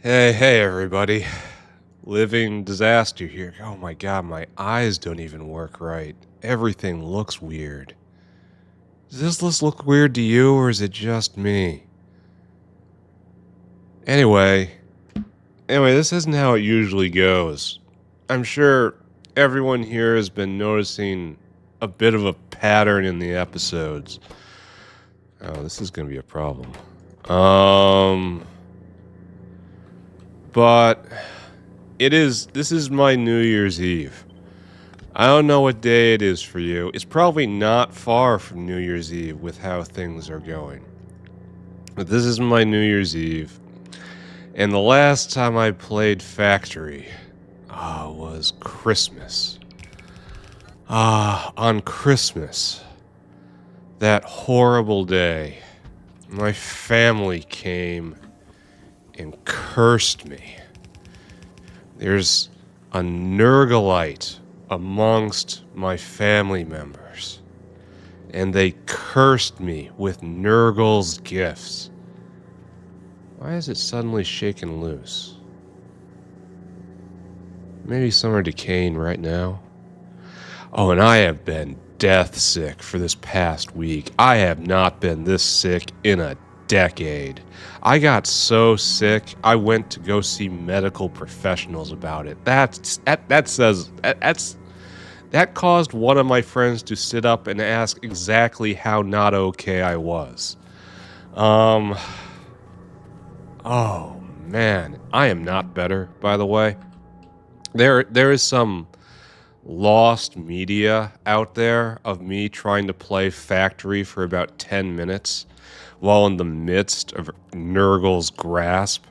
Hey, everybody. Living disaster here. Oh my god, my eyes don't even work right. Everything looks weird. Does this list look weird to you, or is it just me? Anyway, this isn't how it usually goes. I'm sure everyone here has been noticing a bit of a pattern in the episodes. Oh, this is gonna be a problem. But this is my New Year's Eve. I don't know what day it is for you. It's probably not far from New Year's Eve with how things are going. But this is my New Year's Eve. And the last time I played Factory was Christmas. On Christmas. That horrible day. My family came and cursed me. There's a Nurglite amongst my family members, and they cursed me with Nurgle's gifts. Why is it suddenly shaken loose? Maybe some are decaying right now. Oh, and I have been death sick for this past week. I have not been this sick in a decade. I got so sick, I went to go see medical professionals about it. That caused one of my friends to sit up and ask exactly how not okay I was. Oh man, I am not better, by the way. There is some lost media out there of me trying to play Factory for about 10 minutes while in the midst of Nurgle's grasp.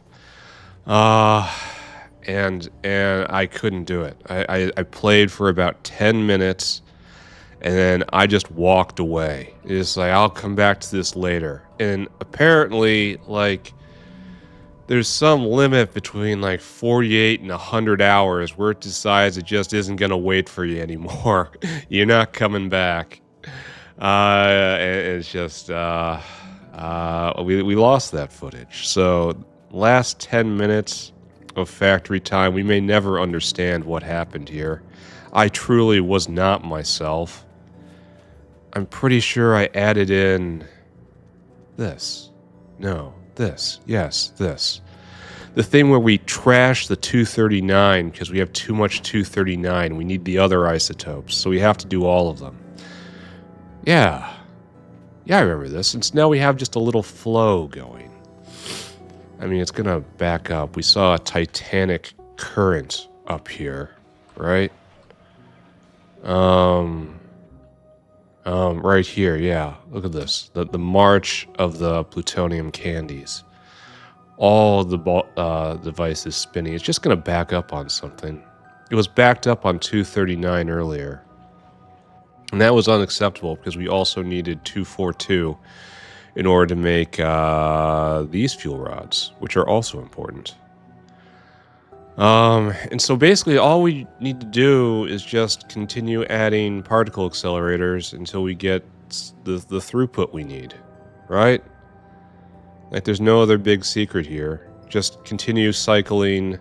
And I couldn't do it. I played for about 10 minutes and then I just walked away. It's like, I'll come back to this later. And apparently, like, there's some limit between like 48 and 100 hours where it decides it just isn't going to wait for you anymore. You're not coming back. It's just, we lost that footage. So last 10 minutes of Factory time, we may never understand what happened here. I truly was not myself. I'm pretty sure I added in this. No, this. Yes, this. The thing where we trash the 239 because we have too much 239. We need the other isotopes, so we have to do all of them. Yeah, I remember this. And now we have just a little flow going. I mean, it's going to back up. We saw a titanic current up here, right? Right here, yeah. Look at this. The march of the plutonium candies. All the devices spinning. It's just going to back up on something. It was backed up on 239 earlier. And that was unacceptable because we also needed 242 in order to make these fuel rods, which are also important. And so basically all we need to do is just continue adding particle accelerators until we get the throughput we need, right? Like, there's no other big secret here. Just continue cycling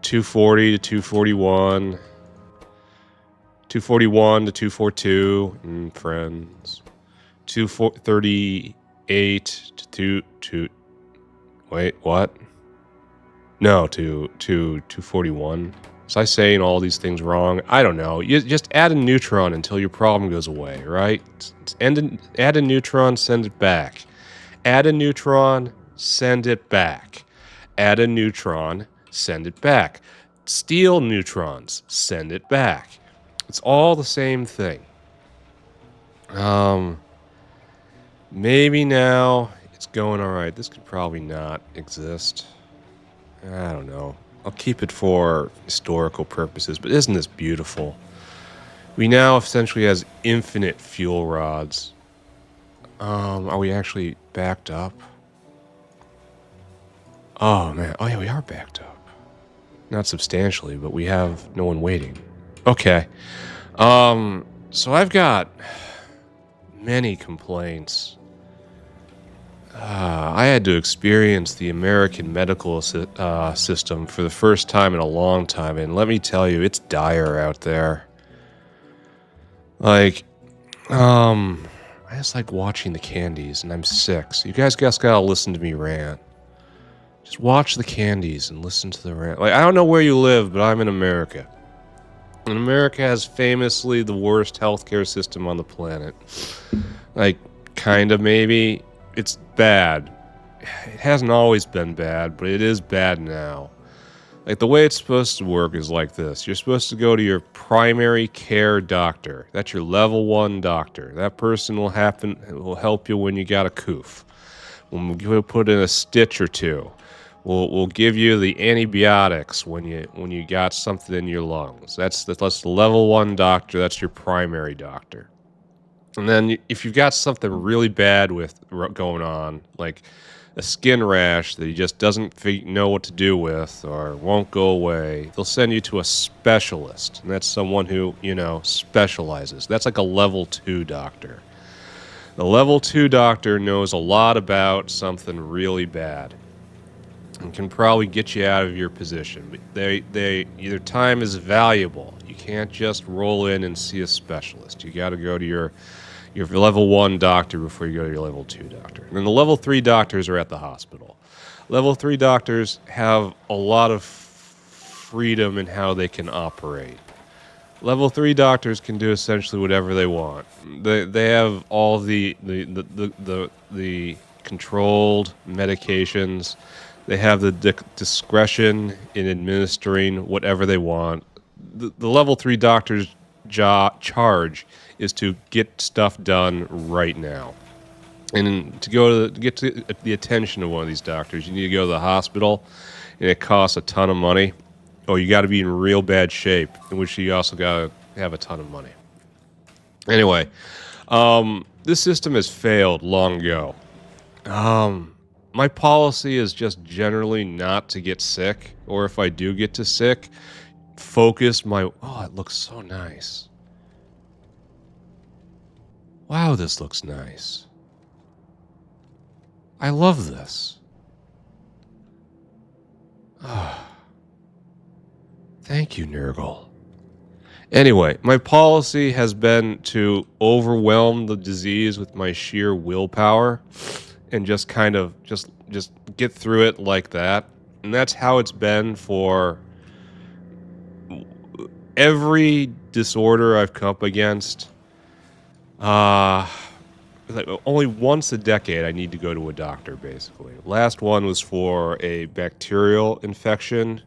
240 to 241, 241 to 242, and friends. 238 to wait, what? No, to 241. Was I saying all these things wrong? I don't know. You just add a neutron until your problem goes away, right? Add a neutron, send it back. Add a neutron, send it back. Add a neutron, send it back. Steal neutrons, send it back. It's all the same thing. Maybe now it's going all right. This could probably not exist. I don't know. I'll keep it for historical purposes, but isn't this beautiful? We now essentially has infinite fuel rods. Are we actually backed up? Oh, man. Oh, yeah, we are backed up. Not substantially, but we have no one waiting. Okay. So I've got many complaints. I had to experience the American medical system for the first time in a long time, and let me tell you, it's dire out there. Like, I just like watching the candies, and I'm sick, so you guys just gotta listen to me rant. Just watch the candies and listen to the rant. Like, I don't know where you live, but I'm in America. And America has famously the worst healthcare system on the planet. Like, kind of, maybe. It's bad. It hasn't always been bad, but it is bad now. Like, the way it's supposed to work is like this. You're supposed to go to your primary care doctor. That's your level 1 doctor. That person will help you when you got a coof. We'll put in a stitch or two. We'll give you the antibiotics when you got something in your lungs. That's the level 1 doctor. That's your primary doctor. And then if you've got something really bad going on, like a skin rash that he just doesn't know what to do with or won't go away, they'll send you to a specialist. And that's someone who, specializes. That's like a level 2 doctor. The level 2 doctor knows a lot about something really bad and can probably get you out of your position. But their time is valuable. You can't just roll in and see a specialist. You got to go to your level 1 doctor before you go to your level 2 doctor. And then the level 3 doctors are at the hospital. Level 3 doctors have a lot of freedom in how they can operate. Level 3 doctors can do essentially whatever they want. They have all the controlled medications. They have the discretion in administering whatever they want. The level 3 doctor's charge is to get stuff done right now. And to get to the attention of one of these doctors, you need to go to the hospital, and it costs a ton of money. Or you got to be in real bad shape, in which you also got to have a ton of money. Anyway, this system has failed long ago. My policy is just generally not to get sick, or if I do get to sick, focus my... Oh, it looks so nice. Wow, this looks nice. I love this. Thank you, Nurgle. Anyway, my policy has been to overwhelm the disease with my sheer willpower and just kind of just get through it like that. And that's how it's been for every disorder I've come up against. Like only once a decade I need to go to a doctor, basically. Last one was for a bacterial infection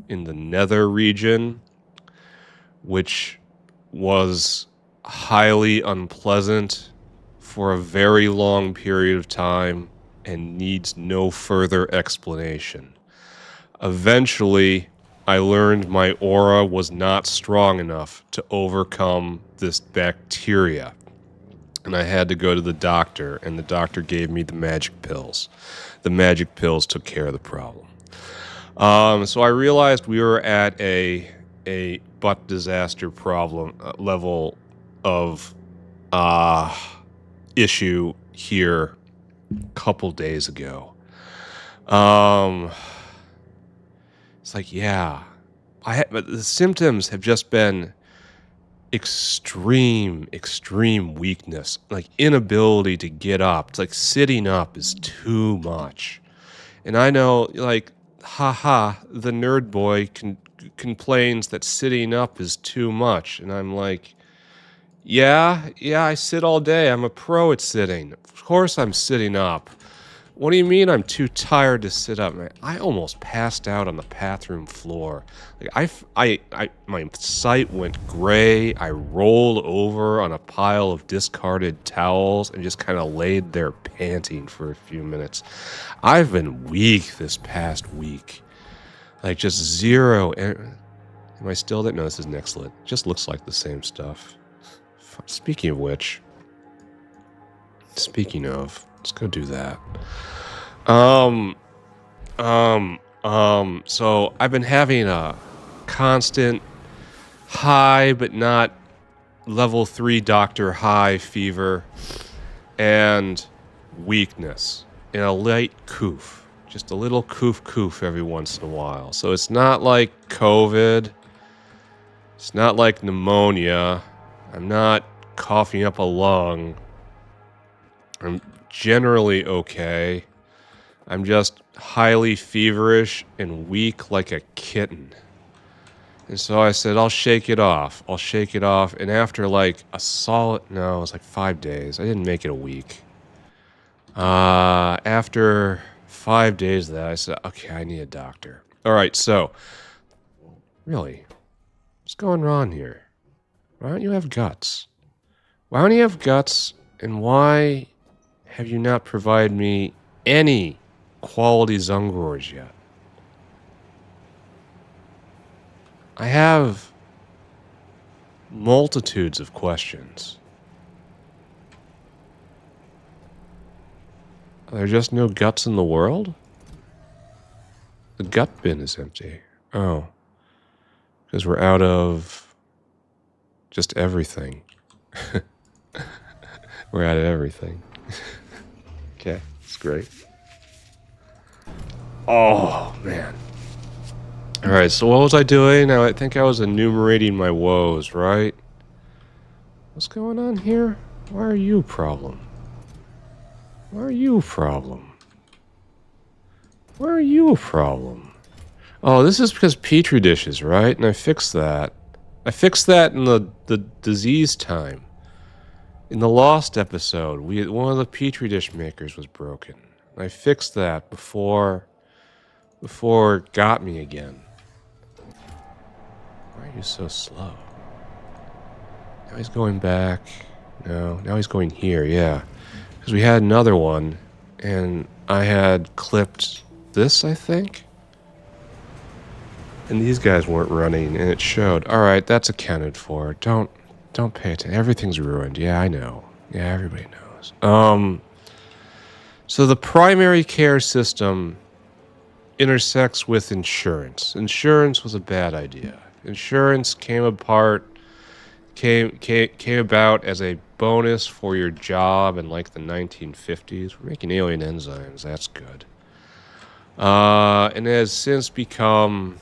in the nether region, which was highly unpleasant for a very long period of time and needs no further explanation. Eventually, I learned my aura was not strong enough to overcome this bacteria. And I had to go to the doctor, and the doctor gave me the magic pills. The magic pills took care of the problem. So I realized we were at a butt disaster problem level of issue here a couple days ago. It's like, yeah, but the symptoms have just been extreme weakness, like inability to get up. It's like sitting up is too much. And I know, like, the nerd boy complains that sitting up is too much. And I'm like, yeah, I sit all day. I'm a pro at sitting. Of course I'm sitting up. What do you mean I'm too tired to sit up, man? I almost passed out on the bathroom floor. Like my sight went gray. I rolled over on a pile of discarded towels and just kind of laid there panting for a few minutes. I've been weak this past week. Like just zero. Am I still there? No, this is Nexelit. Just looks like the same stuff. Speaking of, let's go do that. So I've been having a constant high, but not level 3 doctor high fever and weakness. and a light coof. Just a little coof every once in a while. So it's not like COVID. It's not like pneumonia. I'm not coughing up a lung. I'm generally okay. I'm just highly feverish and weak like a kitten. And so I said, I'll shake it off. I'll shake it off. And after like a solid, no, it was like 5 days. I didn't make it a week. After 5 days of that, I said, okay, I need a doctor. All right, so, really, what's going on here? Why don't you have guts? Why don't you have guts, and why have you not provided me any quality Zungors yet? I have multitudes of questions. Are there just no guts in the world? The gut bin is empty. Oh. Because we're out of just everything. We're out of everything. Okay, that's great. Oh, man. Alright, so what was I doing? I think I was enumerating my woes, right? What's going on here? Why are you a problem? Why are you a problem? Why are you a problem? Oh, this is because Petri dishes, right? And I fixed that. I fixed that in the disease time. In the Lost episode, one of the Petri dish makers was broken. I fixed that before it got me again. Why are you so slow? Now he's going back. No, now he's going here, yeah. Because we had another one, and I had clipped this, I think? And these guys weren't running, and it showed. Alright, that's accounted for. Don't pay attention. Everything's ruined. Yeah, I know. Yeah, everybody knows. So the primary care system intersects with insurance. Insurance was a bad idea. Insurance came about as a bonus for your job in like the 1950s. We're making alien enzymes. That's good. And has since become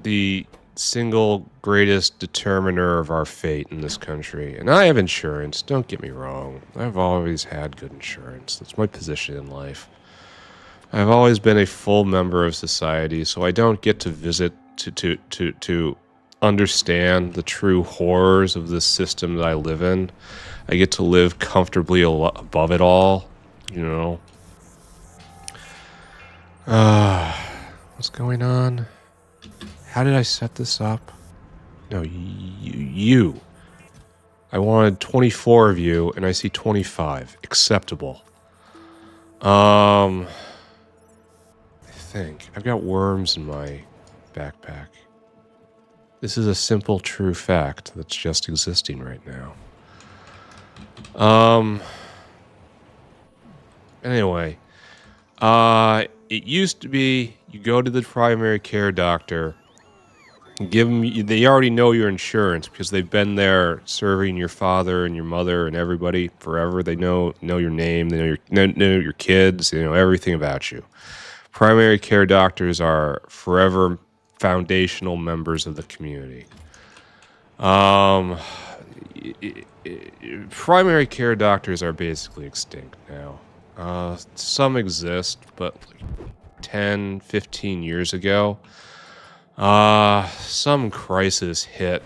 the single greatest determiner of our fate in this country. And I have insurance, don't get me wrong. I've always had good insurance. That's my position in life. I've always been a full member of society, so I don't get to visit to understand the true horrors of this system that I live in. I get to live comfortably above it all, you know. What's going on? How did I set this up? No, you. I wanted 24 of you, and I see 25. Acceptable. I think. I've got worms in my backpack. This is a simple, true fact that's just existing right now. Anyway. It used to be you go to the primary care doctor, give them, they already know your insurance because they've been there serving your father and your mother and everybody forever. They know your name, they know your kids, they know everything about you. Primary care doctors are forever foundational members of the community. Primary care doctors are basically extinct now. Some exist, but 10, 15 years ago, some crisis hit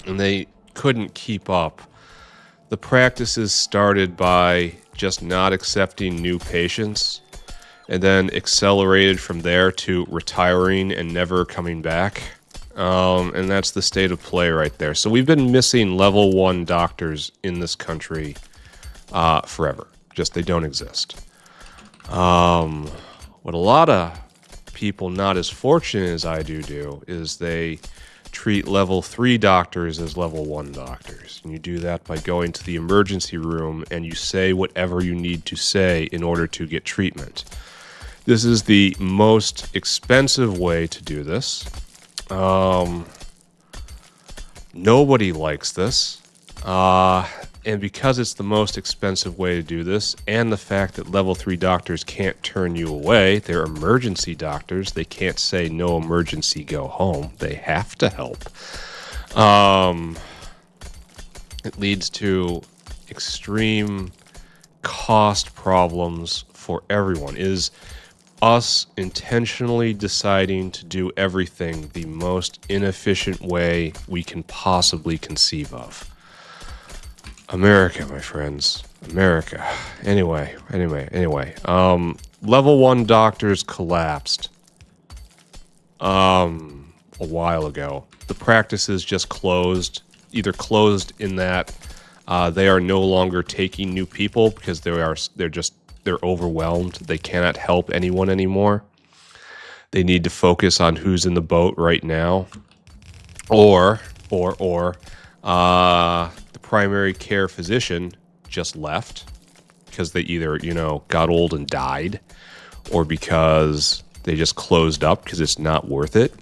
and they couldn't keep up. The practices started by just not accepting new patients and then accelerated from there to retiring and never coming back. And that's the state of play right there. So we've been missing level 1 doctors in this country forever. Just they don't exist. What a lot of people not as fortunate as I do is they treat level 3 doctors as level 1 doctors. And you do that by going to the emergency room and you say whatever you need to say in order to get treatment. This is the most expensive way to do this. Nobody likes this. And because it's the most expensive way to do this, and the fact that level 3 doctors can't turn you away, they're emergency doctors. They can't say no emergency, go home. They have to help. It leads to extreme cost problems for everyone. Is us intentionally deciding to do everything the most inefficient way we can possibly conceive of. America, my friends. America. Anyway. Level 1 doctors collapsed. A while ago. The practices just closed. Either closed in that they are no longer taking new people because they're overwhelmed. They cannot help anyone anymore. They need to focus on who's in the boat right now. Or the primary care physician just left because they either, got old and died, or because they just closed up because it's not worth it.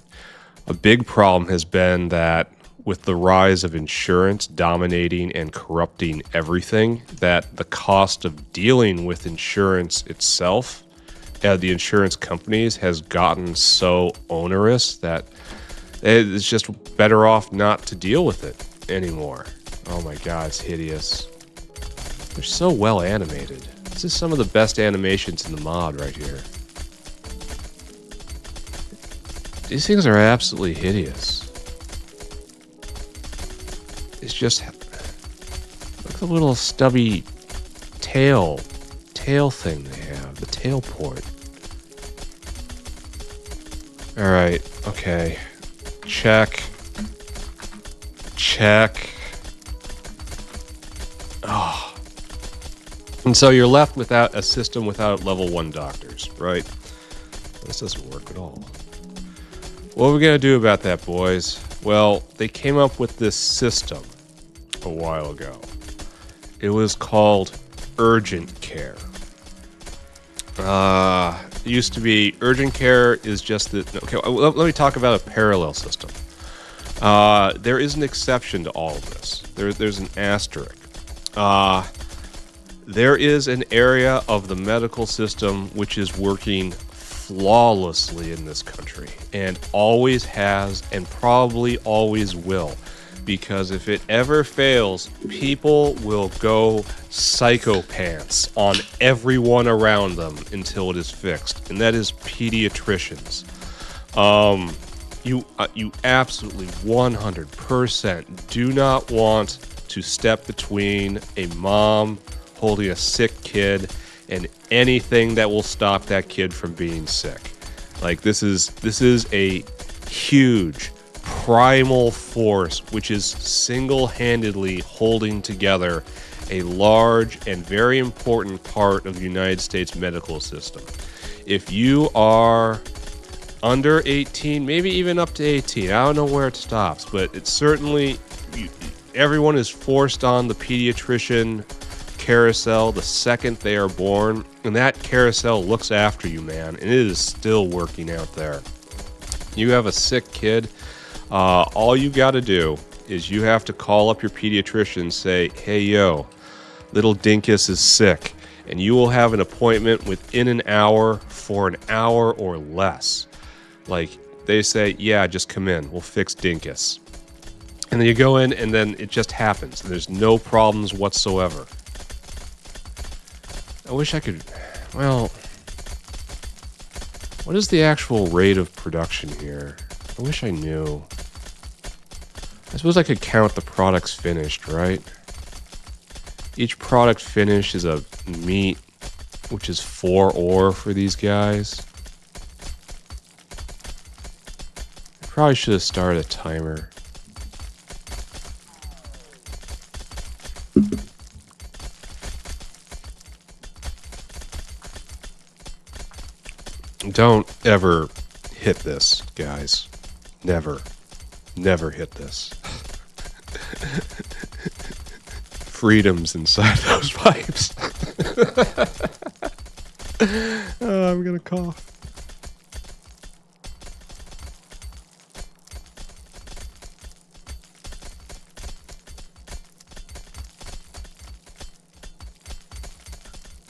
A big problem has been that with the rise of insurance dominating and corrupting everything, that the cost of dealing with insurance itself, the insurance companies, has gotten so onerous that it's just better off not to deal with it anymore. Oh my god, it's hideous. They're so well animated. This is some of the best animations in the mod right here. These things are absolutely hideous. It's just... look at the little stubby tail thing they have. The tail port. Alright, okay. Check. Oh. And so you're left without a system without level 1 doctors, right? This doesn't work at all. What are we going to do about that, boys? Well, they came up with this system a while ago. It was called urgent care. It used to be urgent care is just the... Okay, let me talk about a parallel system. There is an exception to all of this. There's an asterisk. There is an area of the medical system which is working flawlessly in this country, and always has, and probably always will, because if it ever fails, people will go psychopants on everyone around them until it is fixed, and that is pediatricians. You absolutely 100% do not want to step between a mom holding a sick kid and anything that will stop that kid from being sick. Like, this is a huge primal force which is single-handedly holding together a large and very important part of the United States medical system. If you are under 18, maybe even up to 18, I don't know where it stops, but it's certainly, everyone is forced on the pediatrician carousel the second they are born, and that carousel looks after you, man, and it is still working out there. You have a sick kid, all you got to do is you have to call up your pediatrician and say, hey, yo, little Dinkus is sick, and you will have an appointment within an hour for an hour or less. Like, they say, yeah, just come in, we'll fix Dinkus. And then you go in, and then it just happens. There's no problems whatsoever. I wish I could... Well... what is the actual rate of production here? I wish I knew. I suppose I could count the products finished, right? Each product finished is a meat, which is 4 ore for these guys. I probably should have started a timer. Don't ever hit this, guys. Never. Never hit this. Freedom's inside those pipes. Oh, I'm gonna cough.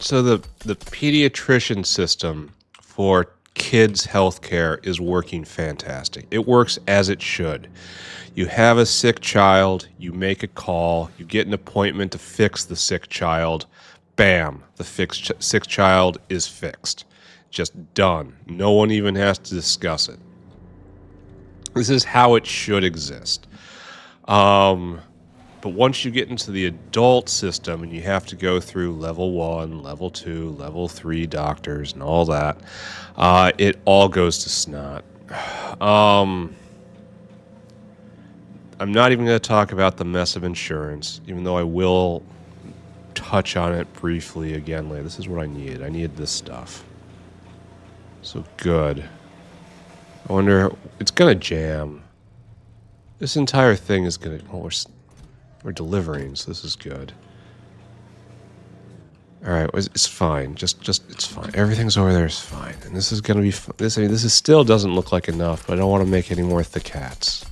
So the pediatrician system for kids' healthcare is working fantastic. It works as it should. You have a sick child, you make a call, you get an appointment to fix the sick child. Bam, the sick child is fixed. Just done. No one even has to discuss it. This is how it should exist. But once you get into the adult system and you have to go through level 1, level 2, level 3 doctors and all that, it all goes to snot. I'm not even going to talk about the mess of insurance, even though I will touch on it briefly again later. This is what I need. I needed this stuff. So good. I wonder, it's going to jam. This entire thing is going to... Well, we're delivering, so this is good. Alright, it's fine. Just it's fine. Everything's over there is fine. And this is going to be... This is still doesn't look like enough, but I don't want to make any more thick hats.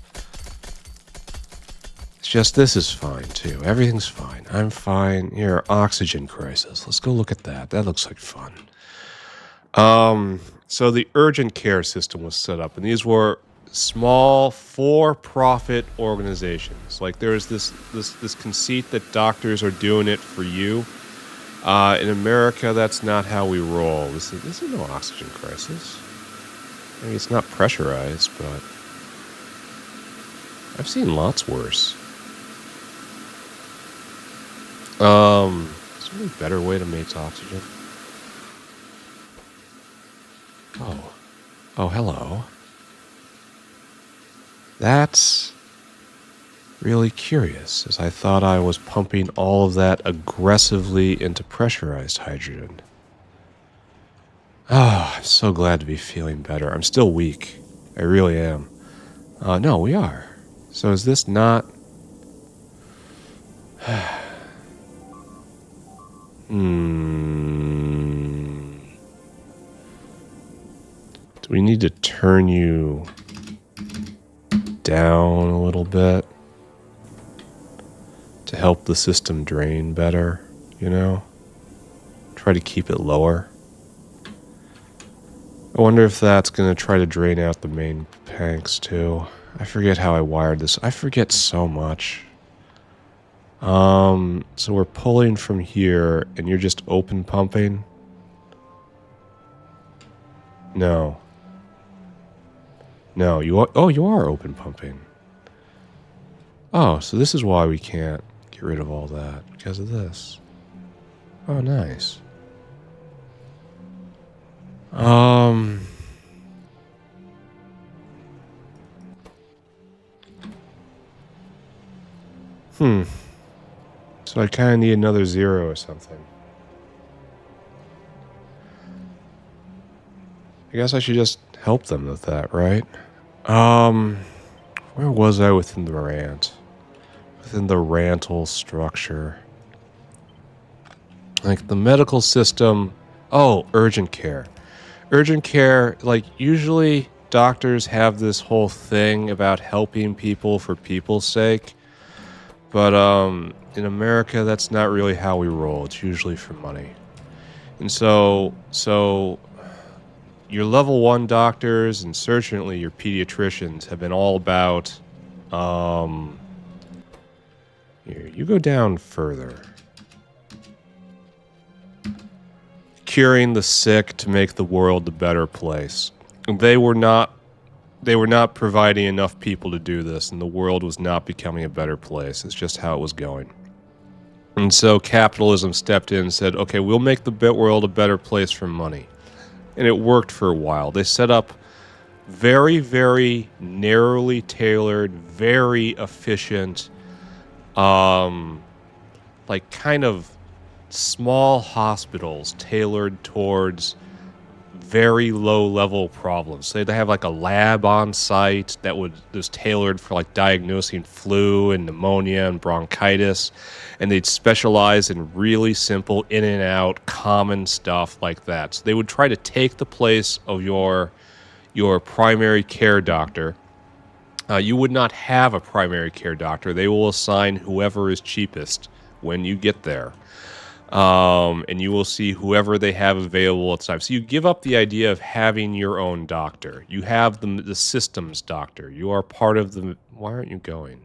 It's just this is fine, too. Everything's fine. I'm fine. Here, oxygen crisis. Let's go look at that. That looks like fun. So the urgent care system was set up, and these were small for-profit organizations. Like there's this conceit that doctors are doing it for you. In America, that's not how we roll. This is no oxygen crisis. I mean, it's not pressurized, but I've seen lots worse. Is there any better way to make oxygen? Oh, hello. That's really curious, as I thought I was pumping all of that aggressively into pressurized hydrogen. Oh, I'm so glad to be feeling better. I'm still weak. I really am. No, we are. So is this not... Do we need to turn you down a little bit to help the system drain better, you know? Try to keep it lower. I wonder if that's going to try to drain out the main tanks too. I forget how I wired this. I forget so much. So we're pulling from here and you're just open pumping? No. No, you are... Oh, you are open pumping. Oh, so this is why we can't get rid of all that. Because of this. Oh, nice. So I kind of need another 0 or something. I guess I should just help them with that, right? Where was I within the rant? Within the rantal structure. Like the medical system... Oh, urgent care. Urgent care, like usually doctors have this whole thing about helping people for people's sake. But in America, that's not really how we roll. It's usually for money. And so your level 1 doctors and certainly your pediatricians have been all about, here, you go down further. Curing the sick to make the world a better place. And they were not providing enough people to do this, and the world was not becoming a better place. It's just how it was going. And so capitalism stepped in and said, okay, we'll make the world a better place for money. And it worked for a while. They set up very, very narrowly tailored, very efficient, like kind of small hospitals tailored towards very low-level problems. So they have like a lab on site that was tailored for like diagnosing flu and pneumonia and bronchitis, and they'd specialize in really simple in and out common stuff like that. So they would try to take the place of your primary care doctor. You would not have a primary care doctor. They will assign whoever is cheapest when you get there. And you will see whoever they have available at the time. So you give up the idea of having your own doctor. You have the systems doctor. You are part of the... Why aren't you going?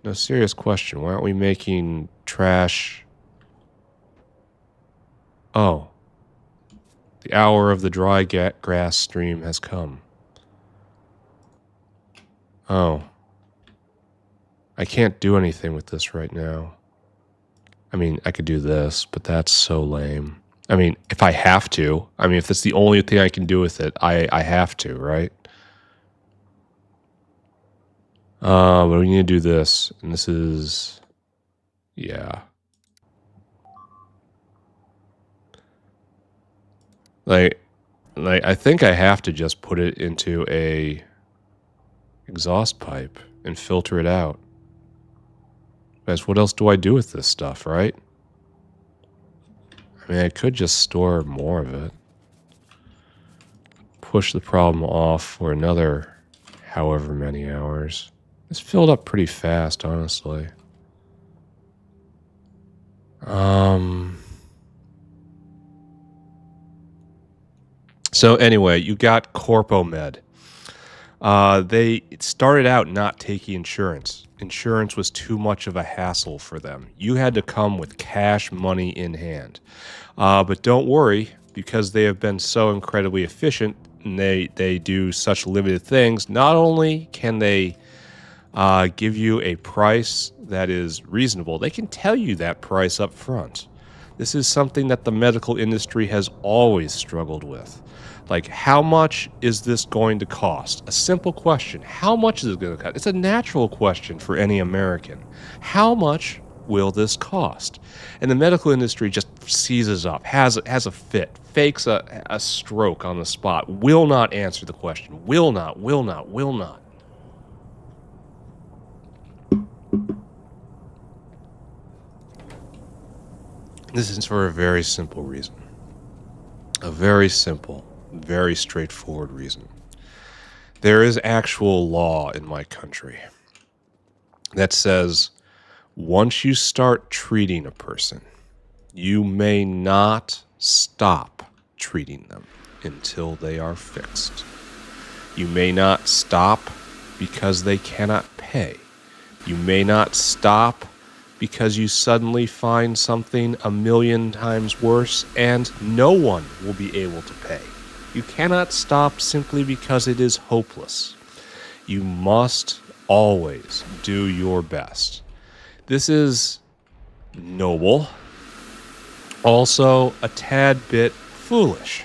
No, serious question. Why aren't we making trash? Oh. The hour of the dry grass stream has come. Oh. I can't do anything with this right now. I mean, I could do this, but that's so lame. I mean, if I have to. I mean, if that's the only thing I can do with it, I have to, right? But we need to do this. And this is... Yeah. Like, I think I have to just put it into a exhaust pipe and filter it out. Guys, what else do I do with this stuff, right? I mean, I could just store more of it. Push the problem off for another however many hours. This filled up pretty fast, honestly. So anyway, you got CorpoMed. They started out not taking insurance. Insurance was too much of a hassle for them. You had to come with cash money in hand. But don't worry, because they have been so incredibly efficient and they do such limited things, not only can they give you a price that is reasonable, they can tell you that price up front. This is something that the medical industry has always struggled with. Like, how much is this going to cost? A simple question. How much is it going to cost? It's a natural question for any American. How much will this cost? And the medical industry just seizes up, has a fit, fakes a stroke on the spot, will not answer the question, will not. This is for a very simple reason. A very simple, very straightforward reason. There is actual law in my country that says once you start treating a person, you may not stop treating them until they are fixed. You may not stop because they cannot pay. You may not stop because you suddenly find something 1,000,000 times worse and no one will be able to pay. You cannot stop simply because it is hopeless. You must always do your best. This is noble, also a tad bit foolish.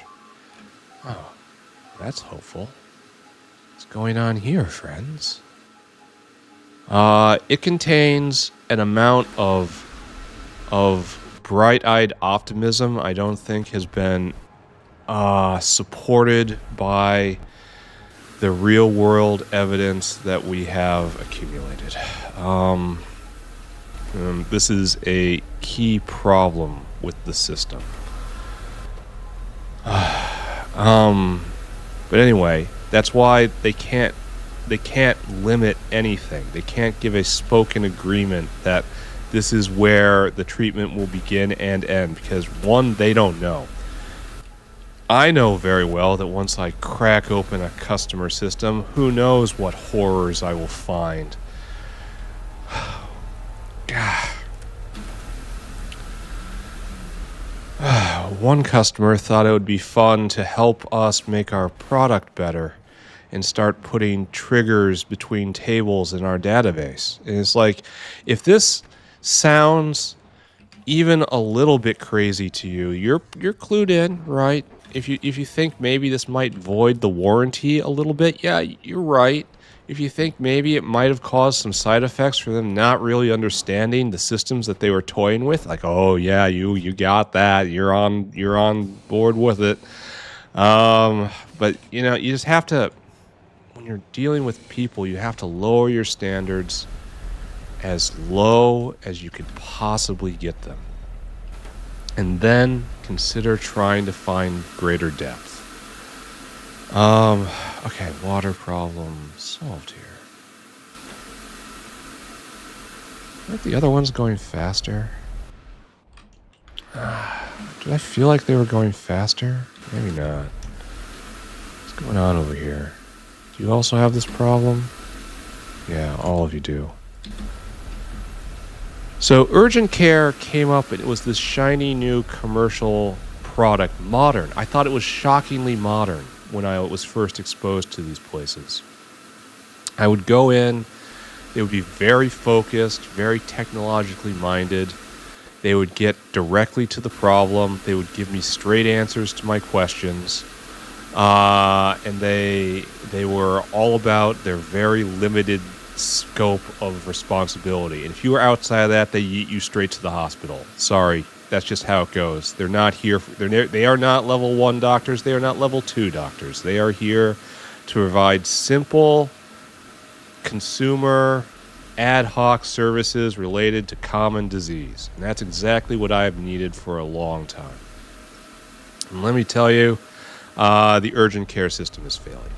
Oh, that's hopeful. What's going on here, friends? It contains an amount of bright-eyed optimism I don't think has been supported by the real-world evidence that we have accumulated. This is a key problem with the system. But anyway, that's why they can't limit anything. They can't give a spoken agreement that this is where the treatment will begin and end, because one, they don't know. I know very well that once I crack open a customer system, who knows what horrors I will find. God. One customer thought it would be fun to help us make our product better and start putting triggers between tables in our database. And it's like, if this sounds even a little bit crazy to you, you're clued in, right? If you think maybe this might void the warranty a little bit, yeah, you're right. If you think maybe it might have caused some side effects for them not really understanding the systems that they were toying with, like, oh yeah, you got that, you're on board with it. But you know, you just have to, when you're dealing with people, you have to lower your standards as low as you could possibly get them. And then consider trying to find greater depth. Okay, water problem solved here. Aren't the other ones going faster? Did I feel like they were going faster? Maybe not. What's going on over here? Do you also have this problem? Yeah, all of you do. So urgent care came up and it was this shiny new commercial product, modern. I thought it was shockingly modern when I was first exposed to these places. I would go in, they would be very focused, very technologically minded. They would get directly to the problem. They would give me straight answers to my questions. And they were all about their very limited scope of responsibility. And if you were outside of that, they yeet you straight to the hospital. Sorry, that's just how it goes. They're not here. They are not level 1 doctors. They are not level 2 doctors. They are here to provide simple consumer ad hoc services related to common disease. And that's exactly what I have needed for a long time. And let me tell you, the urgent care system is failing.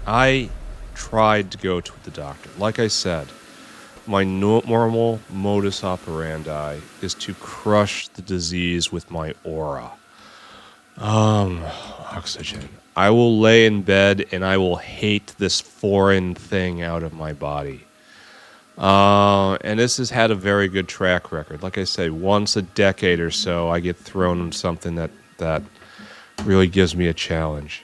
I tried to go to the doctor. Like I said, my normal modus operandi is to crush the disease with my aura. Oxygen. I will lay in bed and I will hate this foreign thing out of my body. And this has had a very good track record. Like I say, once a decade or so, I get thrown in something that really gives me a challenge.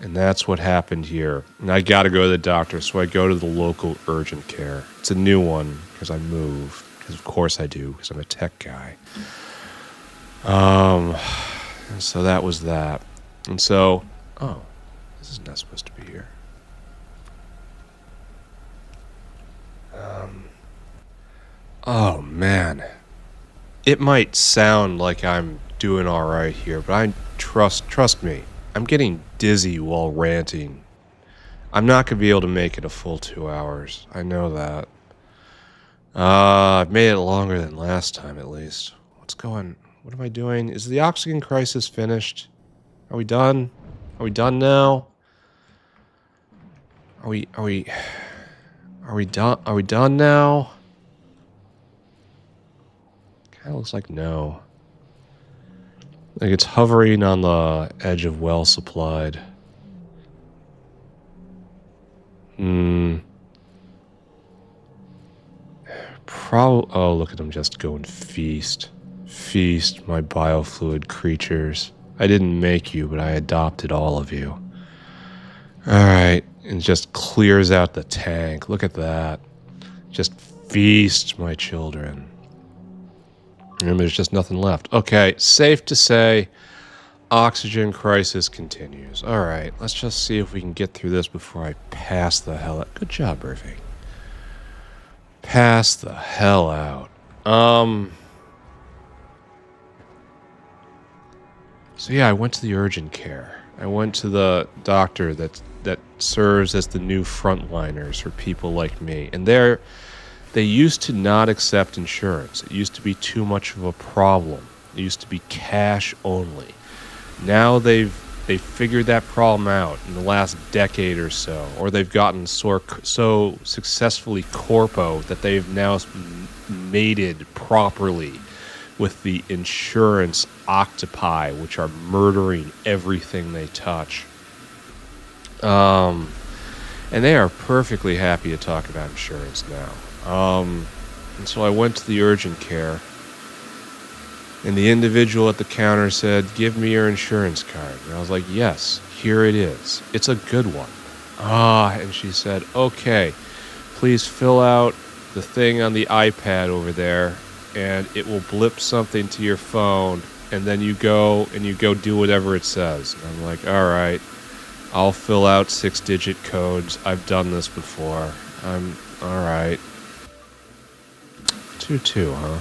And that's what happened here. And I got to go to the doctor, so I go to the local urgent care. It's a new one because I moved. Because of course I do, because I'm a tech guy. And so that was that. And so, oh, this is not supposed to be here. Oh man, it might sound like I'm doing all right here, but I trust me. I'm getting dizzy while ranting. I'm not gonna be able to make it a full 2 hours. I know that. I've made it longer than last time, at least. What am I doing? Is the oxygen crisis finished? Are we done? Are we done now? Are we done? Are we done now? Kind of looks like no. Like it's hovering on the edge of well supplied. Oh, look at them just going feast. Feast, my biofluid creatures. I didn't make you, but I adopted all of you. Alright, and just clears out the tank. Look at that. Just feast, my children. And there's just nothing left. Okay, safe to say, oxygen crisis continues. Alright, let's just see if we can get through this before I pass the hell out. Good job, Irving. Pass the hell out. So yeah, I went to the urgent care. I went to the doctor that serves as the new frontliners for people like me. And they used to not accept insurance. It used to be too much of a problem. It used to be cash only. Now they've figured that problem out in the last decade or so, or they've gotten so successfully corpo that they've now mated properly with the insurance octopi, which are murdering everything they touch. And they are perfectly happy to talk about insurance now. And so I went to the urgent care, and the individual at the counter said, "Give me your insurance card." And I was like, "Yes, here it is. It's a good one." And she said, "Okay, please fill out the thing on the iPad over there, and it will blip something to your phone, and then you go do whatever it says." And I'm like, "All right, I'll fill out 6-digit codes. I've done this before. I'm all right." 2-2, huh?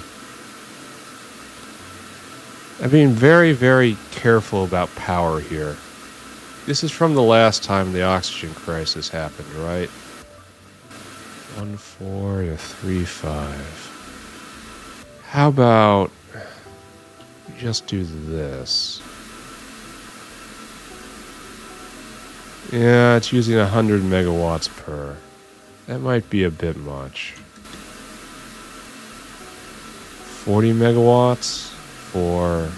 I'm being very, very careful about power here. This is from the last time the oxygen crisis happened, right? 1-4 to 3-5. How about we just do this? Yeah, it's using 100 megawatts per. That might be a bit much. 40 megawatts for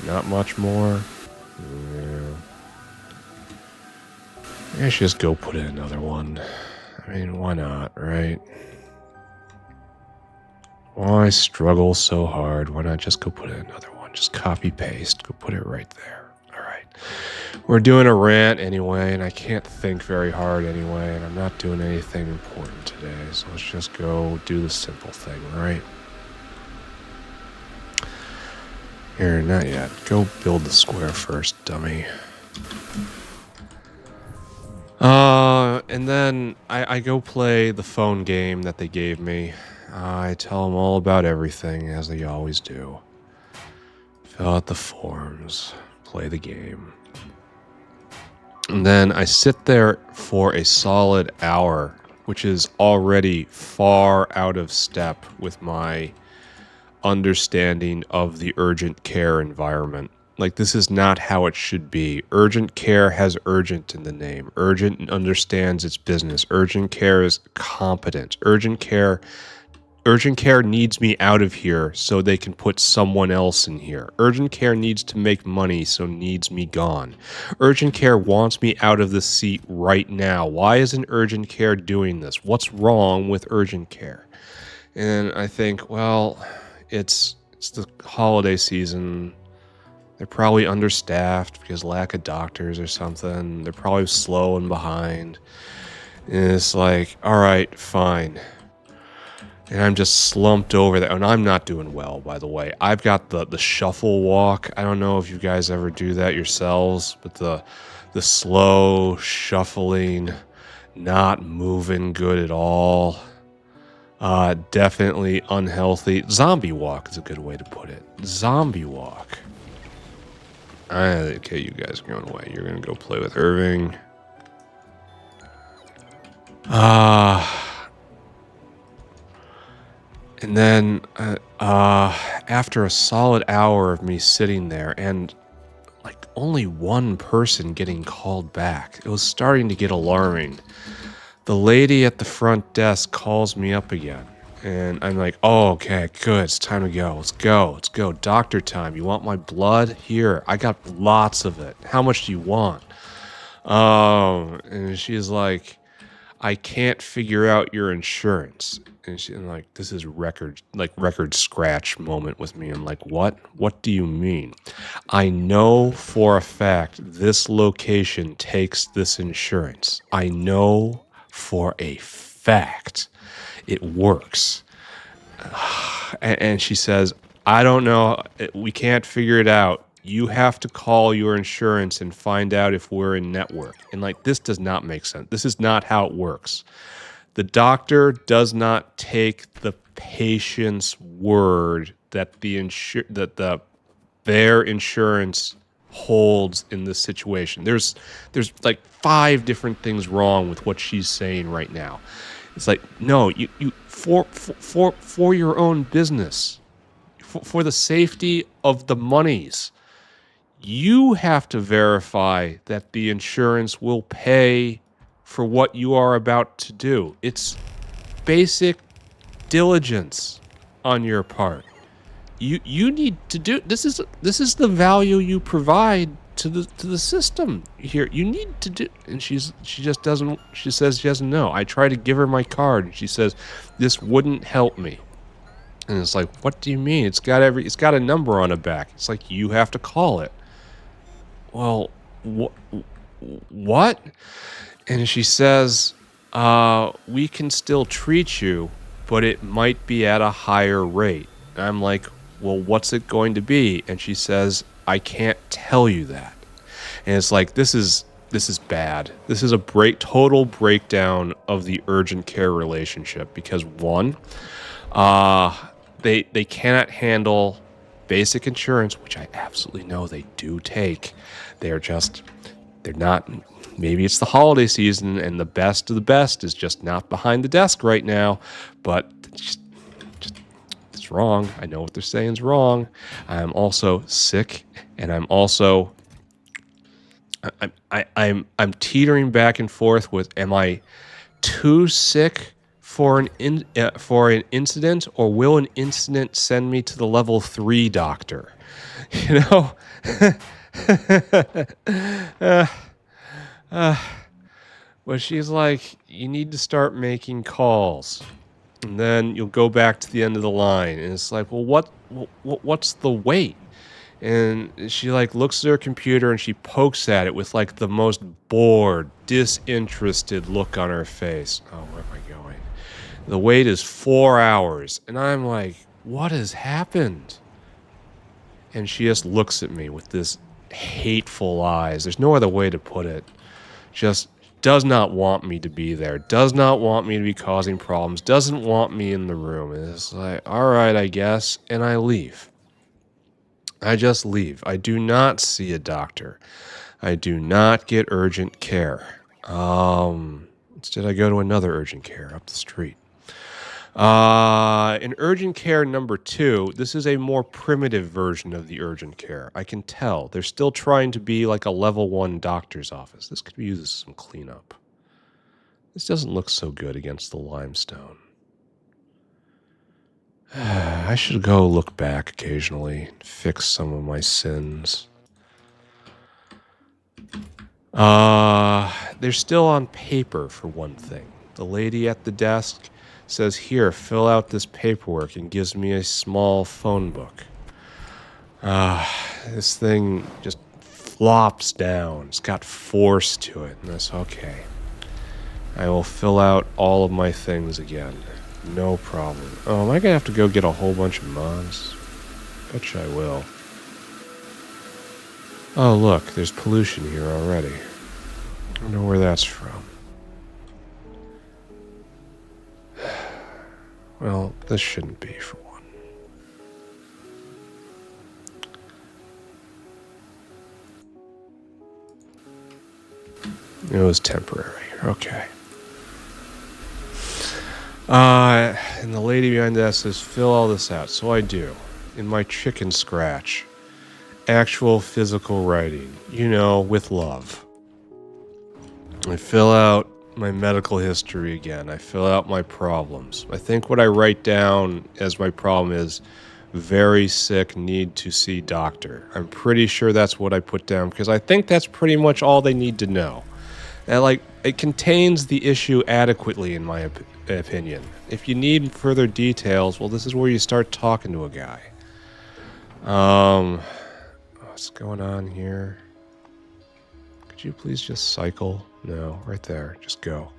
not much more. Yeah. I should just go put in another one. I mean, why not, right? Why struggle so hard? Why not just go put in another one? Just copy paste, go put it right there. All right. We're doing a rant anyway, and I can't think very hard anyway, and I'm not doing anything important today, so let's just go do the simple thing, right? Here, not yet. Go build the square first, dummy. And then I go play the phone game that they gave me. I tell them all about everything, as they always do. Fill out the forms, play the game. And then I sit there for a solid hour, which is already far out of step with my understanding of the urgent care environment. Like, this is not how it should be. Urgent care has urgent in the name. Urgent understands its business. Urgent care is competent. Urgent care needs me out of here so they can put someone else in here. Urgent care needs to make money, so needs me gone. Urgent care wants me out of the seat right now. Why isn't urgent care doing this? What's wrong with urgent care? And I think, well, it's the holiday season. They're probably understaffed because lack of doctors or something. They're probably slow and behind. And it's like, all right, fine. And I'm just slumped over there. And I'm not doing well, by the way. I've got the shuffle walk. I don't know if you guys ever do that yourselves, but the slow shuffling, not moving good at all. Definitely unhealthy. Zombie walk is a good way to put it. Zombie walk. Okay, you guys are going away. You're going to go play with Irving. And then after a solid hour of me sitting there and like only one person getting called back, it was starting to get alarming. The lady at the front desk calls me up again. And I'm like, oh, okay, good. It's time to go. Let's go. Let's go. Doctor time. You want my blood? Here. I got lots of it. How much do you want? And she's like, I can't figure out your insurance. And like, this is record scratch moment with me. I'm like, what? What do you mean? I know for a fact this location takes this insurance. I know for a fact it works. And she says, I don't know. We can't figure it out. You have to call your insurance and find out if we're in network. And like, this does not make sense. This is not how it works. The doctor does not take the patient's word that their insurance holds in this situation. There's like 5 different things wrong with what she's saying right now. It's like, no, you for your own business, for the safety of the monies, you have to verify that the insurance will pay for what you are about to do. It's basic diligence on your part. You need to do this is the value you provide to the system here. You need to do, and she says she doesn't know. I try to give her my card and she says this wouldn't help me. And it's like, what do you mean? It's got a number on the back. It's like, you have to call it. Well, what? And she says, we can still treat you, but it might be at a higher rate. And I'm like, well, what's it going to be? And she says, I can't tell you that. And it's like, this is bad. This is a total breakdown of the urgent care relationship because one, they cannot handle basic insurance, which I absolutely know they do take. They're not, maybe it's the holiday season and the best of the best is just not behind the desk right now, but it's wrong. I know what they're saying is wrong. I'm also sick, and I'm also I'm teetering back and forth with, am I too sick for an incident, or will an incident send me to the level 3 doctor? You know? But she's like, you need to start making calls. And then you'll go back to the end of the line. And it's like, well, what's the wait? And she like looks at her computer and she pokes at it with like the most bored, disinterested look on her face. Oh, where am I going? The wait is 4 hours. And I'm like, what has happened? And she just looks at me with this hateful eyes. There's no other way to put it. Just does not want me to be there. Does not want me to be causing problems. Doesn't want me in the room. And it's like, all right, I guess. And I leave. I just leave. I do not see a doctor. I do not get urgent care. Instead, I go to another urgent care up the street. In urgent care number 2, this is a more primitive version of the urgent care. I can tell. They're still trying to be like a level 1 doctor's office. This could use some cleanup. This doesn't look so good against the limestone. I should go look back occasionally, fix some of my sins. They're still on paper, for one thing. The lady at the desk says, here, fill out this paperwork, and gives me a small phone book. This thing just flops down. It's got force to it, and that's okay. I will fill out all of my things again. No problem. Oh, am I gonna have to go get a whole bunch of mods? Betcha I will. Oh, look, there's pollution here already. I wonder where that's from. Well, this shouldn't be, for one. It was temporary. Okay. And the lady behind that says, fill all this out. So I do. In my chicken scratch. Actual physical writing. You know, with love. I fill out my medical history again. I fill out my problems. I think what I write down as my problem is very sick, need to see doctor. I'm pretty sure that's what I put down because I think that's pretty much all they need to know. And like, it contains the issue adequately in my opinion. If you need further details, well, this is where you start talking to a guy. What's going on here? Could you please just cycle? No, right there. Just go.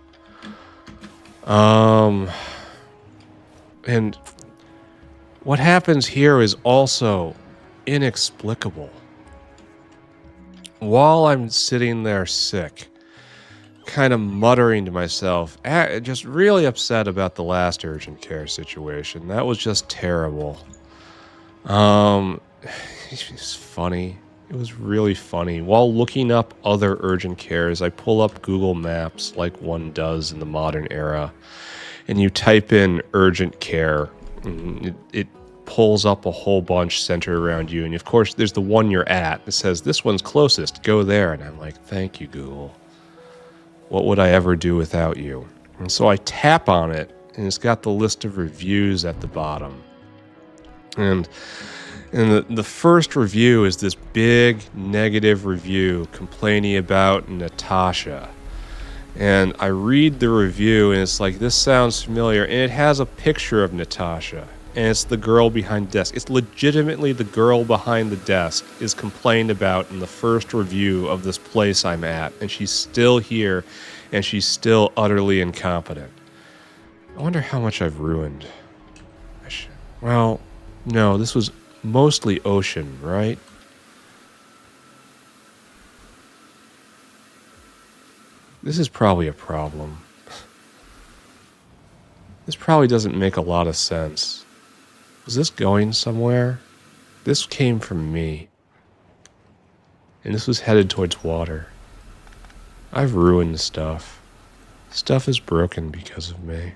And what happens here is also inexplicable. While I'm sitting there sick, kind of muttering to myself, just really upset about the last urgent care situation. That was just terrible. It's funny. It was really funny. While looking up other urgent cares, I pull up Google Maps like one does in the modern era, and you type in urgent care, and it pulls up a whole bunch centered around you. And of course, there's the one you're at. It says, this one's closest, go there. And I'm like, thank you, Google. What would I ever do without you? And so I tap on it, and it's got the list of reviews at the bottom. And the first review is this big negative review complaining about Natasha. And I read the review, and it's like, this sounds familiar. And it has a picture of Natasha. And it's the girl behind the desk. It's legitimately the girl behind the desk is complained about in the first review of this place I'm at. And she's still here, and she's still utterly incompetent. I wonder how much I've ruined. Well, no, this was mostly ocean, right? This is probably a problem. This probably doesn't make a lot of sense. Was this going somewhere? This came from me. And this was headed towards water. I've ruined stuff. Stuff is broken because of me.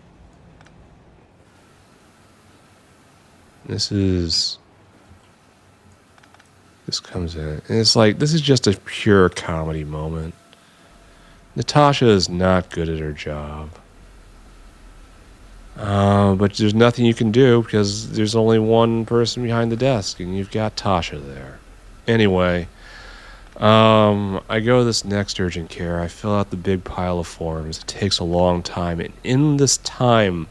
This comes in. And it's like, this is just a pure comedy moment. Natasha is not good at her job. But there's nothing you can do because there's only one person behind the desk, and you've got Tasha there. Anyway, I go to this next urgent care. I fill out the big pile of forms. It takes a long time, and in this time,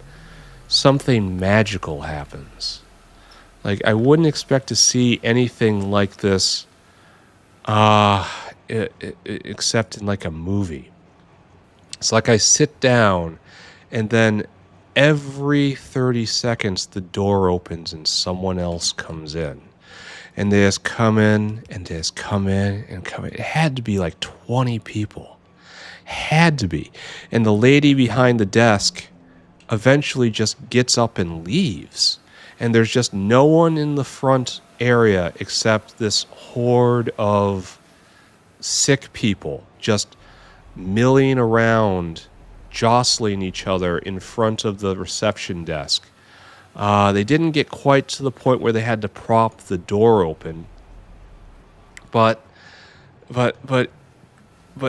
something magical happens. Like, I wouldn't expect to see anything like this, except in like a movie. It's like I sit down, and then every 30 seconds the door opens and someone else comes in. And they just come in, and they just come in, and come in. It had to be like 20 people. Had to be. And the lady behind the desk eventually just gets up and leaves. And there's just no one in the front area except this horde of sick people just milling around, jostling each other in front of the reception desk. They didn't get quite to the point where they had to prop the door open, but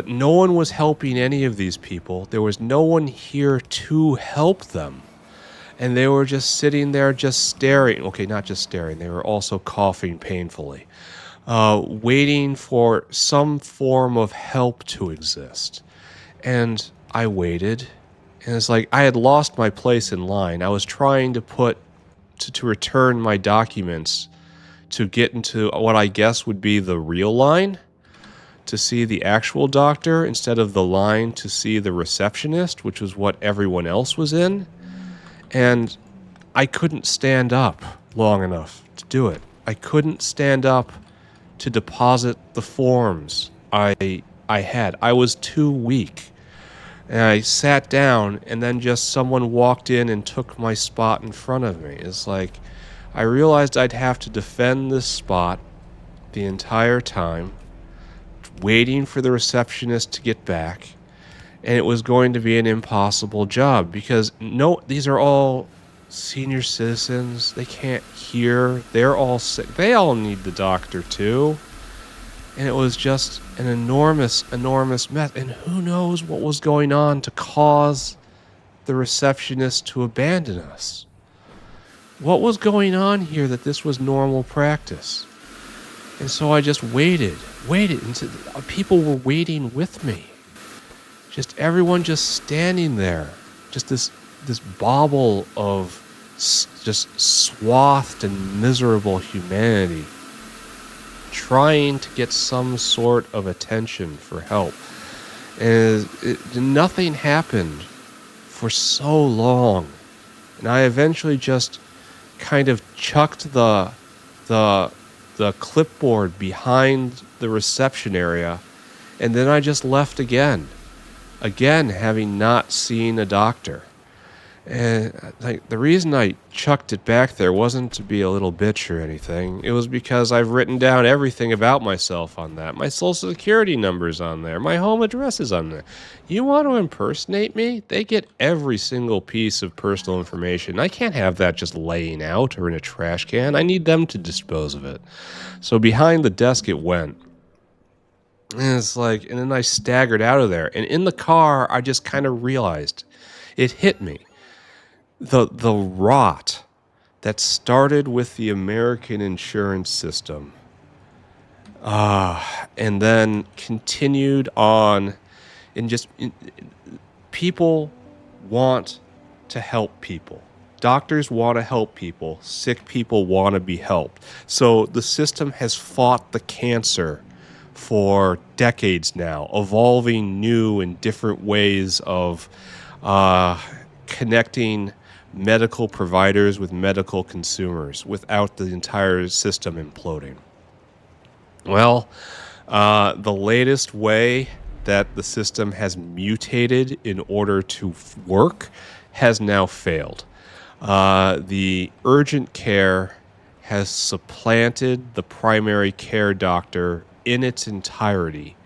no one was helping any of these people. There was no one here to help them. And they were just sitting there just staring. Okay, not just staring. They were also coughing painfully, waiting for some form of help to exist. And I waited. And it's like I had lost my place in line. I was trying to return my documents to get into what I guess would be the real line to see the actual doctor instead of the line to see the receptionist, which was what everyone else was in. And I couldn't stand up long enough to do it. I couldn't stand up to deposit the forms I had. I was too weak. And I sat down, and then just someone walked in and took my spot in front of me. It's like I realized I'd have to defend this spot the entire time, waiting for the receptionist to get back. And it was going to be an impossible job because these are all senior citizens. They can't hear. They're all sick. They all need the doctor too. And it was just an enormous, enormous mess. And who knows what was going on to cause the receptionist to abandon us? What was going on here that this was normal practice? And so I just waited. Until people were waiting with me. Just everyone just standing there. Just this bauble of just swathed and miserable humanity trying to get some sort of attention for help. And nothing happened for so long. And I eventually just kind of chucked the clipboard behind the reception area, and then I just left again having not seen a doctor. And like the reason I chucked it back there wasn't to be a little bitch or anything. It was because I've written down everything about myself on that. My social security number's on there. My home address is on there. You want to impersonate me? They get every single piece of personal information. I can't have that just laying out or in a trash can. I need them to dispose of it. So behind the desk it went. And it's like, and then I staggered out of there. And in the car, I just kind of realized it hit me. The rot that started with the American insurance system, and then continued on, and people want to help people. Doctors want to help people. Sick people want to be helped. So the system has fought the cancer for decades now, evolving new and different ways of connecting medical providers with medical consumers without the entire system imploding. Well, the latest way that the system has mutated in order to work has now failed. The urgent care has supplanted the primary care doctor in its entirety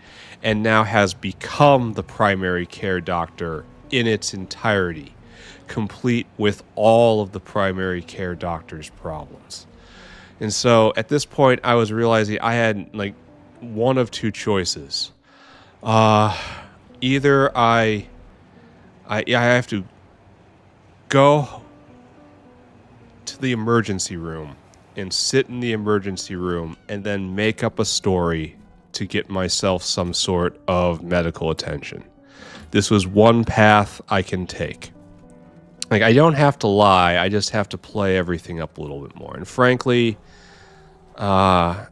and now has become the primary care doctor in its entirety, complete with all of the primary care doctor's problems. And so at this point, I was realizing I had like one of two choices. Either I have to go to the emergency room and sit in the emergency room and then make up a story to get myself some sort of medical attention. This was one path I can take. Like, I don't have to lie, I just have to play everything up a little bit more. And frankly, guys,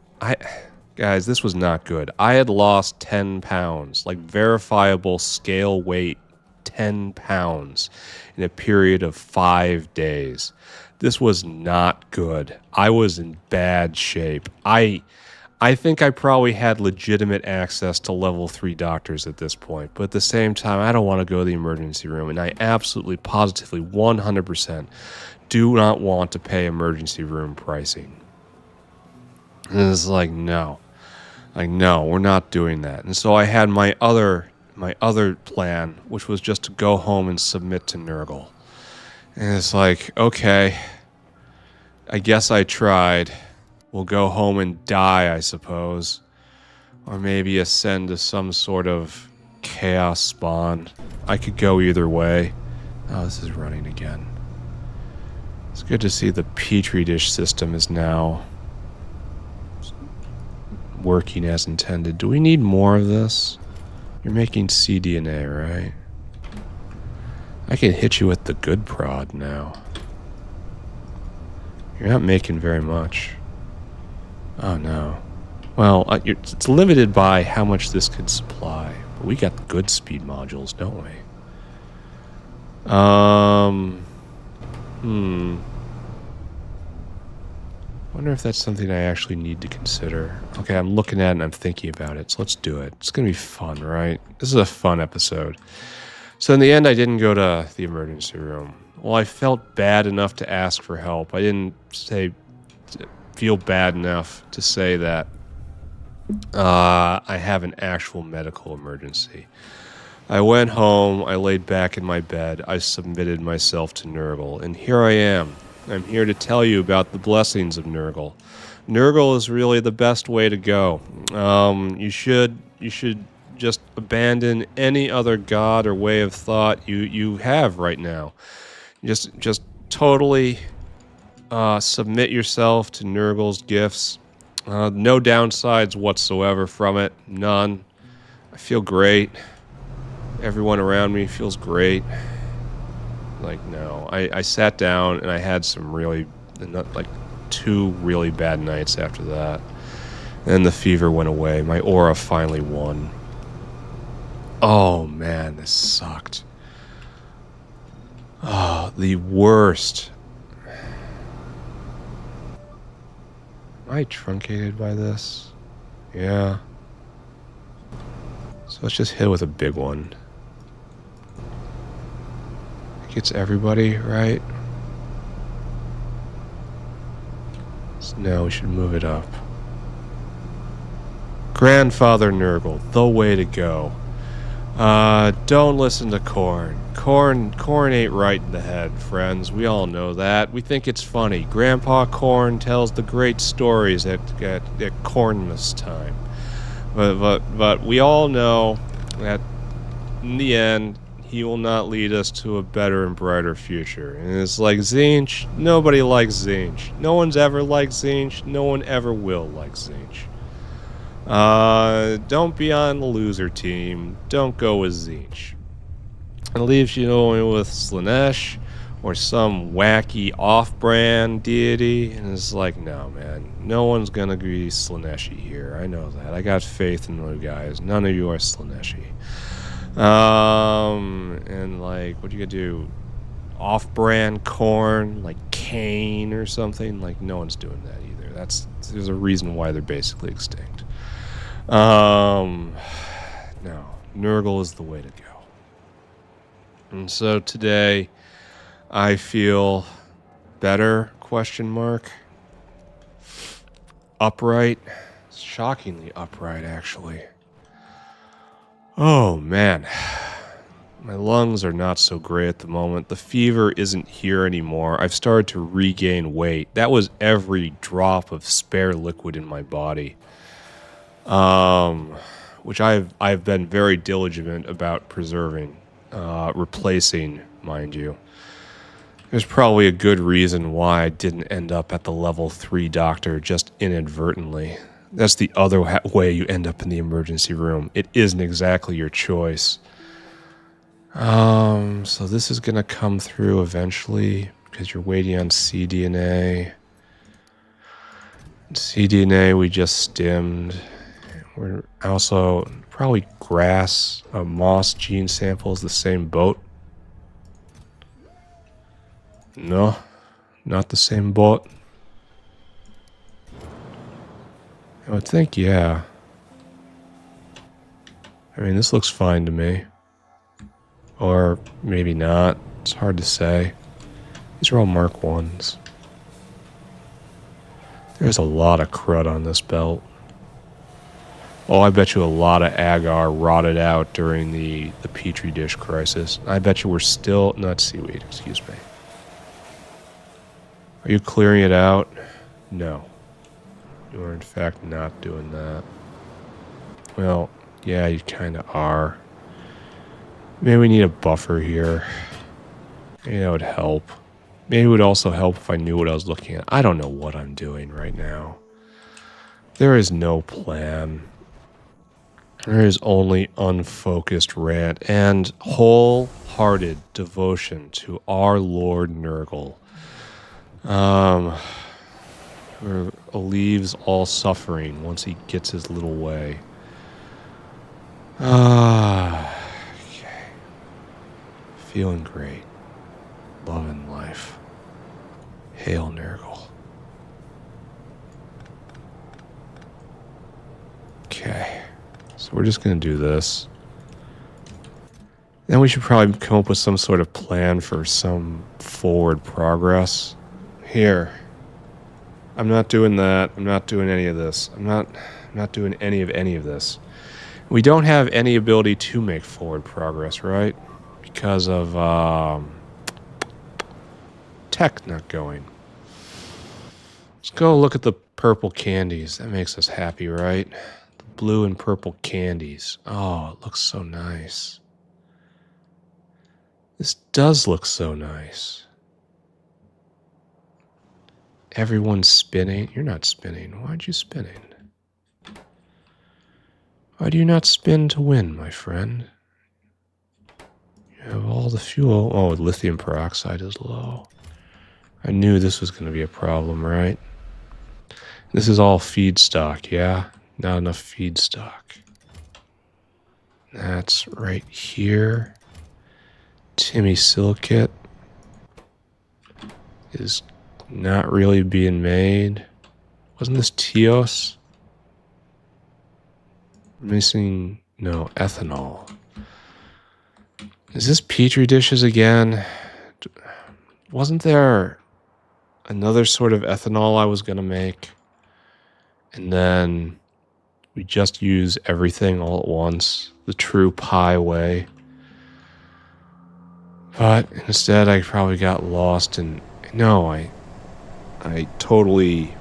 this was not good. I had lost 10 pounds, like verifiable scale weight 10 pounds in a period of 5 days. This was not good. I was in bad shape. I think I probably had legitimate access to level 3 doctors at this point, but at the same time, I don't want to go to the emergency room, and I absolutely, positively, 100% do not want to pay emergency room pricing. And it's like, no. Like, no, we're not doing that. And so I had my other plan, which was just to go home and submit to Nurgle. And it's like, okay, I guess I tried. We'll go home and die, I suppose. Or maybe ascend to some sort of chaos spawn. I could go either way. Oh, this is running again. It's good to see the Petri dish system is now working as intended. Do we need more of this? You're making cDNA, right? I can hit you with the good prod now. You're not making very much. Oh no. Well, it's limited by how much this could supply. But we got the good speed modules, don't we? Wonder if that's something I actually need to consider. Okay, I'm looking at it and I'm thinking about it, so let's do it. It's gonna be fun, right? This is a fun episode. So in the end, I didn't go to the emergency room. Well, I felt bad enough to ask for help. I didn't feel bad enough to say that I have an actual medical emergency. I went home, I laid back in my bed, I submitted myself to Nurgle, and here I am. I'm here to tell you about the blessings of Nurgle. Nurgle is really the best way to go. You should just abandon any other god or way of thought you have right now. Just totally submit yourself to Nurgle's gifts. No downsides whatsoever from it. None. I feel great. Everyone around me feels great. Like, no. I sat down and I had some really, like, 2 really bad nights after that. And the fever went away. My aura finally won. Oh, man, this sucked. Oh, the worst. Am I truncated by this? Yeah. So let's just hit it with a big one. It gets everybody, right? So now we should move it up. Grandfather Nurgle, the way to go. Don't listen to Corn. Corn ain't right in the head, friends. We all know that. We think it's funny. Grandpa Corn tells the great stories at Cornmas time. But we all know that in the end, he will not lead us to a better and brighter future. And it's like Tzeentch, nobody likes Tzeentch. No one's ever liked Tzeentch. No one ever will like Tzeentch. Don't be on the loser team. Don't go with Tzeentch. It leaves you only with Slaanesh or some wacky off-brand deity, and it's like, no, man, no one's gonna be Slaaneshi here. I know that. I got faith in you guys. None of you are Slaaneshi. And like, what you gonna do? Off-brand Corn, like Kane or something? Like, no one's doing that either. There's a reason why they're basically extinct. No, Nurgle is the way to go. And so today, I feel better, ? Upright. Shockingly upright, actually. Oh, man. My lungs are not so great at the moment. The fever isn't here anymore. I've started to regain weight. That was every drop of spare liquid in my body. Which I've been very diligent about preserving. Replacing, mind you. There's probably a good reason why I didn't end up at the level 3 doctor just inadvertently. That's the other way you end up in the emergency room. It isn't exactly your choice. So this is going to come through eventually because you're waiting on cDNA. cDNA we just stemmed. We're also probably grass, moss gene samples, the same boat. No, not the same boat. I would think, yeah. I mean, this looks fine to me. Or maybe not. It's hard to say. These are all Mark 1s. There's a lot of crud on this belt. Oh, I bet you a lot of agar rotted out during the Petri dish crisis. I bet you we're still... Not seaweed, excuse me. Are you clearing it out? No. You are in fact not doing that. Well, yeah, you kind of are. Maybe we need a buffer here. Maybe that would help. Maybe it would also help if I knew what I was looking at. I don't know what I'm doing right now. There is no plan. There is only unfocused rant and wholehearted devotion to our Lord Nurgle. Who relieves all suffering once he gets his little way. Okay. Feeling great. Loving life. Hail Nurgle. Okay. So we're just going to do this. Then we should probably come up with some sort of plan for some forward progress. Here. I'm not doing that. I'm not doing any of this. I'm not doing any of this. We don't have any ability to make forward progress, right? Because of tech not going. Let's go look at the purple candies. That makes us happy, right? The blue and purple candies. Oh, it looks so nice. This does look so nice. Everyone's spinning. You're not spinning. Why'd you spinning? Why do you not spin to win, my friend? You have all the fuel. Oh, lithium peroxide is low. I knew this was going to be a problem, right? This is all feedstock, yeah? Not enough feedstock. That's right here. Timmy Silicate is not really being made. Wasn't this Teos? Missing, no, ethanol. Is this Petri dishes again? Wasn't there another sort of ethanol I was going to make? And then we just use everything all at once. The true pie way. But instead I probably got lost and no, I totally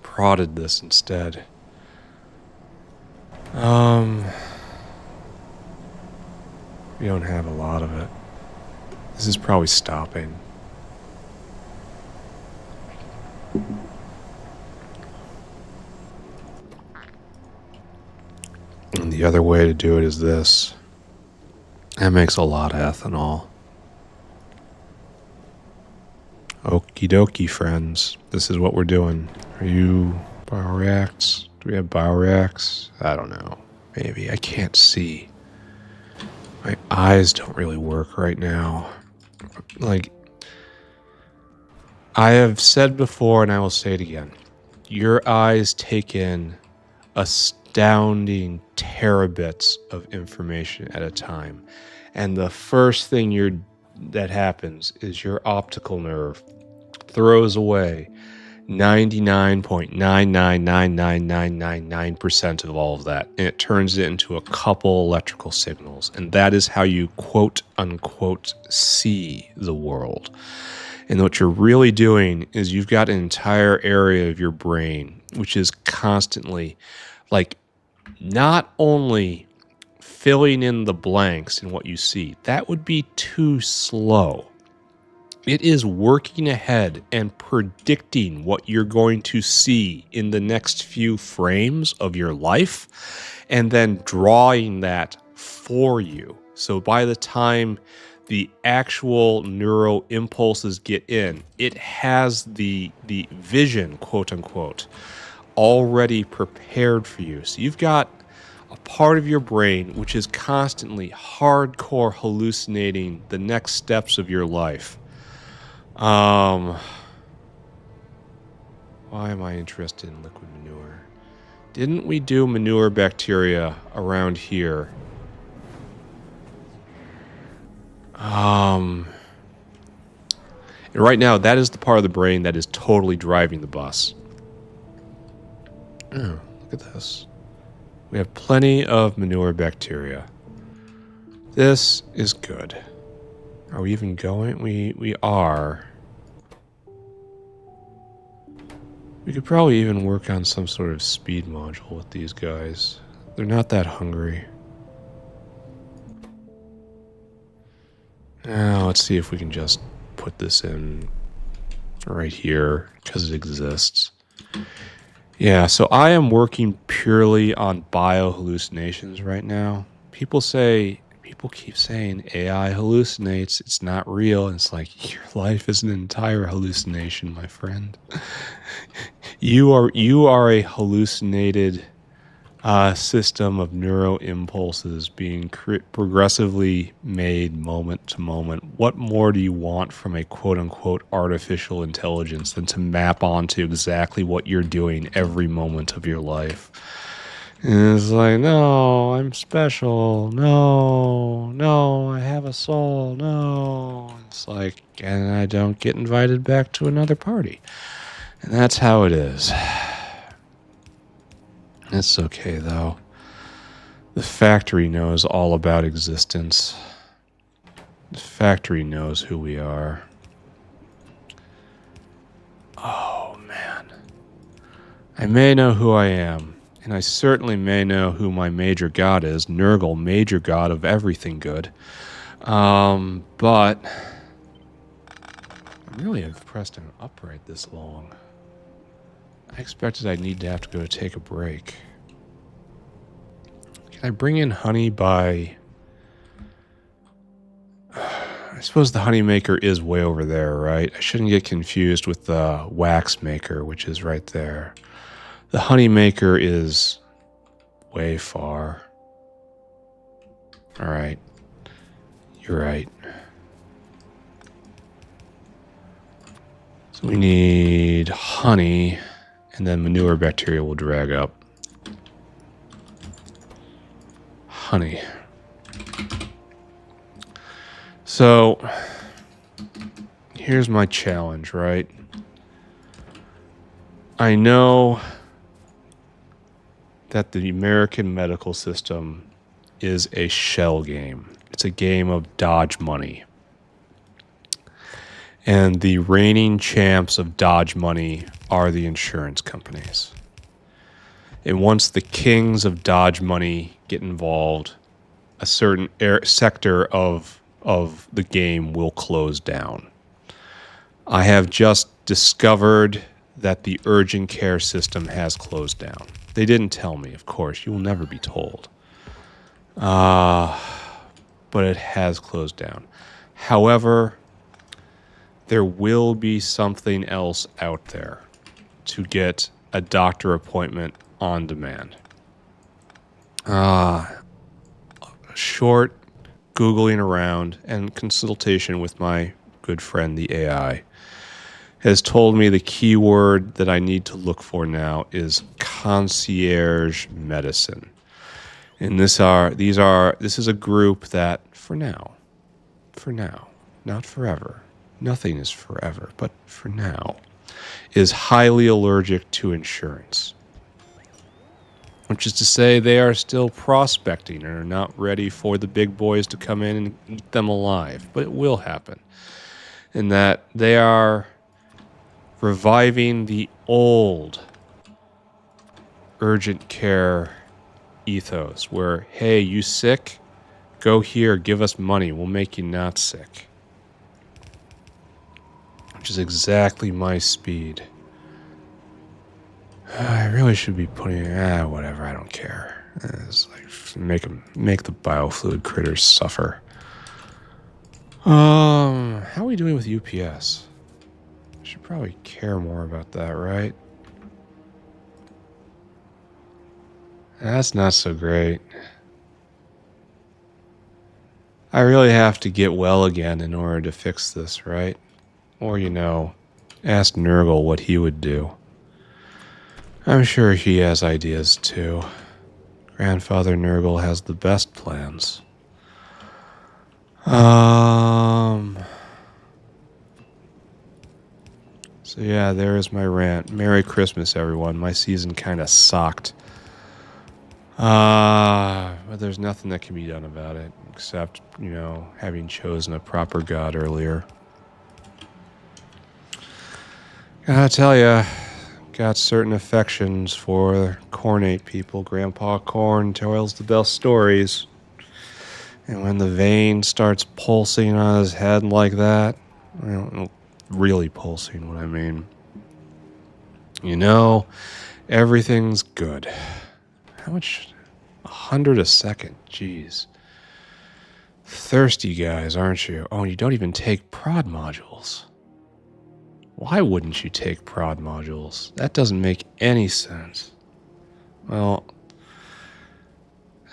prodded this instead. We don't have a lot of it. This is probably stopping. And the other way to do it is this. That makes a lot of ethanol. Okie dokie, friends. This is what we're doing. Are you bioreacts? Do we have bioreacts? I don't know. Maybe. I can't see. My eyes don't really work right now. Like, I have said before and I will say it again. Your eyes take in astounding terabits of information at a time. And the first thing that happens is your optical nerve throws away 99.9999999% of all of that, and it turns it into a couple electrical signals, and that is how you quote unquote see the world. And what you're really doing is you've got an entire area of your brain which is constantly, like, not only filling in the blanks in what you see. That would be too slow. It is working ahead and predicting what you're going to see in the next few frames of your life and then drawing that for you. So by the time the actual neuro impulses get in, it has the vision, quote unquote, already prepared for you. So you've got a part of your brain which is constantly hardcore hallucinating the next steps of your life. Why am I interested in liquid manure? Didn't we do manure bacteria around here? And right now, that is the part of the brain that is totally driving the bus. Oh, look at this. We have plenty of manure bacteria. This is good. Are we even going? We are. We could probably even work on some sort of speed module with these guys. They're not that hungry. Now, let's see if we can just put this in right here because it exists. Yeah, so I am working purely on biohallucinations right now. People keep saying AI hallucinates, it's not real. And it's like, your life is an entire hallucination, my friend. You are a hallucinated system of neuro impulses being progressively made moment to moment. What more do you want from a quote-unquote artificial intelligence than to map onto exactly what you're doing every moment of your life? And it's like, no, I'm special. No, I have a soul. No. It's like, and I don't get invited back to another party. And that's how it is. It's okay, though. The factory knows all about existence. The factory knows who we are. Oh, man. I may know who I am, and I certainly may know who my major god is, Nurgle, major god of everything good. But I really have pressed an upright this long. I expected I'd need to have to go take a break. Can I bring in honey by... I suppose the honey maker is way over there, right? I shouldn't get confused with the wax maker, which is right there. The honey maker is way far. All right. You're right. So we need honey, and then manure bacteria will drag up. Honey. So, here's my challenge, right? I know that the American medical system is a shell game. It's a game of dodge money. And the reigning champs of dodge money are the insurance companies. And once the kings of dodge money get involved, a certain sector of the game will close down. I have just discovered that the urgent care system has closed down. They didn't tell me, of course. You will never be told. But it has closed down. However, there will be something else out there to get a doctor appointment on demand. Short Googling around and consultation with my good friend, the AI, has told me the key word that I need to look for now is concierge medicine. And this is a group that for now, not forever, nothing is forever, but for now, is highly allergic to insurance. Which is to say they are still prospecting and are not ready for the big boys to come in and eat them alive. But it will happen. And that they are reviving the old urgent care ethos where, hey, you sick? Go here, give us money, we'll make you not sick. which is exactly my speed. I really should be putting... whatever, I don't care. It's like, make the biofluid critters suffer. How are we doing with UPS? I should probably care more about that, right? That's not so great. I really have to get well again in order to fix this, right? Or, you know, ask Nurgle what he would do. I'm sure he has ideas too. Grandfather Nurgle has the best plans. So yeah, there is my rant. Merry Christmas, everyone. My season kind of sucked. But there's nothing that can be done about it, except, you know, having chosen a proper god earlier. Gotta tell ya, got certain affections for cornate people. Grandpa Corn tells the best stories. And when the vein starts pulsing on his head like that, well, really pulsing, what I mean, you know, everything's good. How much? 100 a second. Jeez. Thirsty guys, aren't you? Oh, you don't even take prod modules. Why wouldn't you take prod modules? That doesn't make any sense. Well,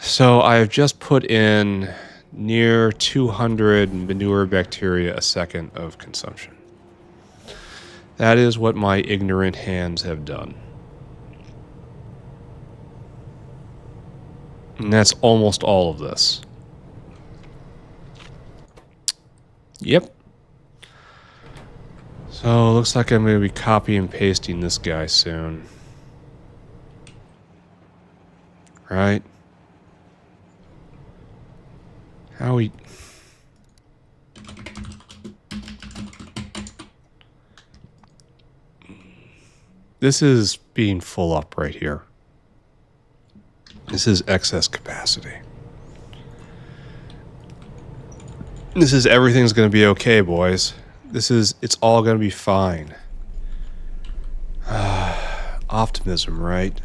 so I've just put in near 200 manure bacteria a second of consumption. That is what my ignorant hands have done. And that's almost all of this. Yep. So, looks like I'm going to be copy and pasting this guy soon. Right? How we... This is being full up right here. This is excess capacity. This is everything's going to be okay, boys. It's all going to be fine. Optimism, right?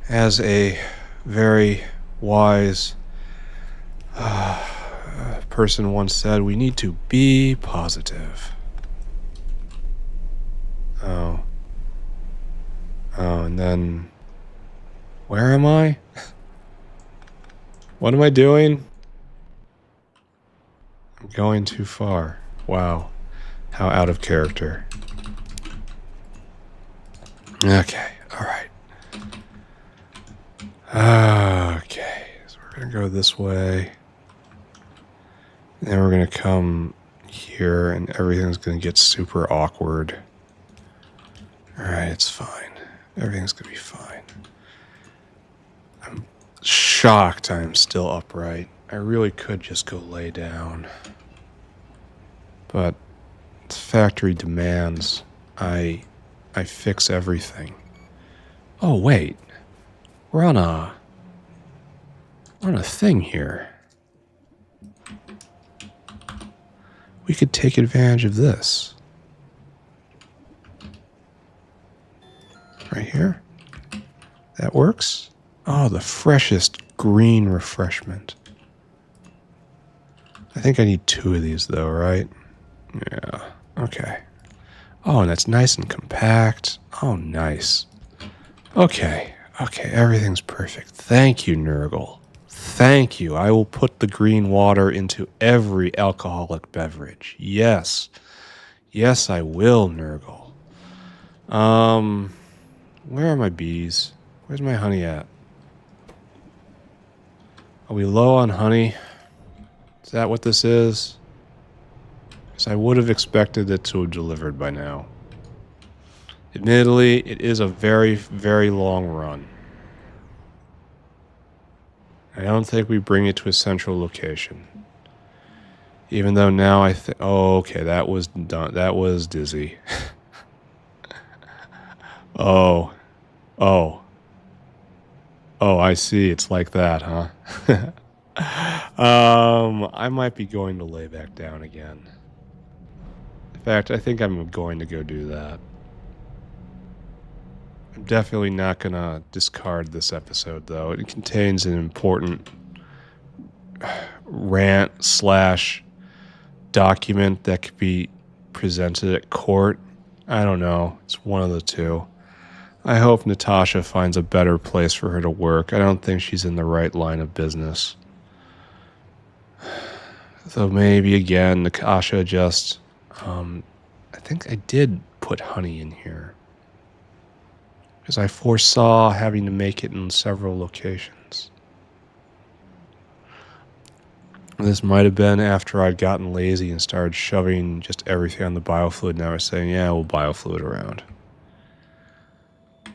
As a very wise person once said, we need to be positive. Oh, and then... Where am I? What am I doing? I'm going too far. Wow. How out of character. Okay, alright. Okay, so we're going to go this way. Then we're going to come here, and everything's going to get super awkward. Alright, it's fine. Everything's going to be fine. I'm shocked I'm still upright. I really could just go lay down. But the factory demands I fix everything. Oh, wait. We're on a thing here. We could take advantage of this. Right here. That works. Oh, the freshest green refreshment. I think I need 2 of these though, right? Yeah. Okay. Oh, and that's nice and compact. Oh, nice. Okay. Okay, everything's perfect. Thank you, Nurgle. Thank you. I will put the green water into every alcoholic beverage. Yes. Yes, I will, Nurgle. Where are my bees? Where's my honey at? Are we low on honey? Is that what this is? Because I would have expected it to have delivered by now. Admittedly, it is a very, very long run. I don't think we bring it to a central location. Even though now I think... Oh, okay, that was done. That was dizzy. Oh. Oh. Oh, I see. It's like that, huh? I might be going to lay back down again. fact, I think I'm going to go do that. I'm definitely not going to discard this episode, though. It contains an important rant / document that could be presented at court. I don't know. It's one of the two. I hope Natasha finds a better place for her to work. I don't think she's in the right line of business. So maybe again, Natasha just... I think I did put honey in here. Because I foresaw having to make it in several locations. This might have been after I'd gotten lazy and started shoving just everything on the biofluid, and I was saying, yeah, we'll biofluid around.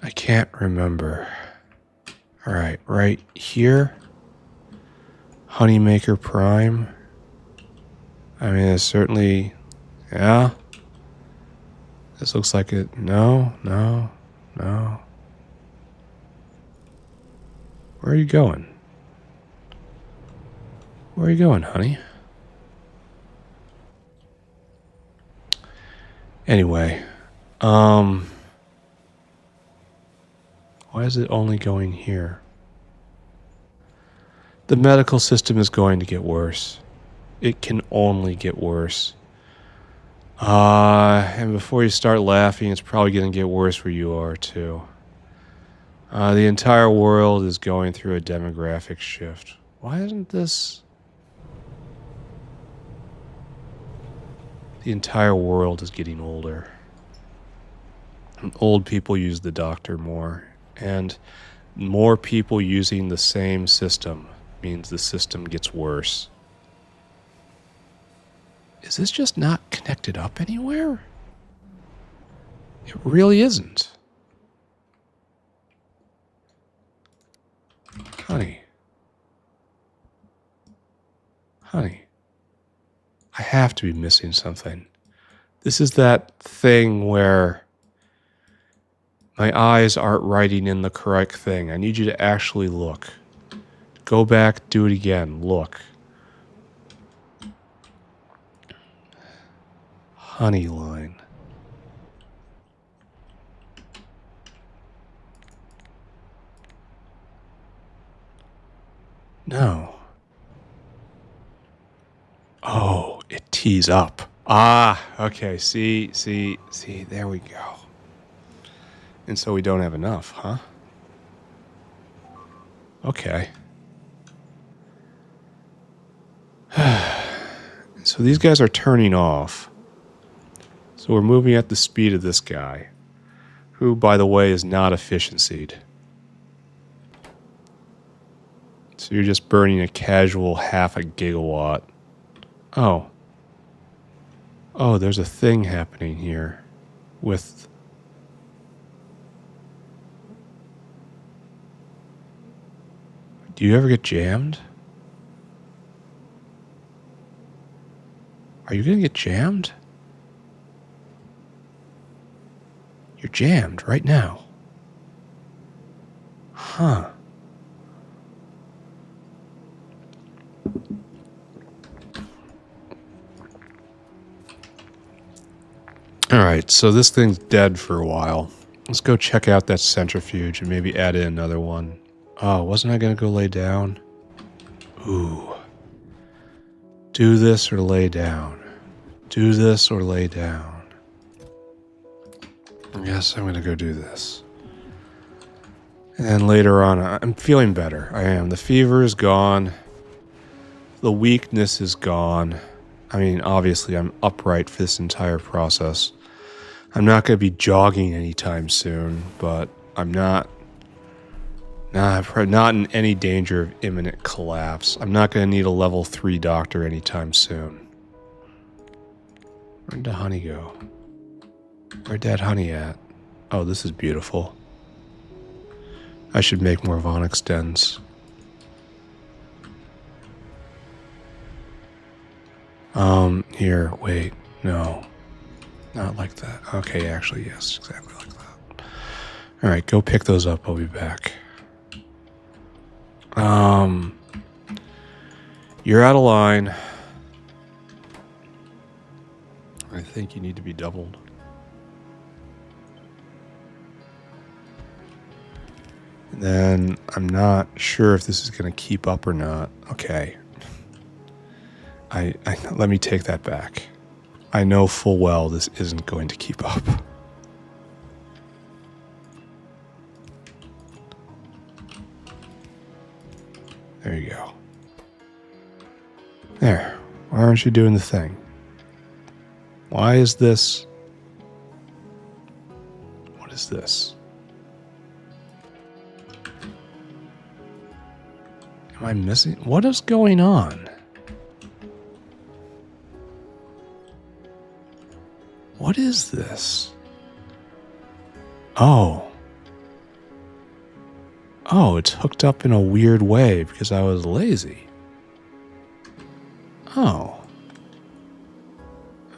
I can't remember. Alright, right here. Honeymaker Prime. I mean, it's certainly... Yeah. This looks like it... No. Where are you going? Where are you going, honey? Anyway, why is it only going here? The medical system is going to get worse. It can only get worse. And before you start laughing, it's probably going to get worse where you are, too. The entire world is going through a demographic shift. Why isn't this... The entire world is getting older. And old people use the doctor more. And more people using the same system means the system gets worse. Is this just not connected up anywhere? It really isn't. Honey. I have to be missing something. This is that thing where my eyes aren't writing in the correct thing. I need you to actually look. Go back, do it again. Look. Honey line. No. Oh, it tees up. Ah, okay. See, there we go. And so we don't have enough, huh? Okay. So these guys are turning off. So we're moving at the speed of this guy, who, by the way, is not efficiencyed. So you're just burning a casual 0.5 gigawatt. Oh. Oh, there's a thing happening here with... Do you ever get jammed? Are you going to get jammed? You're jammed right now. Huh. Alright, so this thing's dead for a while. Let's go check out that centrifuge and maybe add in another one. Oh, wasn't I going to go lay down? Ooh. Do this or lay down. Do this or lay down. I guess I'm going to go do this. And then later on, I'm feeling better. I am. The fever is gone. The weakness is gone. I mean, obviously, I'm upright for this entire process. I'm not going to be jogging anytime soon, but I'm not in any danger of imminent collapse. I'm not going to need a level 3 doctor anytime soon. Where'd the honey go? Where'd that honey at? Oh, this is beautiful. I should make more Von Extends. Here, wait, no. Not like that. Okay, actually, yes, exactly like that. Alright, go pick those up, I'll be back. You're out of line. I think you need to be doubled. And then I'm not sure if this is going to keep up or not. Okay. I let me take that back. I know full well this isn't going to keep up. There you go. There. Why aren't you doing the thing? Why is this? What is this? Am I missing? What is going on? What is this? Oh. Oh, it's hooked up in a weird way because I was lazy. Oh.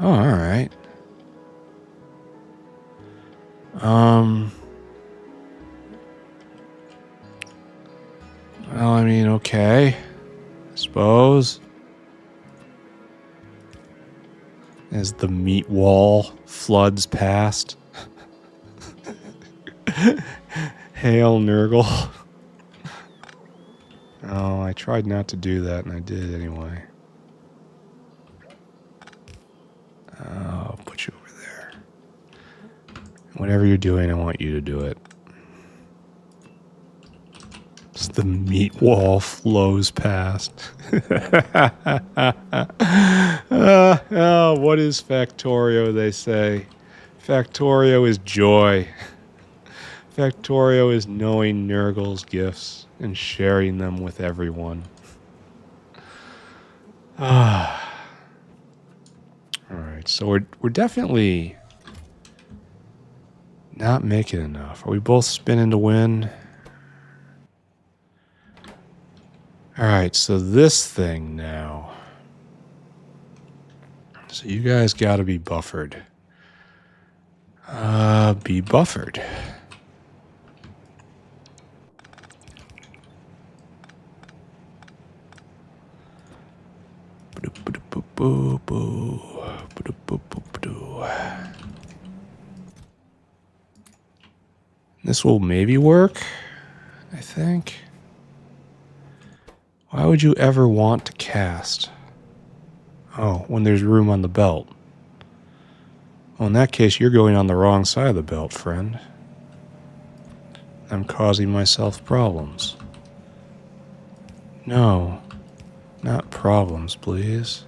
Oh, all right. Well, I mean, okay. I suppose. As the meat wall floods past. Hail, Nurgle. Oh, I tried not to do that, and I did anyway. I'll put you over there. Whatever you're doing, I want you to do it. As the meat wall flows past. Oh, what is Factorio, they say? Factorio is joy. Factorio is knowing Nurgle's gifts and sharing them with everyone. Alright, so we're definitely not making enough. Are we both spinning to win? Alright, so this thing now. So you guys gotta be buffered. Be buffered. This will maybe work, I think. Why would you ever want to cast? Oh, when there's room on the belt. Well, in that case, you're going on the wrong side of the belt, friend. I'm causing myself problems. No, not problems, please.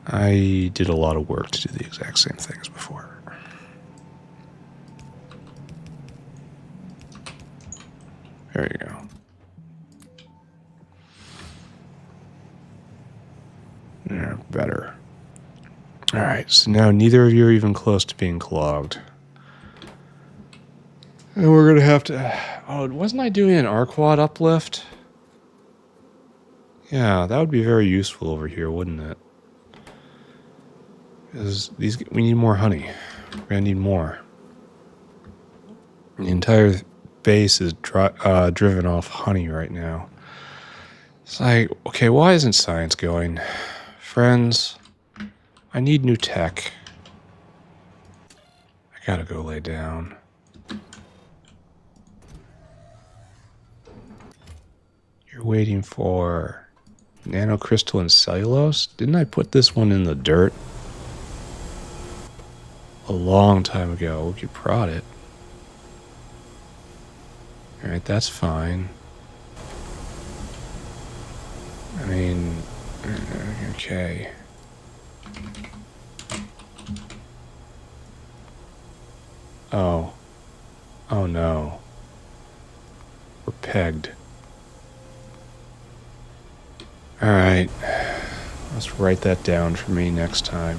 I did a lot of work to do the exact same thing as before. There you go. Yeah, better. Alright, so now neither of you are even close to being clogged. And we're going to have to... Oh, wasn't I doing an R-Quad uplift? Yeah, that would be very useful over here, wouldn't it? Because we need more honey. We're going to need more. The entire base is driven off honey right now. It's like, okay, why isn't science going? Friends, I need new tech. I gotta go lay down. You're waiting for nanocrystalline cellulose? Didn't I put this one in the dirt? A long time ago. We could prod it. Alright, that's fine. I mean, okay. Oh. Oh no. We're pegged. Alright. Let's write that down for me next time.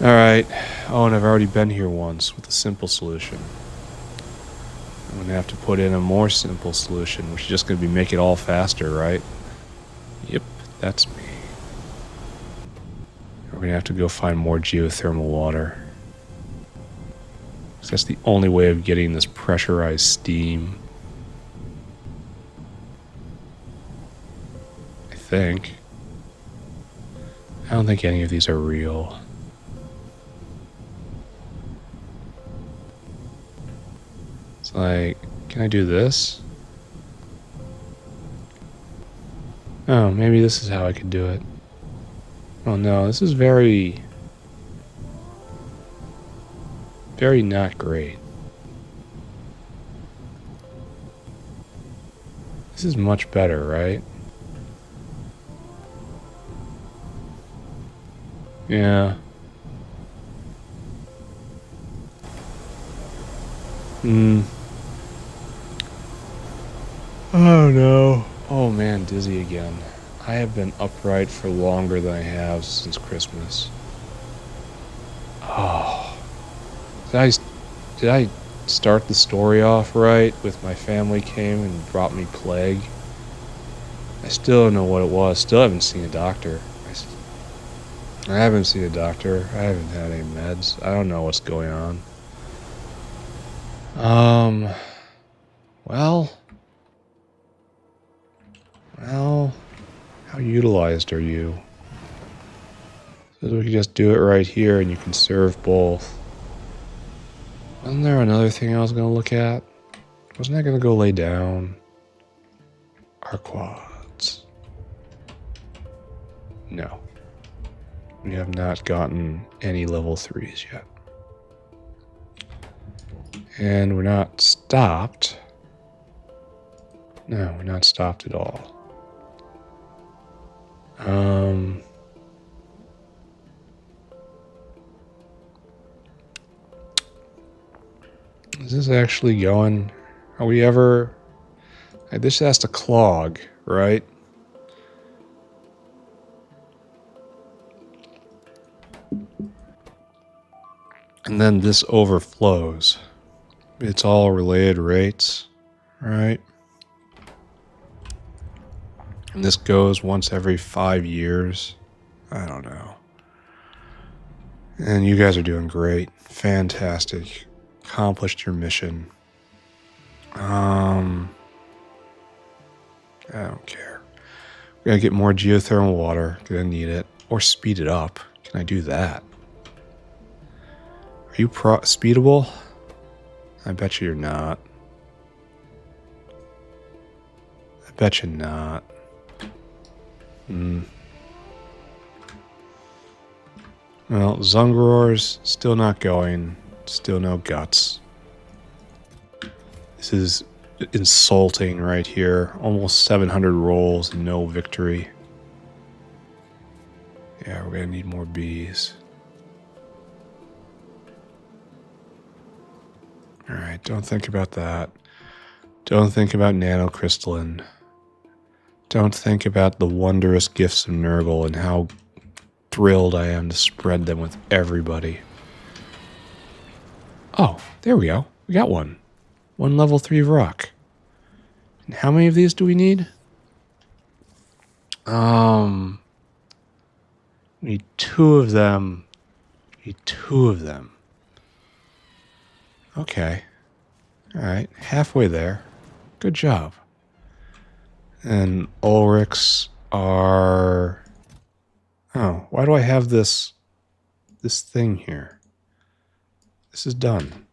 Alright. Oh, and I've already been here once with a simple solution. I'm going to have to put in a more simple solution, which is just going to be make it all faster, right? Yep, that's me. We're going to have to go find more geothermal water. 'Cause that's the only way of getting this pressurized steam. think. I don't think any of these are real. It's like, can I do this? Oh, maybe this is how I could do it. Oh no, this is very not great. This is much better, right? Yeah. Oh no. Oh man, dizzy again. I have been upright for longer than I have since Christmas. Oh. Did I start the story off right with my family came and brought me plague? I still don't know what it was. Still haven't seen a doctor. I haven't seen a doctor. I haven't had any meds. I don't know what's going on. Well, how utilized are you? So we can just do it right here and you can serve both. Wasn't there another thing I was going to look at? Wasn't I going to go lay down? Our quads. No. We have not gotten any level 3s yet. And we're not stopped. No, we're not stopped at all. Is this actually going? Are we ever... This has to clog, right? And then this overflows. It's all related rates, right? And this goes once every 5 years. I don't know. And you guys are doing great. Fantastic. Accomplished your mission. I don't care. We gotta get more geothermal water. Gonna need it. Or speed it up. Can I do that? Are you speedable? I bet you're not. I bet you're not. Well, Zungror's still not going. Still no guts. This is insulting right here. Almost 700 rolls and no victory. Yeah, we're gonna need more bees. Alright, don't think about that. Don't think about Nanocrystalline. Don't think about the wondrous gifts of Nurgle and how thrilled I am to spread them with everybody. Oh, there we go. We got one. One level 3 of rock. And how many of these do we need? We need 2 of them. We need 2 of them. Okay. Alright, halfway there. Good job. And Ulrichs are... Oh, why do I have this thing here? This is done.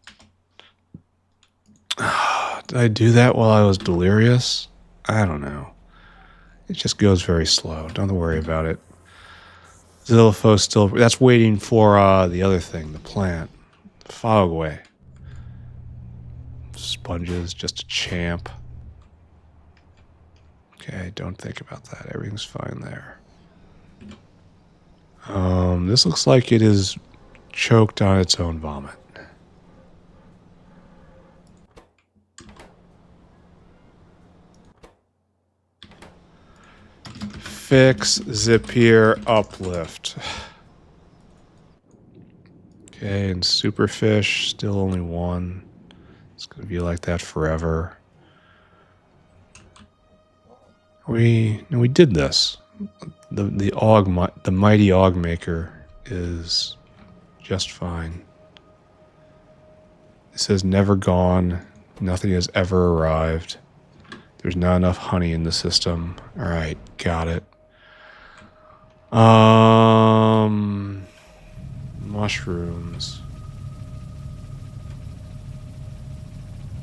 Did I do that while I was delirious? I don't know. It just goes very slow. Don't worry about it. Zillipho's still... That's waiting for the other thing, the plant. Fogway. Sponges, just a champ. Okay, don't think about that. Everything's fine there. This looks like it is choked on its own vomit. Fix, Zapier, uplift. Okay, and Superfish, still only 1. It's going to be like that forever. We did this. The mighty Og Maker is just fine. It says never gone. Nothing has ever arrived. There's not enough honey in the system. All right, got it. Mushrooms.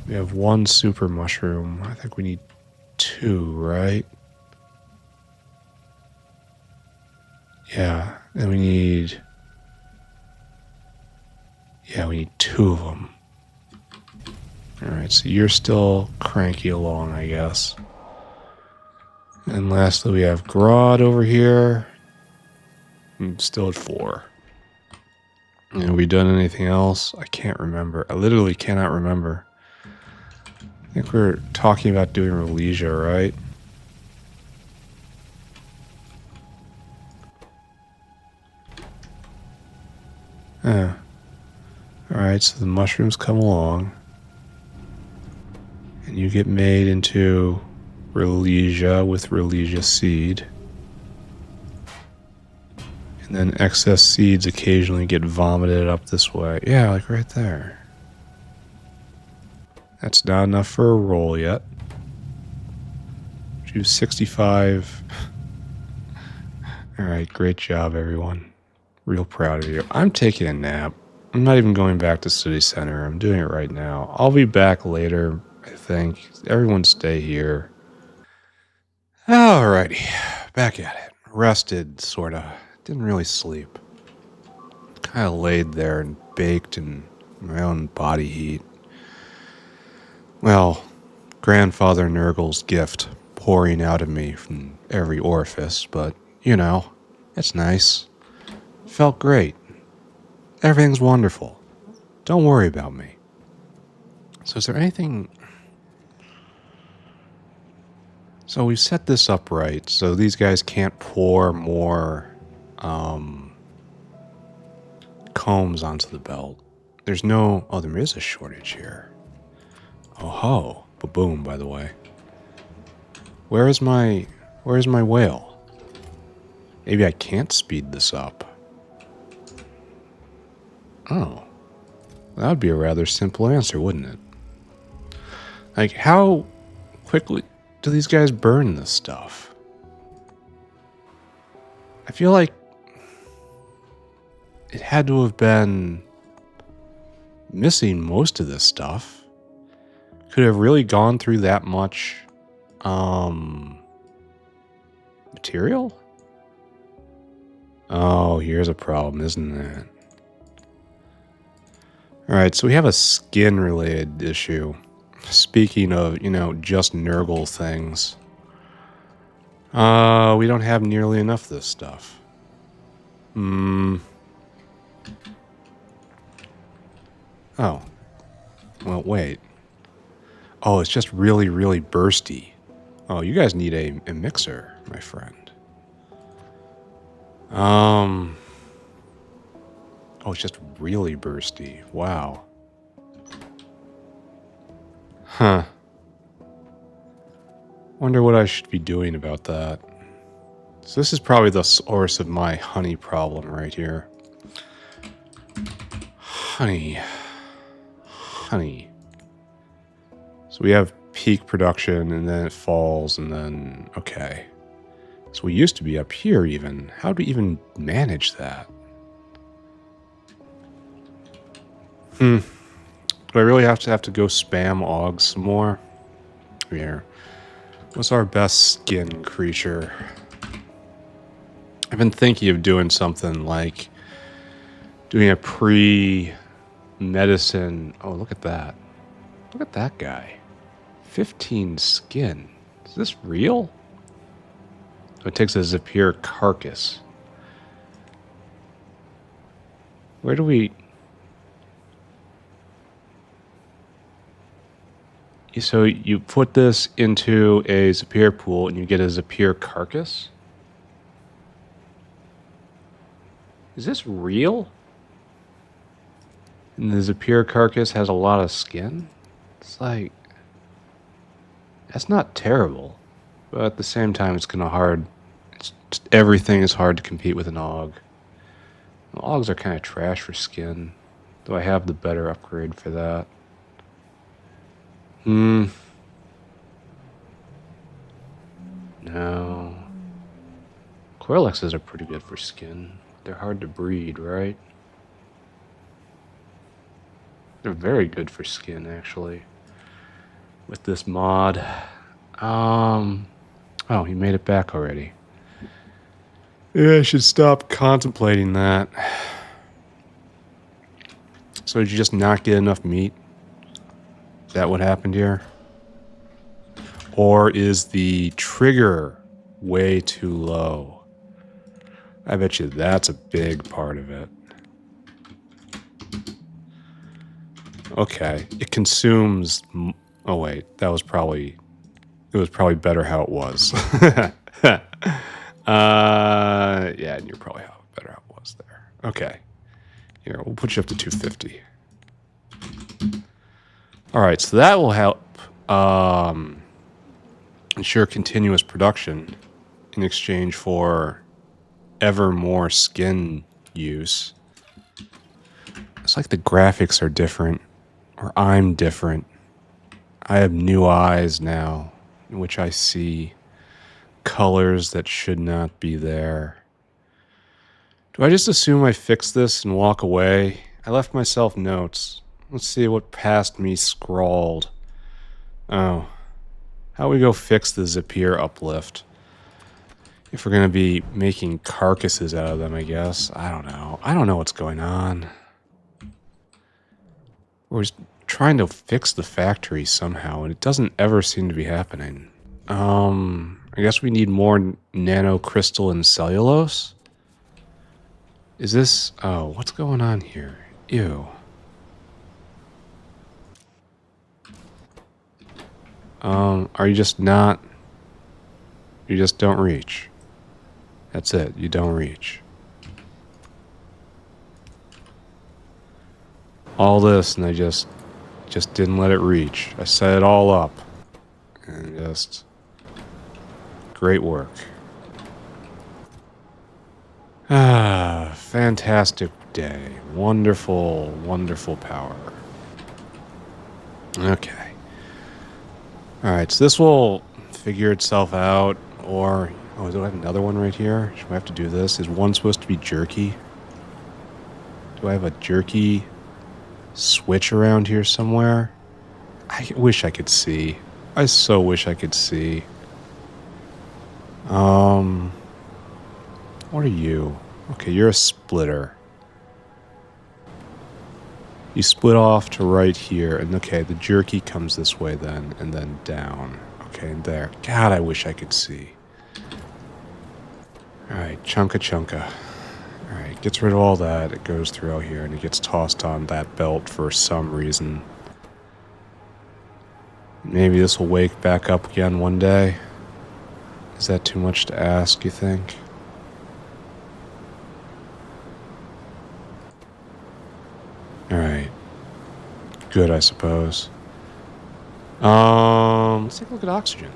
We have one super mushroom. I think we need 2, right? Yeah, and we need... Yeah, we need 2 of them. Alright, so you're still cranky along, I guess. And lastly, we have Grodd over here. I'm still at 4. And have we done anything else? I can't remember. I literally cannot remember. I think we're talking about doing Relesia, right? Yeah. Alright, so the mushrooms come along. And you get made into Relesia with Relesia seed. And then excess seeds occasionally get vomited up this way. Yeah, like right there. That's not enough for a roll yet. Do 65. Alright, great job, everyone. Real proud of you. I'm taking a nap. I'm not even going back to City Center. I'm doing it right now. I'll be back later, I think. Everyone stay here. Alrighty. Back at it. Rested, sorta. Didn't really sleep. Kind of laid there and baked in my own body heat. Well, Grandfather Nurgle's gift pouring out of me from every orifice, but, you know, it's nice. Felt great. Everything's wonderful. Don't worry about me. So is there anything... So we've set this up right, so these guys can't pour more combs onto the belt. There's no... Oh, there is a shortage here. Oh ho. Ba-boom, by the way. Where's my whale? Maybe I can't speed this up. Oh. That would be a rather simple answer, wouldn't it? Like, how quickly do these guys burn this stuff? I feel like it had to have been missing most of this stuff. Could have really gone through that much material? Oh, here's a problem, isn't it? Alright, so we have a skin-related issue. Speaking of, you know, just Nurgle things. We don't have nearly enough of this stuff. Oh. Well, wait. Oh, it's just really, really bursty. Oh, you guys need a mixer, my friend. Oh, it's just really bursty. Wow. Huh. Wonder what I should be doing about that. So this is probably the source of my honey problem right here. Honey. So we have peak production, and then it falls, and then... Okay. So we used to be up here, even. How do we even manage that? Do I really have to go spam Augs some more? Here. What's our best skin creature? I've been thinking of doing something like doing a pre-medicine... Oh, look at that. Look at that guy. 15 skin. Is this real? Oh, it takes a Zapir carcass. Where do we... So you put this into a Zapir pool and you get a Zapir carcass? Is this real? And the Zapir carcass has a lot of skin? It's like... That's not terrible. But at the same time, it's kind of hard. Everything is hard to compete with an Aug. Augs are kind of trash for skin. Do I have the better upgrade for that? No. Coralexes are pretty good for skin. They're hard to breed, right? They're very good for skin, actually. With this mod. Oh, he made it back already. Yeah, I should stop contemplating that. So did you just not get enough meat? Is that what happened here? Or is the trigger way too low? I bet you that's a big part of it. Okay, it consumes... Oh wait, that was probably... It was probably better how it was. Yeah, and you're probably better how it was there. Okay. Here, we'll put you up to 250. Alright, so that will help ensure continuous production in exchange for ever more skin use. It's like the graphics are different, or I'm different. I have new eyes now, in which I see colors that should not be there. Do I just assume I fix this and walk away? I left myself notes. Let's see what past me scrawled. Oh. How we go fix the Zapier uplift? If we're going to be making carcasses out of them, I guess. I don't know. I don't know what's going on. We're just trying to fix the factory somehow, and it doesn't ever seem to be happening. I guess we need more nanocrystalline cellulose? Is this... Oh, what's going on here? Ew. Are you just not... You just don't reach. That's it. You don't reach. All this, and I just didn't let it reach. I set it all up. And just... Great work. Ah, fantastic day. Wonderful, wonderful power. Okay. Alright, so this will figure itself out, or... Oh, do I have another one right here? Should I have to do this? Is one supposed to be jerky? Do I have a jerky switch around here somewhere? I wish I could see. I so wish I could see. What are you? Okay, you're a splitter. You split off to right here, and okay, the jerky comes this way then, and then down. Okay, and there. God, I wish I could see. Alright, chunka. Alright, gets rid of all that. It goes through out here, and it gets tossed on that belt for some reason. Maybe this will wake back up again one day. Is that too much to ask, you think? Alright. Good, I suppose. Let's take a look at oxygen.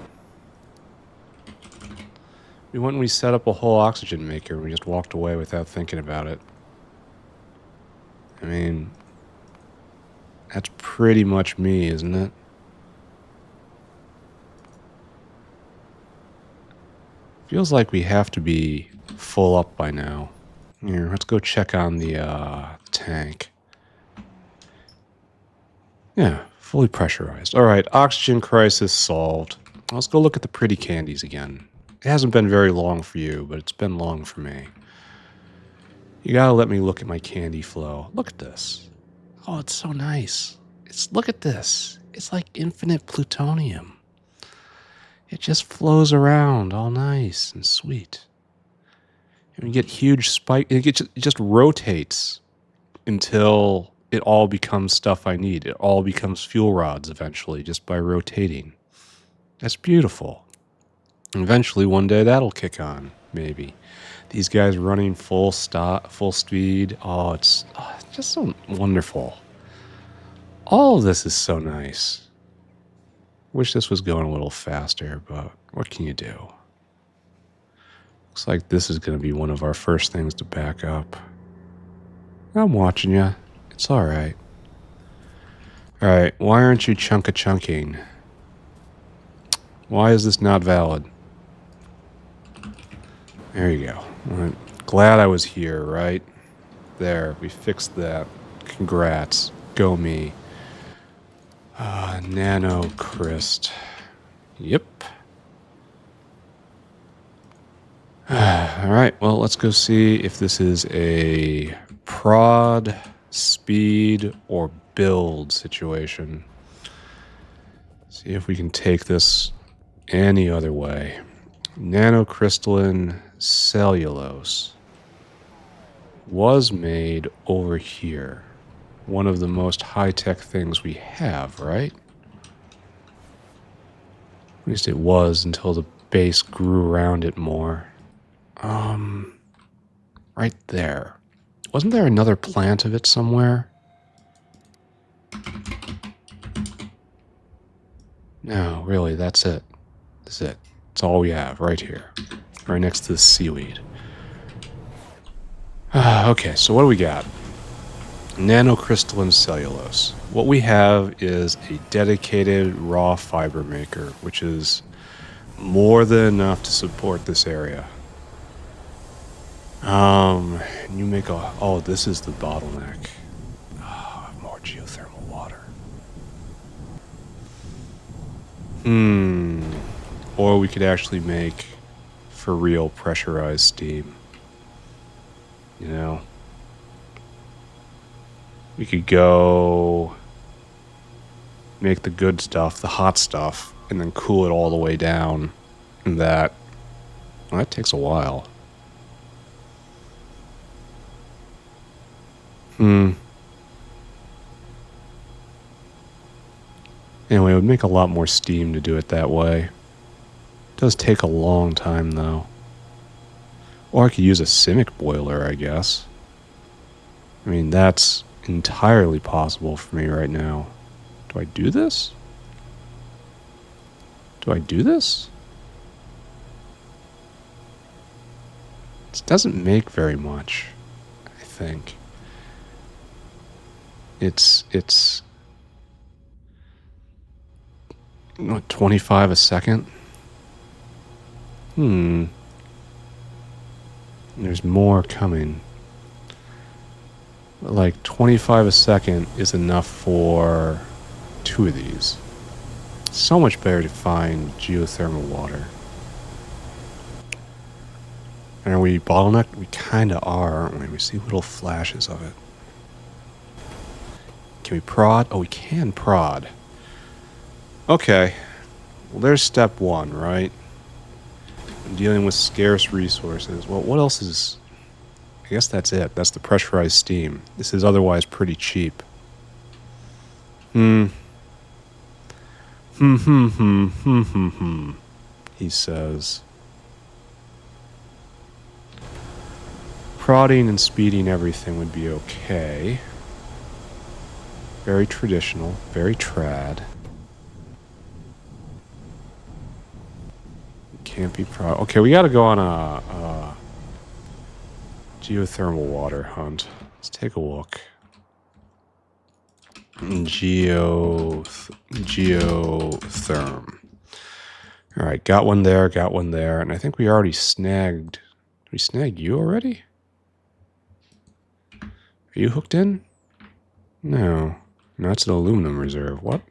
We went and we set up a whole oxygen maker and we just walked away without thinking about it. I mean, that's pretty much me, isn't it? Feels like we have to be full up by now. Here, let's go check on the tank. Yeah, fully pressurized. Alright, oxygen crisis solved. Let's go look at the pretty candies again. It hasn't been very long for you, but it's been long for me. You gotta let me look at my candy flow. Look at this. Oh, it's so nice. Look at this. It's like infinite plutonium. It just flows around all nice and sweet. And we get huge spike. It just rotates until it all becomes stuff I need. It all becomes fuel rods eventually just by rotating. That's beautiful. And eventually one day that'll kick on, maybe. These guys running full speed. Oh, it's just so wonderful. All of this is so nice. Wish this was going a little faster, but what can you do? Looks like this is going to be one of our first things to back up. I'm watching you. It's alright. Alright, why aren't you chunking? Why is this not valid? There you go. I'm glad I was here, right? There, we fixed that. Congrats. Go me. Nanocryst. Yep. Alright, well, let's go see if this is a prod, speed, or build situation. See if we can take this any other way. Nanocrystalline cellulose was made over here. One of the most high-tech things we have, right? At least it was until the base grew around it more. Right there. Wasn't there another plant of it somewhere? No, really, that's it. That's it. It's all we have right here. Right next to the seaweed. Okay, so what do we got? Nanocrystalline cellulose. What we have is a dedicated raw fiber maker, which is more than enough to support this area. You make a... Oh, this is the bottleneck. Oh, more geothermal water. Or we could actually make, for real, pressurized steam. You know? We could go... make the good stuff, the hot stuff, and then cool it all the way down. And that... Well, that takes a while. Anyway, it would make a lot more steam to do it that way. It does take a long time, though. Or I could use a Simic boiler, I guess. I mean, that's entirely possible for me right now. Do I do this? Do I do this? It doesn't make very much, I think. It's what, 25 a second? There's more coming. But like 25 a second is enough for 2 of these. It's so much better to find geothermal water. And are we bottlenecked? We kind of are, aren't we? We see little flashes of it. Can we prod? Oh, we can prod. Okay. Well, there's step 1, right? I'm dealing with scarce resources. Well, what else is... I guess that's it. That's the pressurized steam. This is otherwise pretty cheap. He says. Prodding and speeding everything would be okay. Very traditional. Very trad. Can't be prod. Okay, we gotta go on a geothermal water hunt. Let's take a look. Geotherm. Alright, got one there, and I think we already snagged... Did we snag you already? Are you hooked in? No. No, it's an aluminum reserve. What?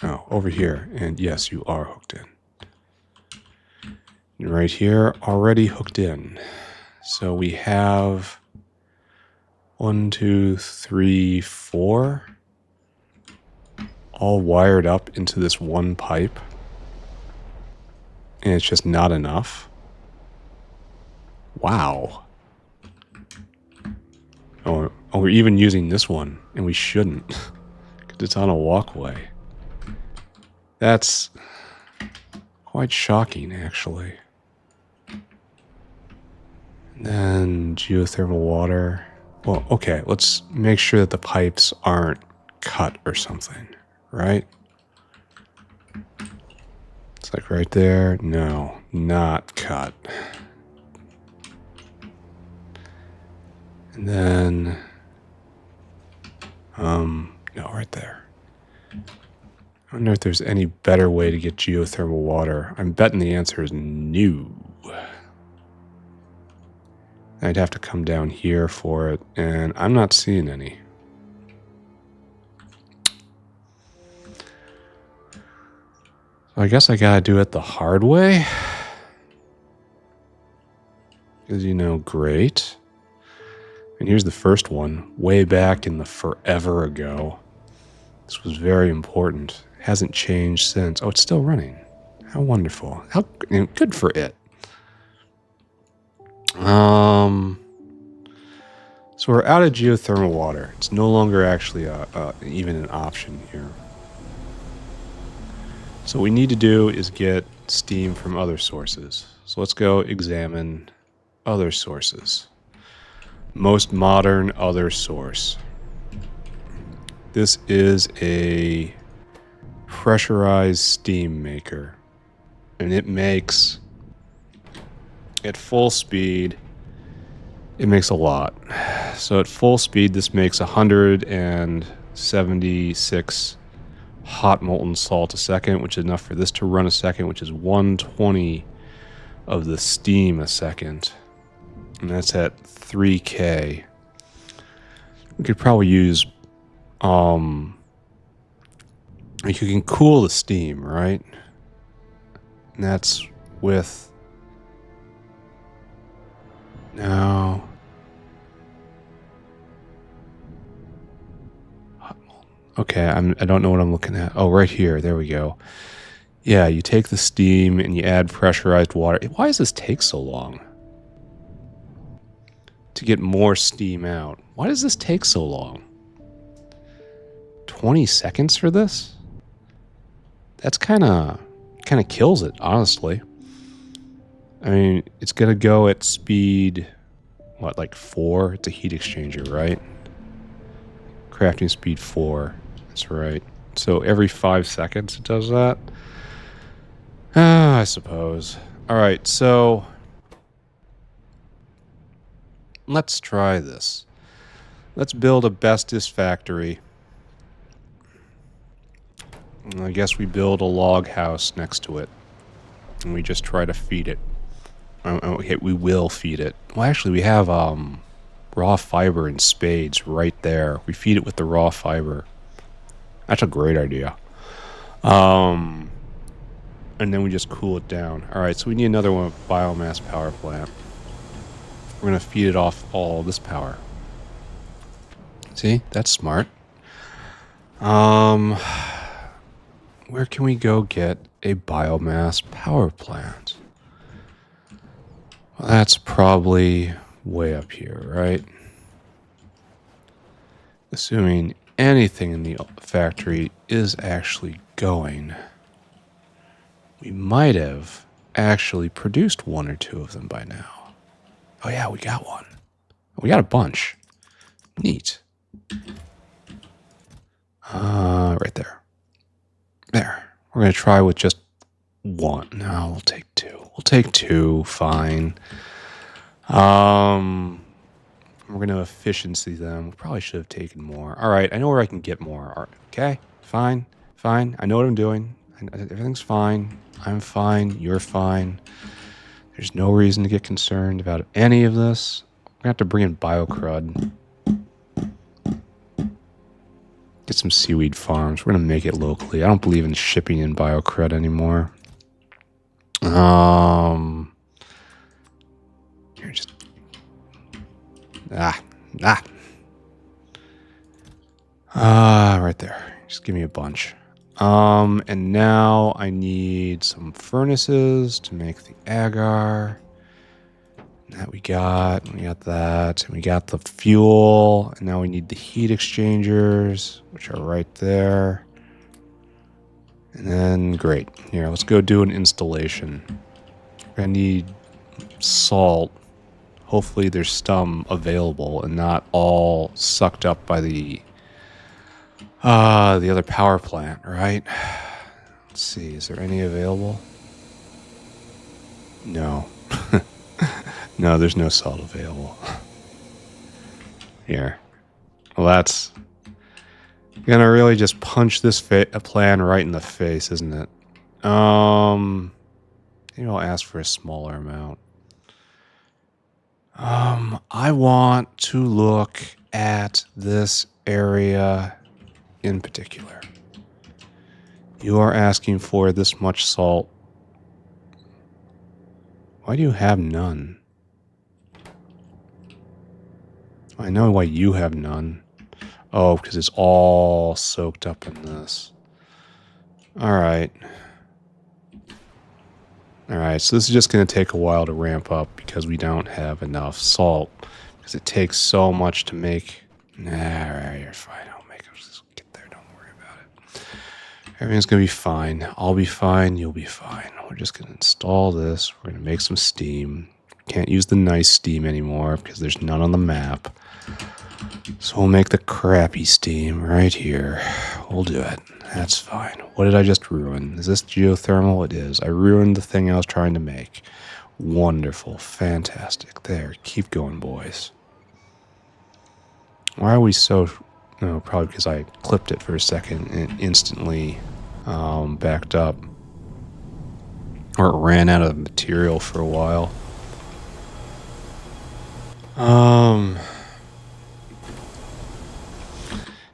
Oh, over here. And yes, you are hooked in. And right here, already hooked in. So we have 1, 2, 3, 4 all wired up into this one pipe. And it's just not enough. Wow. Oh, we're even using this one, and we shouldn't. Because it's on a walkway. That's quite shocking, actually. And then geothermal water. Well, okay, let's make sure that the pipes aren't cut or something, right? It's like right there. No, not cut. And then, no, right there. I wonder if there's any better way to get geothermal water. I'm betting the answer is no. I'd have to come down here for it, and I'm not seeing any. So I guess I gotta do it the hard way. Because, you know, great. And here's the first one, way back in the forever ago. This was very important. Hasn't changed since. Oh, it's still running. How wonderful. How good for it. So we're out of geothermal water. It's no longer actually even an option here. So what we need to do is get steam from other sources. So let's go examine other sources. Most modern other source. This is a pressurized steam maker. And it makes, at full speed, it makes a lot. So at full speed, this makes 176 hot molten salt a second, which is enough for this to run a second, which is 120 of the steam a second. And that's at 3K. We could probably use, like you can cool the steam, right? And that's with, no. Okay, I don't know what I'm looking at. Oh, right here. There we go. Yeah, you take the steam and you add pressurized water. Why does this take so long? To get more steam out. Why does this take so long? 20 seconds for this? That's kind of kills it, honestly. I mean, it's going to go at speed, what, like 4? It's a heat exchanger, right? Crafting speed 4. That's right. So every 5 seconds it does that? I suppose. All right, so let's try this. Let's build a Bestis factory. And I guess we build a log house next to it. And we just try to feed it. Okay, we will feed it. Well, actually, we have raw fiber and spades right there. We feed it with the raw fiber. That's a great idea. And then we just cool it down. All right, so we need another one with biomass power plant. We're going to feed it off all this power. See? That's smart. Where can we go get a biomass power plant? Well, that's probably way up here, right? Assuming anything in the factory is actually going. We might have actually produced 1 or 2 of them by now. Oh yeah, we got one. We got a bunch. Neat. Right there. There. We're going to try with just 1. No, we'll take 2. We'll take 2, fine. We're going to efficiency them. We probably should have taken more. All right, I know where I can get more. All right, okay, fine. I know what I'm doing. Everything's fine. I'm fine. You're fine. There's no reason to get concerned about any of this. We're going to have to bring in biocrud. Get some seaweed farms. We're going to make it locally. I don't believe in shipping in biocrud anymore. Here, just... right there. Just give me a bunch. And now I need some furnaces to make the agar. That we got that, and we got the fuel, and now we need the heat exchangers, which are right there. And then, great. Here, let's go do an installation. We're gonna need salt. Hopefully there's some available and not all sucked up by the other power plant, right? Let's see, is there any available? No. No, there's no salt available. Here. Well, that's gonna really just punch this plan right in the face, isn't it? Maybe I'll ask for a smaller amount. I want to look at this area in particular. You are asking for this much salt. Why do you have none? I know why you have none. Oh, because it's all soaked up in this. Alright. Alright, so this is just going to take a while to ramp up because we don't have enough salt. Because it takes so much to make... Nah, you're fine. I'll make it. Just get there. Don't worry about it. Everything's going to be fine. I'll be fine. You'll be fine. We're just going to install this. We're going to make some steam. Can't use the nice steam anymore because there's none on the map. So we'll make the crappy steam right here. We'll do it. That's fine. What did I just ruin? Is this geothermal? It is. I ruined the thing I was trying to make. Wonderful. Fantastic. There. Keep going, boys. Why are we so... No, probably because I clipped it for a second and it instantly backed up. Or it ran out of material for a while.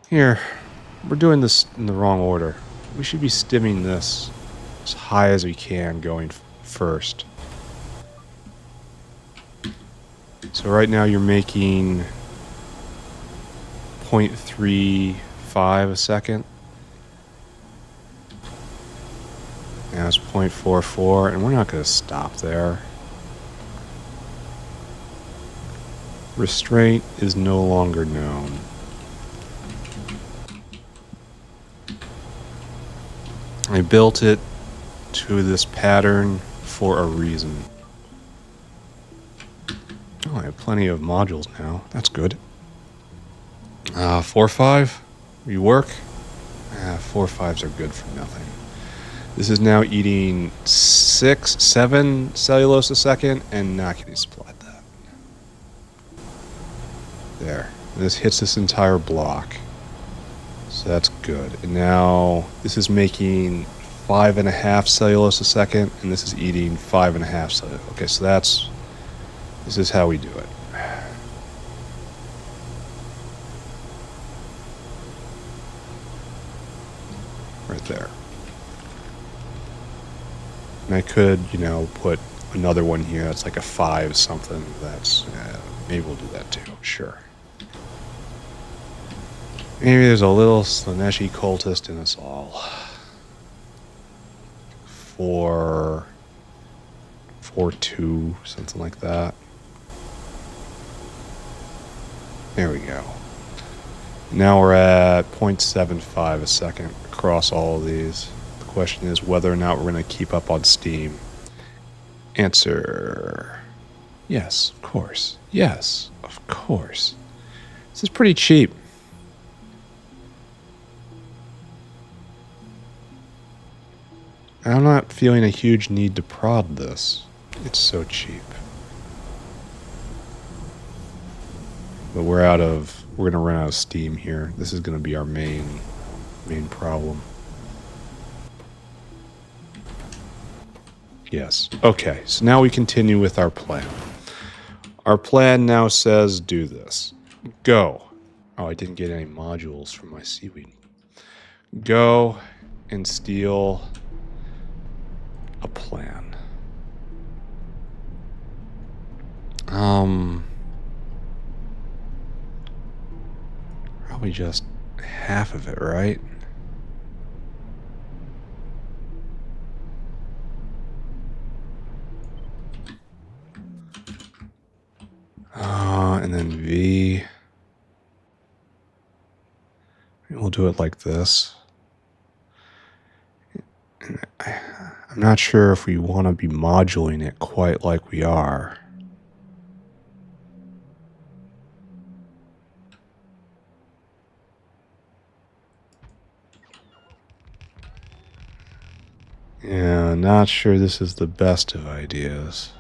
Here, we're doing this in the wrong order. We should be stimming this as high as we can going first. So right now you're making 0.35 a second. Now it's 0.44, and we're not going to stop there. Restraint is no longer known. I built it to this pattern for a reason. Oh, I have plenty of modules now. That's good. 4-5? You work? 4-5s are good for nothing. This is now eating 6-7 cellulose a second and not getting supplied that. There. This hits this entire block. So that's good. And now this is making 5.5 cellulose a second, and this is eating 5.5 cellulose. Okay, so this is how we do it. Right there. And I could, put another one here that's like a 5 something. That's, maybe we'll do that too. Sure. Maybe there's a little Slaneshi cultist in us all. 4-2, something like that. There we go. Now we're at 0.75 a second across all of these. The question is whether or not we're going to keep up on Steam. Answer: yes, of course. Yes, of course. This is pretty cheap. I'm not feeling a huge need to prod this. It's so cheap. But we're going to run out of steam here. This is going to be our main problem. Yes. Okay, so now we continue with our plan. Our plan now says do this. Go. Oh, I didn't get any modules from my seaweed. Go and steal a plan. Probably just half of it, right? And then V. We'll do it like this. I'm not sure if we want to be modulating it quite like we are. Yeah, not sure this is the best of ideas.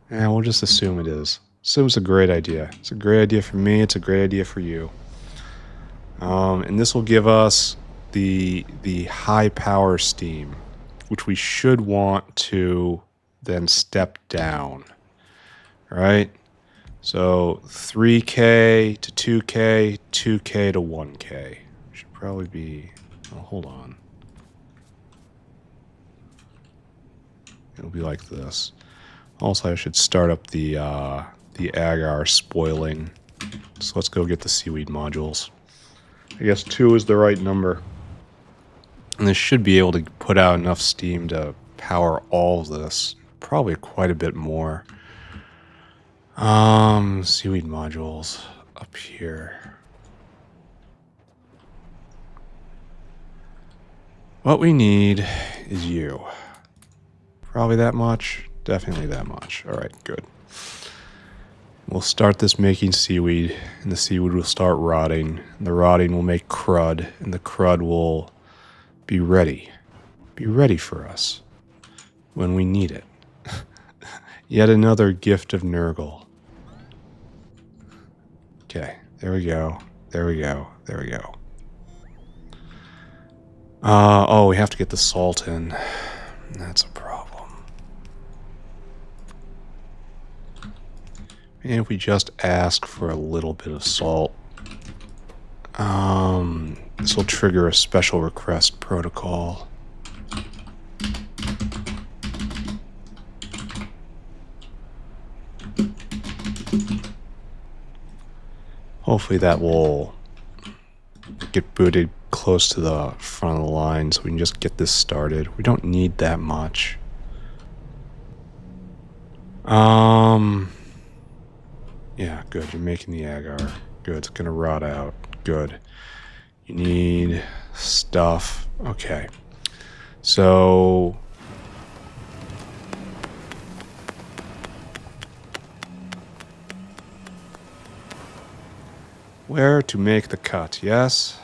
Yeah, we'll just assume it is. Assume it's a great idea. It's a great idea for me. It's a great idea for you. And this will give us the high power steam, which we should want to then step down, right? So 3K to 2K, 2K to 1K. Should probably be, oh, hold on. It'll be like this. Also, I should start up the agar spoiling. So let's go get the seaweed modules. I guess 2 is the right number. And this should be able to put out enough steam to power all of this. Probably quite a bit more. Seaweed modules up here. What we need is you. Probably that much. Definitely that much. All right, good. We'll start this making seaweed, and the seaweed will start rotting. And the rotting will make crud, and the crud will be ready. Be ready for us when we need it. Yet another gift of Nurgle. Okay, there we go. There we go. There we go. Oh, we have to get the salt in. That's a problem. And if we just ask for a little bit of salt, this will trigger a special request protocol. Hopefully that will get booted close to the front of the line so we can just get this started. We don't need that much. Yeah, good. You're making the agar. Good. It's gonna rot out. Good. You need stuff. Okay. So where to make the cut, yes?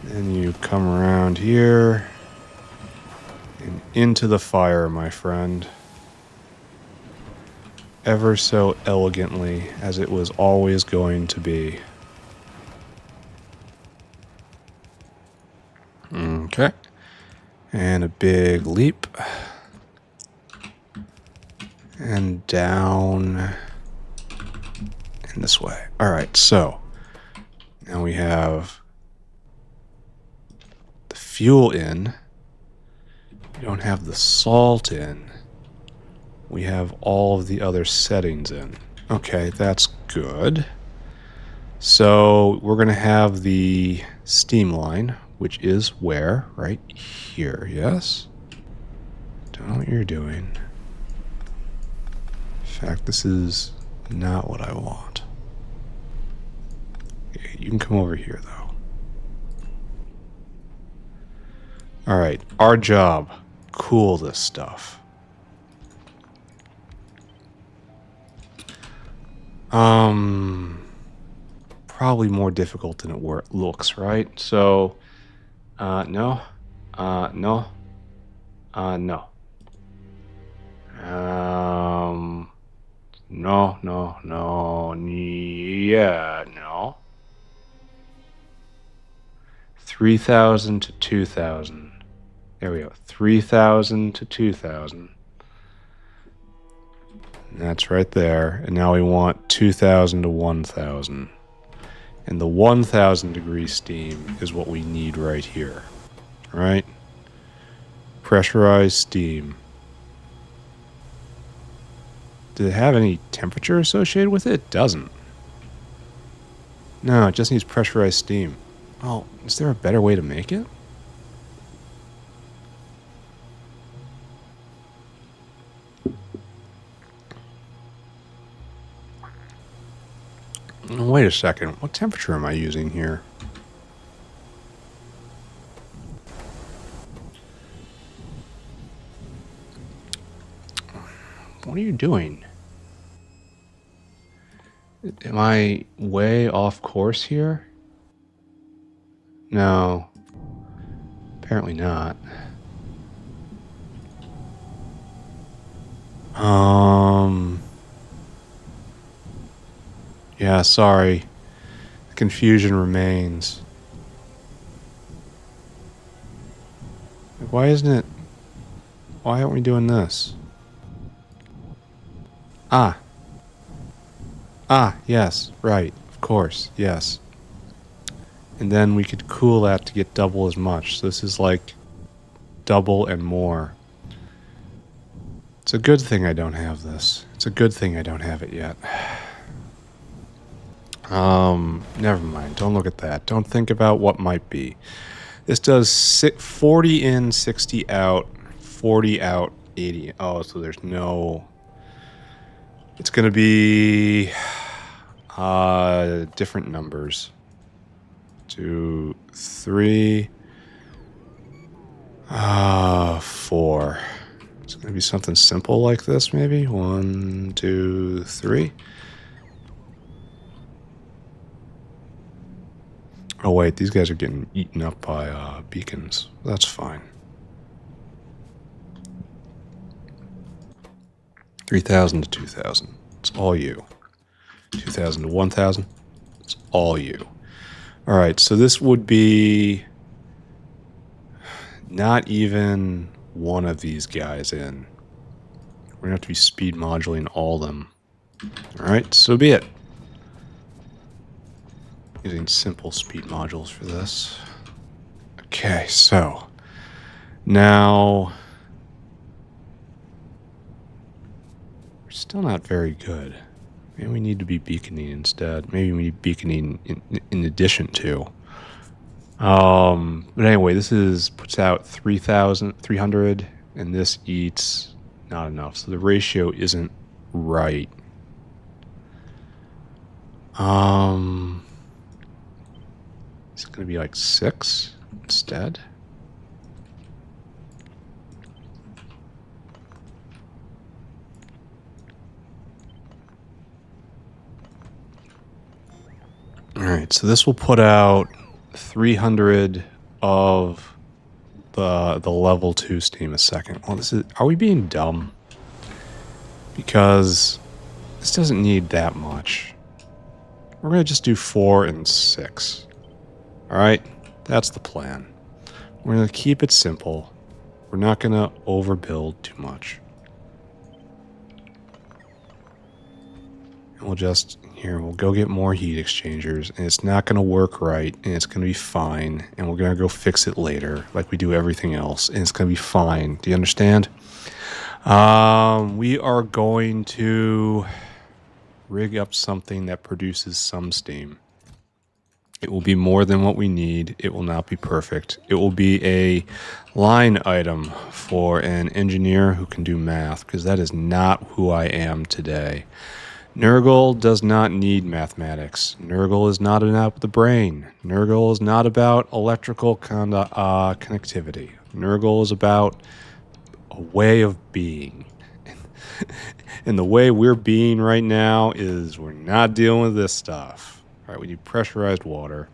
Then you come around here and into the fire, my friend. Ever so elegantly, as it was always going to be. Okay. And a big leap. And down. And this way. Alright, so. Now we have the fuel in. We don't have the salt in. We have all of the other settings in. Okay, that's good. So we're going to have the steam line, which is where? Right here, yes? Don't know what you're doing. In fact, this is not what I want. Okay, you can come over here, though. Alright, our job. Cool this stuff. Probably more difficult than it looks, right? So, no, no, no. No, no, no, yeah, no. 3,000 to 2,000. There we go. 3,000 to 2,000. That's right there. And now we want 2,000 to 1,000. And the 1,000 degree steam is what we need right here. Right? Pressurized steam. Does it have any temperature associated with it? It doesn't. No, it just needs pressurized steam. Oh, is there a better way to make it? Wait a second. What temperature am I using here? What are you doing? Am I way off course here? No. Apparently not. Yeah, sorry. The confusion remains. Why isn't it... Why aren't we doing this? Ah. Ah, yes, right. Of course, yes. And then we could cool that to get double as much. So this is like double and more. It's a good thing I don't have this. It's a good thing I don't have it yet. Never mind. Don't look at that. Don't think about what might be. This does 40 in, 60 out, 40 out, 80. Oh, so there's no... It's going to be different numbers. 2, 3, 4. It's going to be something simple like this, maybe. 1, 2, 3. Oh, wait, these guys are getting eaten up by beacons. That's fine. 3,000 to 2,000. It's all you. 2,000 to 1,000. It's all you. All right, so this would be not even one of these guys in. We're going to have to be speed modulating all of them. All right, so be it. Using simple speed modules for this. Okay, so now we're still not very good. Maybe we need to be beaconing instead. Maybe we need beaconing in addition to. But anyway, this puts out 3,300, and this eats not enough. So the ratio isn't right. Is it going to be like 6 instead? All right, so this will put out 300 of the level 2 steam a second. Well, are we being dumb? Because this doesn't need that much. We're going to just do 4 and 6. All right, that's the plan. We're going to keep it simple. We're not going to overbuild too much. And we'll just, we'll go get more heat exchangers, and it's not going to work right, and it's going to be fine, and we're going to go fix it later, like we do everything else, and it's going to be fine. Do you understand? We are going to rig up something that produces some steam. It will be more than what we need. It will not be perfect. It will be a line item for an engineer who can do math, because that is not who I am today. Nurgle does not need mathematics. Nurgle is not about the brain. Nurgle is not about electrical connectivity. Nurgle is about a way of being. And the way we're being right now is we're not dealing with this stuff. All right, we need pressurized water.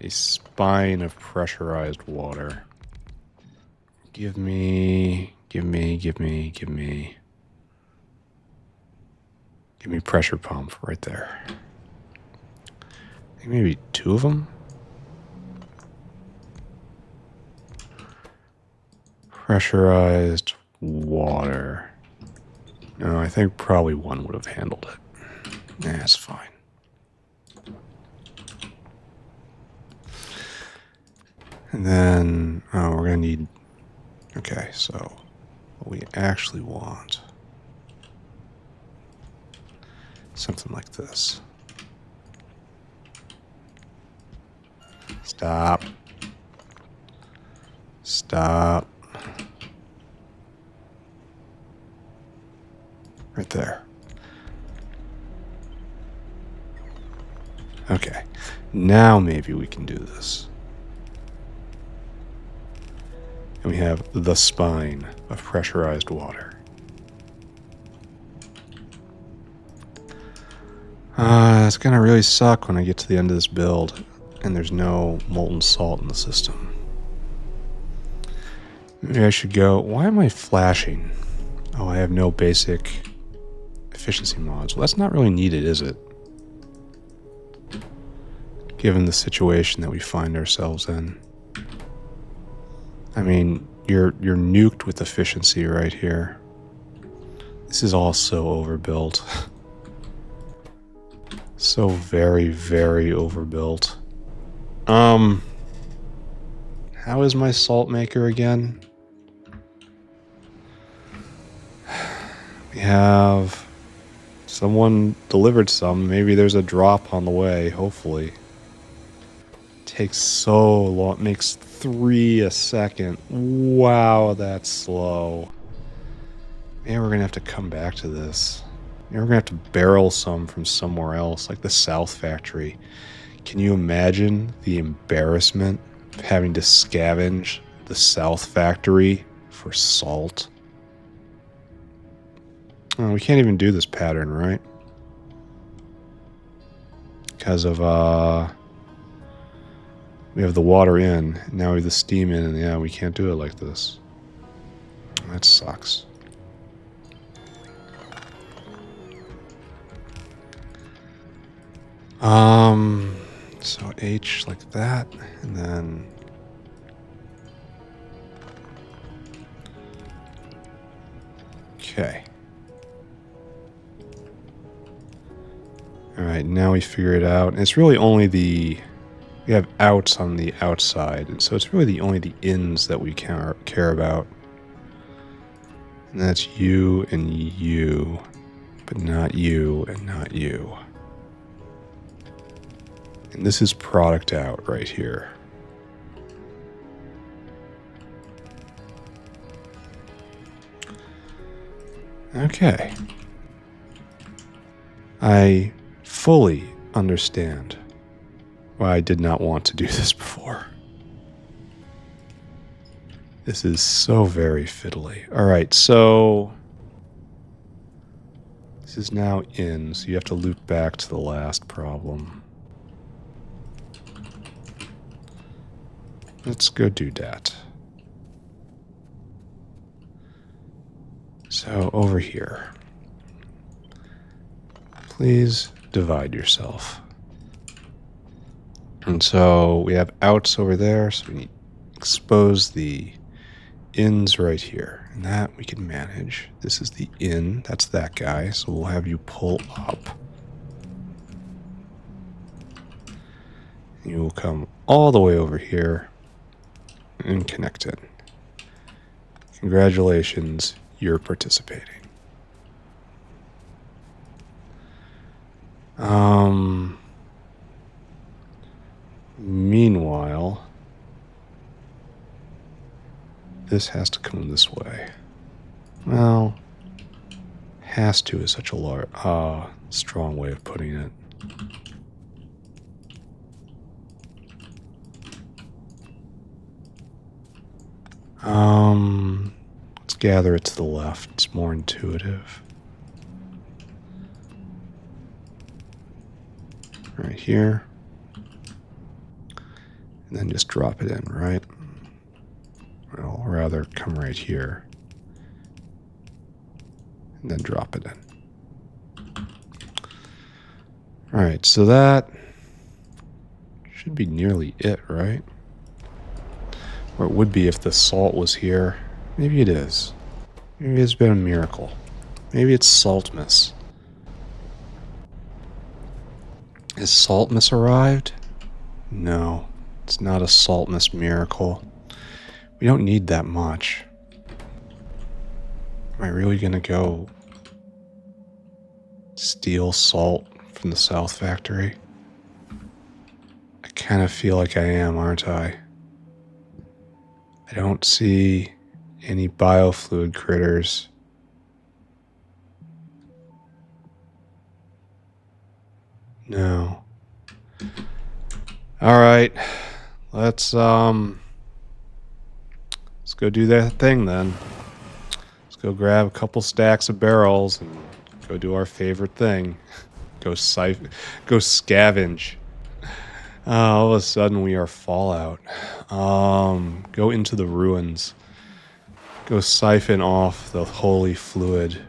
A spine of pressurized water. Give me pressure pump right there. I think maybe 2 of them. Pressurized water. No, I think probably 1 would have handled it. That's fine. And then, we're going to need... Okay, so what we actually want... something like this. Stop. Stop. Right there. Okay. Now maybe we can do this. And we have the spine of pressurized water. It's going to really suck when I get to the end of this build and there's no molten salt in the system. Maybe I should go... Why am I flashing? Oh, I have no basic efficiency mods. Well, that's not really needed, is it? Given the situation that we find ourselves in. I mean, you're nuked with efficiency right here. This is all so overbuilt. So very, very overbuilt. How is my salt maker again? We have someone delivered some. Maybe there's a drop on the way, hopefully. Takes so long. It makes 3 a second. Wow, that's slow. Maybe we're going to have to come back to this. Maybe we're going to have to barrel some from somewhere else, like the South Factory. Can you imagine the embarrassment of having to scavenge the South Factory for salt? Oh, we can't even do this pattern, right? Because of, we have the water in, now we have the steam in, and yeah, we can't do it like this. That sucks. So H like that, and then... Okay. Alright, now we figure it out. And it's really only the... We have outs on the outside, and so it's really only the ins that we care about. And that's you and you, but not you and not you. And this is product out right here. Okay. I fully understand why I did not want to do this before. This is so very fiddly. Alright, so... This is now in, so you have to loop back to the last problem. Let's go do that. So, over here. Please divide yourself. And so we have outs over there, so we expose the ins right here. And that we can manage. This is the in, that's that guy, so we'll have you pull up. You will come all the way over here and connect it. Congratulations, you're participating. Meanwhile, this has to come this way. Well, has to is such a strong way of putting it. Let's gather it to the left. It's more intuitive. Right here. And then just drop it in, right? Well, rather come right here. And then drop it in. Alright, so that should be nearly it, right? Or it would be if the salt was here. Maybe it is. Maybe it's been a miracle. Maybe it's Saltmas. Is Saltmas arrived? No, it's not a Saltmas miracle. We don't need that much. Am I really gonna go steal salt from the South Factory? I kind of feel like I am, aren't I? I don't see any biofluid critters. No. Alright. Let's go do that thing then. Let's go grab a couple stacks of barrels and go do our favorite thing. Go scavenge. All of a sudden we are Fallout. Go into the ruins. Go siphon off the holy fluid.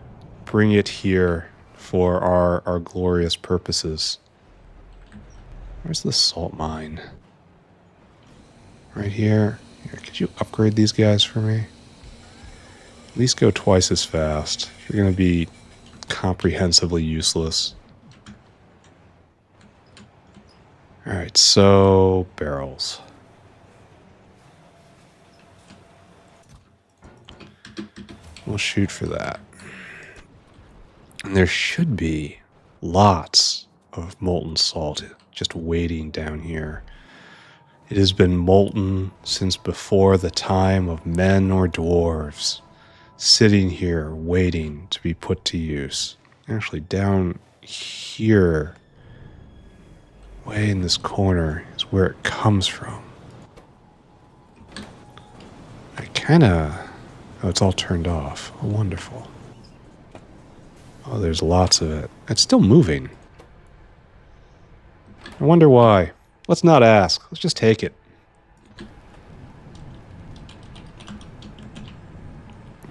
Bring it here. for our glorious purposes. Where's the salt mine? Right here. Here, could you upgrade these guys for me? At least go twice as fast. You're going to be comprehensively useless. Alright, so barrels. We'll shoot for that. And there should be lots of molten salt just waiting down here. It has been molten since before the time of men or dwarves, sitting here waiting to be put to use. Actually, down here, way in this corner, is where it comes from. I kind of... Oh, it's all turned off. Oh, wonderful. Oh, there's lots of it. It's still moving. I wonder why. Let's not ask. Let's just take it.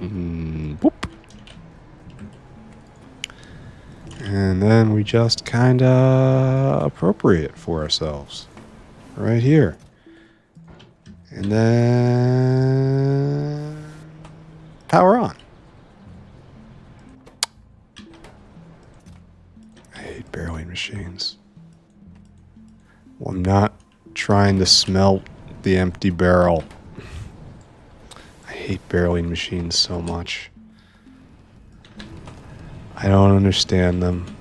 Boop. And then we just kind of appropriate for ourselves. Right here. And then... power on. I hate barreling machines. Well, I'm not trying to smelt the empty barrel. I hate barreling machines so much. I don't understand them.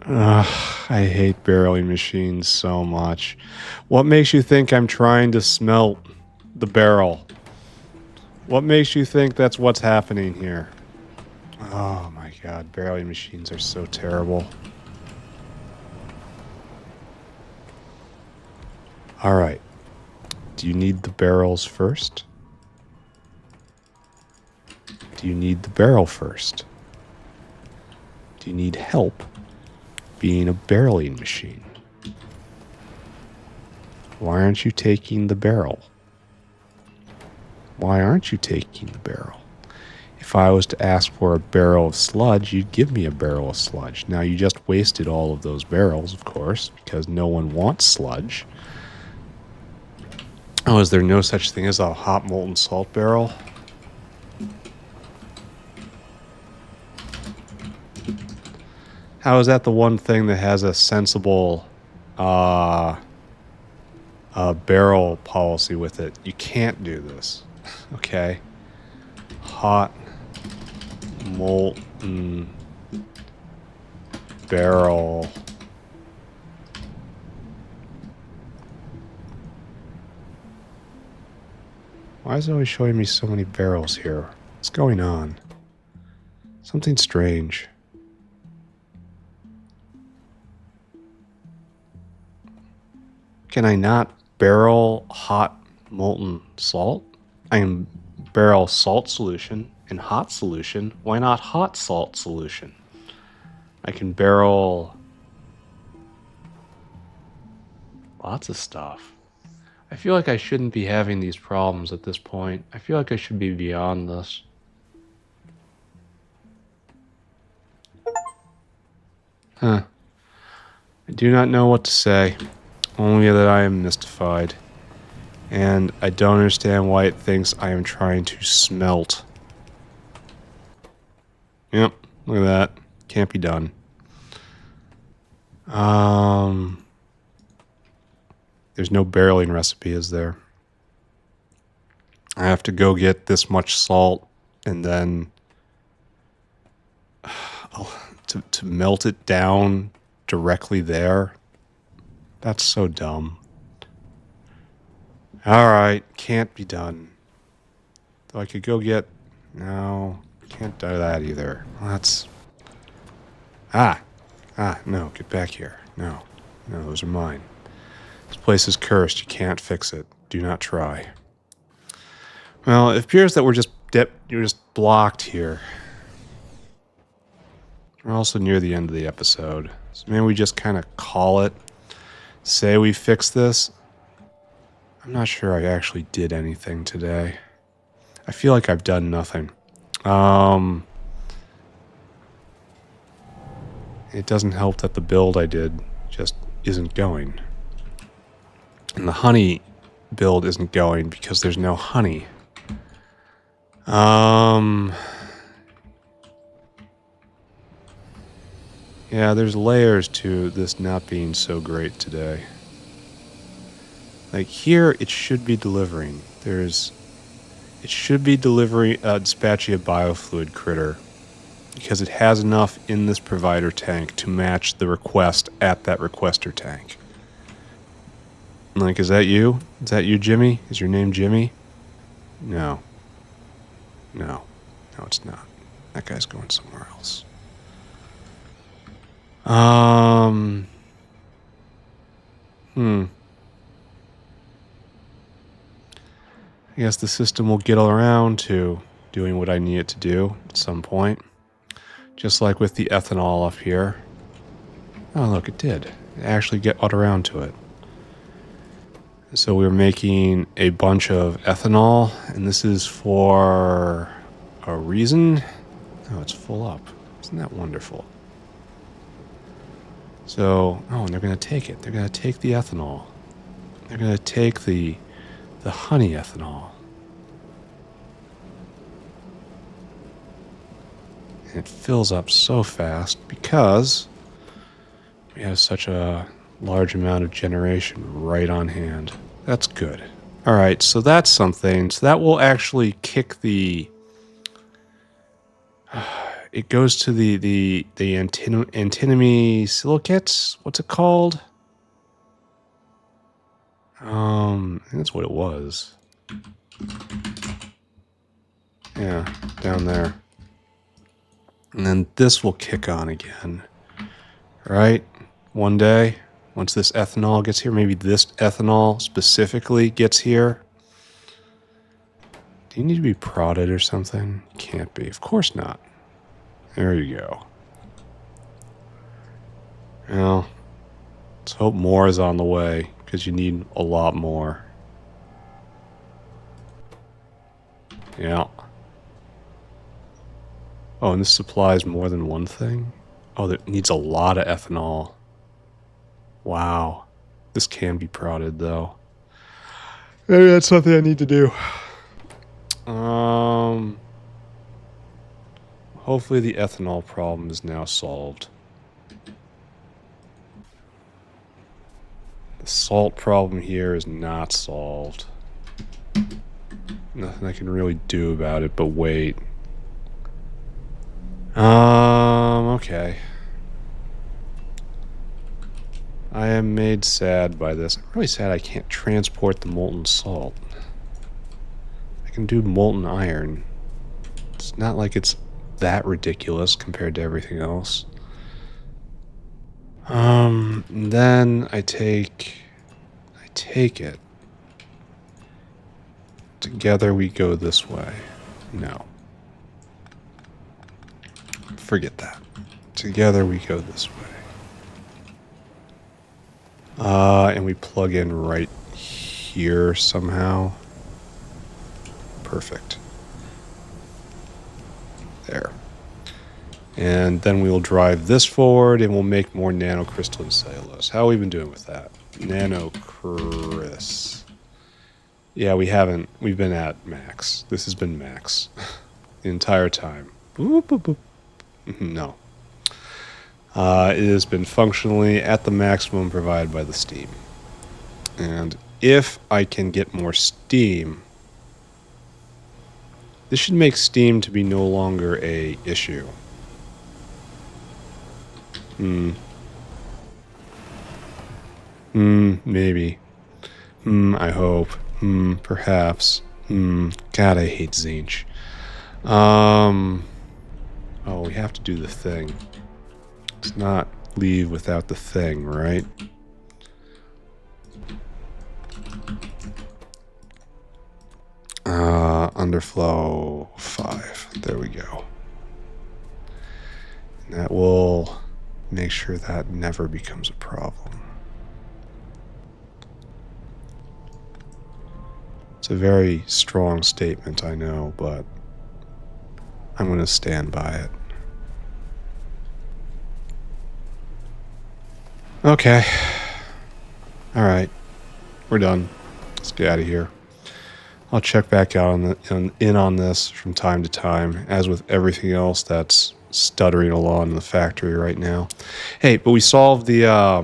Ugh, I hate barreling machines so much. What makes you think I'm trying to smelt the barrel? What makes you think that's what's happening here? Oh my god, barreling machines are so terrible. Alright. Do you need the barrels first? Do you need the barrel first? Do you need help being a barreling machine? Why aren't you taking the barrel? Why aren't you taking the barrel? If I was to ask for a barrel of sludge, you'd give me a barrel of sludge. Now, you just wasted all of those barrels, of course, because no one wants sludge. Oh, is there no such thing as a hot molten salt barrel? How is that the one thing that has a sensible barrel policy with it? You can't do this. Okay. Hot molten barrel. Why is it always showing me so many barrels here? What's going on? Something strange. Can I not barrel hot molten salt? I am barrel salt solution and hot solution. Why not hot salt solution? I can barrel lots of stuff. I feel like I shouldn't be having these problems at this point. I feel like I should be beyond this. Huh. I do not know what to say. Only that I am mystified. And I don't understand why it thinks I am trying to smelt. Yep, look at that. Can't be done. There's no barreling recipe, is there? I have to go get this much salt and then to melt it down directly there. That's so dumb. Alright, can't be done. Though I could go get... No, can't do that either. Well, that's... no, get back here. No, those are mine. This place is cursed. You can't fix it. Do not try. Well, it appears that we're just blocked here. We're also near the end of the episode. So maybe we just kind of call it. Say we fixed this. I'm not sure I actually did anything today. I feel like I've done nothing. It doesn't help that the build I did just isn't going. And the honey build isn't going because there's no honey. Yeah, there's layers to this not being so great today. Like here, it should be delivering. It should be delivering, dispatching a biofluid critter because it has enough in this provider tank to match the request at that requester tank. Like, is that you? Is that you, Jimmy? Is your name Jimmy? No. No. No, it's not. That guy's going somewhere else. I guess the system will get around to doing what I need it to do at some point. Just like with the ethanol up here. Oh, look, it did. It actually got around to it. So we're making a bunch of ethanol, and this is for a reason. Oh, it's full up. Isn't that wonderful? So, oh, and they're going to take it. They're going to take the ethanol. They're going to take the honey ethanol. And it fills up so fast because we have such a large amount of generation right on hand. That's good. All right, so that's something. So that will actually kick the... It goes to the antinomy silicates. What's it called? I think that's what it was. Yeah, down there. And then this will kick on again. Right? One day, once this ethanol gets here, maybe this ethanol specifically gets here. Do you need to be prodded or something? Can't be. Of course not. There you go. Well, let's hope more is on the way, because you need a lot more. Yeah. Oh, and this supplies more than one thing? Oh, that needs a lot of ethanol. Wow. This can be prodded, though. Maybe that's something I need to do. Hopefully the ethanol problem is now solved. The salt problem here is not solved. Nothing I can really do about it, but wait. Okay. I am made sad by this. I'm really sad I can't transport the molten salt. I can do molten iron. It's not like it's that ridiculous compared to everything else. Then I take it. Together we go this way. No. Forget that. Together we go this way. And we plug in right here somehow. Perfect. There. And then we'll drive this forward and we'll make more nanocrystalline cellulose. How have we been doing with that? Nanocrys. Yeah, we haven't. We've been at max. This has been max the entire time. Boop, boop, boop. No. It has been functionally at the maximum provided by the steam. And if I can get more steam, this should make steam to be no longer a issue. Maybe. I hope. Perhaps. God, I hate Zinch. Oh, we have to do the thing. Let's not leave without the thing, right? Underflow 5. There we go. And that will make sure that never becomes a problem. It's a very strong statement, I know, but I'm going to stand by it. Okay. All right. We're done. Let's get out of here. I'll check back out in on this from time to time, as with everything else that's stuttering along in the factory right now. Hey, but we solved the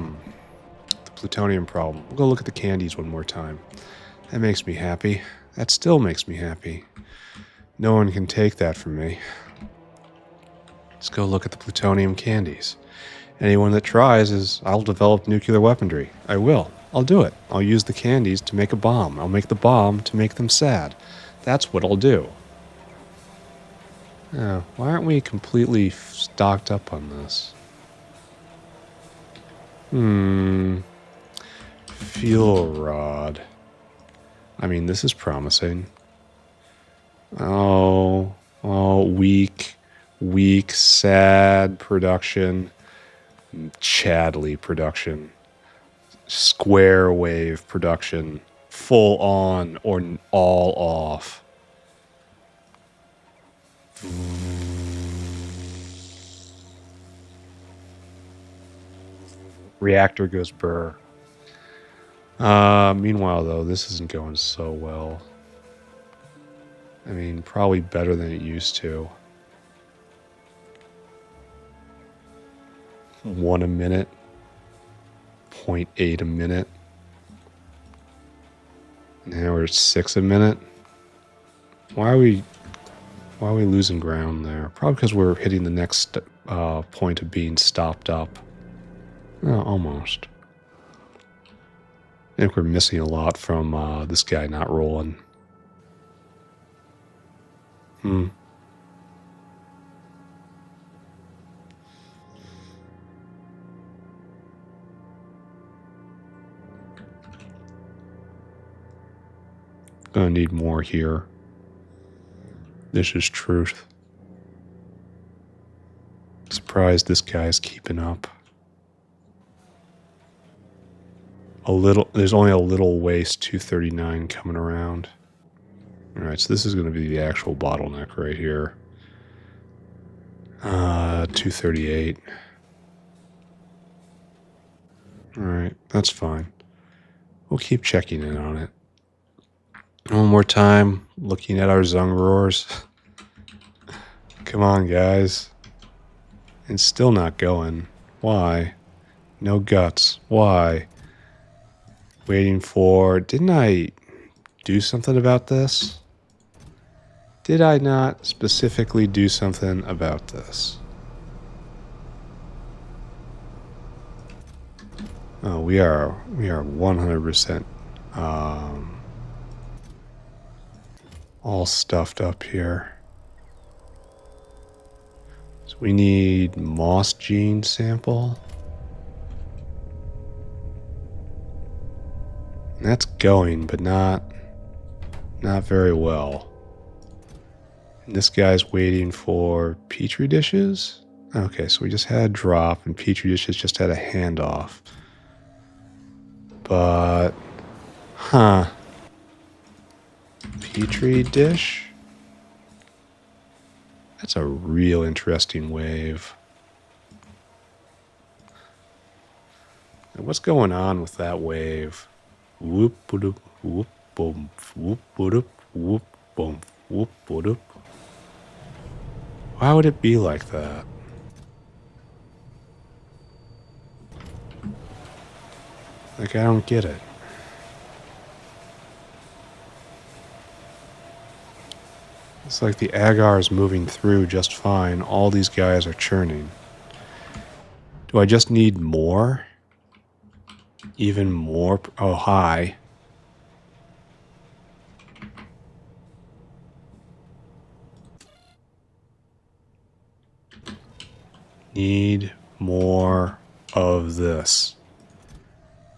plutonium problem. We'll go look at the candies one more time. That makes me happy. That still makes me happy. No one can take that from me. Let's go look at the plutonium candies. Anyone that tries I'll develop nuclear weaponry. I will. I'll do it. I'll use the candies to make a bomb. I'll make the bomb to make them sad. That's what I'll do. Oh, why aren't we completely stocked up on this? Fuel rod. I mean, this is promising. Oh, weak, sad production. Chadley production. Square wave production. Full on or all off. Reactor goes burr. Meanwhile, though, this isn't going so well. I mean, probably better than it used to. 1 a minute. 0.8 a minute. Now we're at 6 a minute. Why are we losing ground there? Probably because we're hitting the next point of being stopped up. Oh, almost. I think we're missing a lot from this guy not rolling. Gonna need more here. This is truth. Surprised this guy's keeping up. There's only a little waste 239 coming around. Alright, so this is going to be the actual bottleneck right here. 238. Alright, that's fine. We'll keep checking in on it. One more time, looking at our Zung roars. Come on, guys. It's still not going. Why? No guts. Why? Waiting for... Didn't I do something about this? Did I not specifically do something about this? Oh, we are 100% all stuffed up here. So we need moss gene sample. And that's going, but not very well. And this guy's waiting for petri dishes. Okay, so we just had a drop, and petri dishes just had a handoff. But, petri dish? That's a real interesting wave. Now, what's going on with that wave? Whoop, whoop, whoop, boom, whoop, whoop, whoop, boom, whoop, whoop. Why would it be like that? Like, I don't get it. It's like the agar is moving through just fine. All these guys are churning. Do I just need more? Even more? Oh, hi. Need more of this.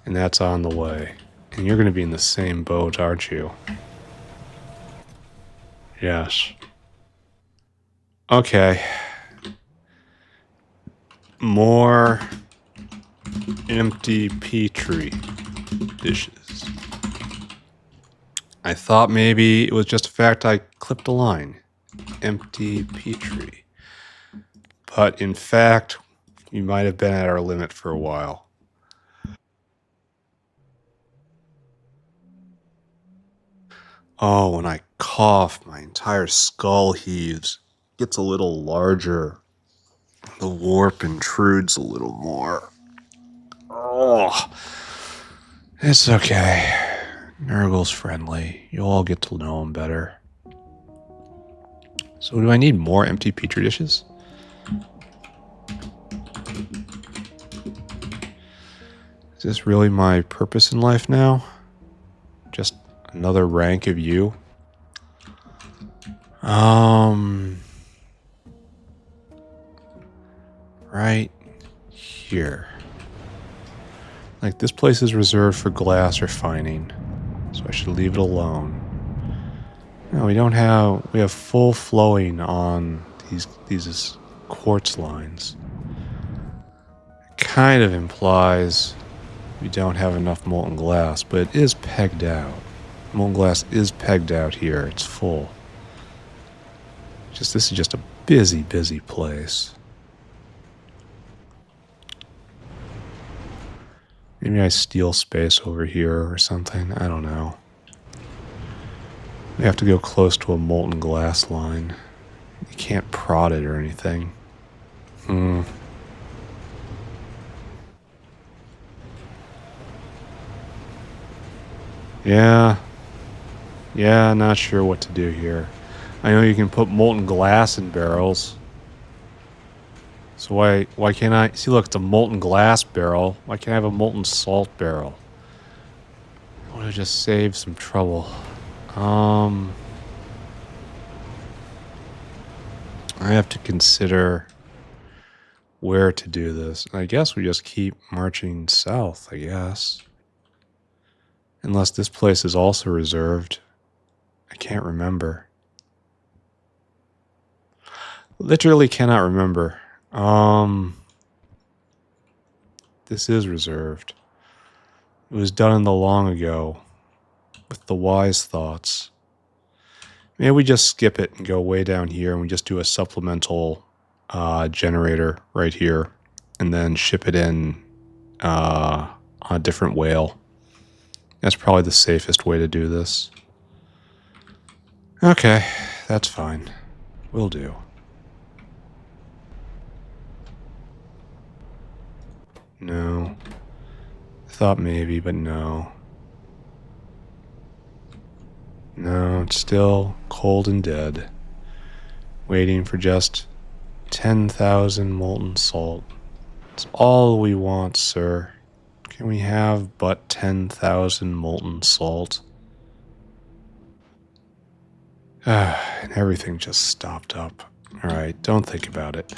And that's on the way. And you're going to be in the same boat, aren't you? Yes. Okay. More empty petri dishes. I thought maybe it was just a fact I clipped a line. empty petri. But in fact, we might have been at our limit for a while. Oh, when I cough, my entire skull heaves, gets a little larger. The warp intrudes a little more. Oh, it's okay. Nurgle's friendly. You'll all get to know him better. So do I need more empty petri dishes? Is this really my purpose in life now? Just another rank of you? Right here. Like, this place is reserved for glass refining, so I should leave it alone. No, we have full flowing on these quartz lines. It kind of implies we don't have enough molten glass, but it is pegged out. Molten glass is pegged out here. It's full. This is just a busy, busy place. Maybe I steal space over here or something. I don't know. We have to go close to a molten glass line. You can't prod it or anything. Yeah, not sure what to do here. I know you can put molten glass in barrels. So why can't I... See, look, it's a molten glass barrel. Why can't I have a molten salt barrel? I want to just save some trouble. I have to consider where to do this. I guess we just keep marching south, I guess. Unless this place is also reserved. I can't remember. Literally cannot remember. This is reserved. It was done in the long ago with the wise thoughts. Maybe we just skip it and go way down here and we just do a supplemental generator right here and then ship it in on a different whale. That's probably the safest way to do this. Okay, that's fine. Will do. No. I thought maybe, but no. No, it's still cold and dead. Waiting for just 10,000 molten salt. It's all we want, sir. Can we have but 10,000 molten salt? And everything just stopped up. Alright, don't think about it.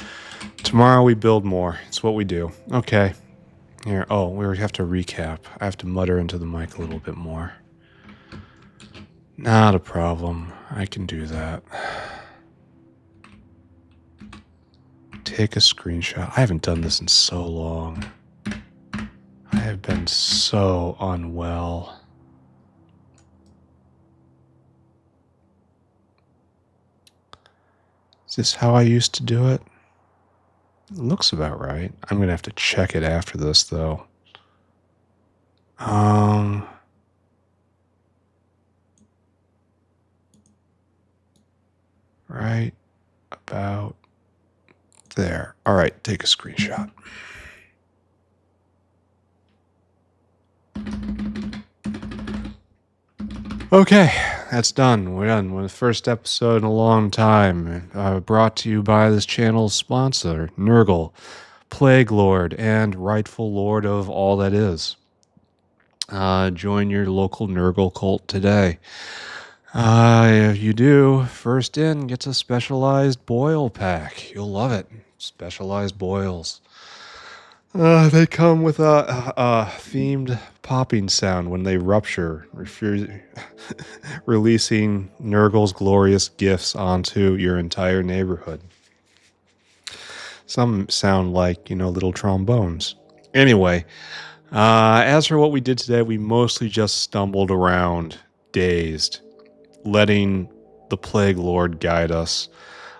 Tomorrow we build more. It's what we do. Okay. Here. Oh, we have to recap. I have to mutter into the mic a little bit more. Not a problem. I can do that. Take a screenshot. I haven't done this in so long. I have been so unwell. Is this how I used to do it? It looks about right. I'm going to have to check it after this, though. Right about there. All right, take a screenshot. Okay, that's done. We're done with the first episode in a long time. Brought to you by this channel's sponsor, Nurgle, Plague Lord, and rightful lord of all that is. Join your local Nurgle cult today. If you do, first in gets a specialized boil pack. You'll love it. Specialized boils. They come with a themed popping sound when they rupture, releasing Nurgle's glorious gifts onto your entire neighborhood. Some sound like, little trombones. Anyway, as for what we did today, we mostly just stumbled around, dazed, letting the Plague Lord guide us.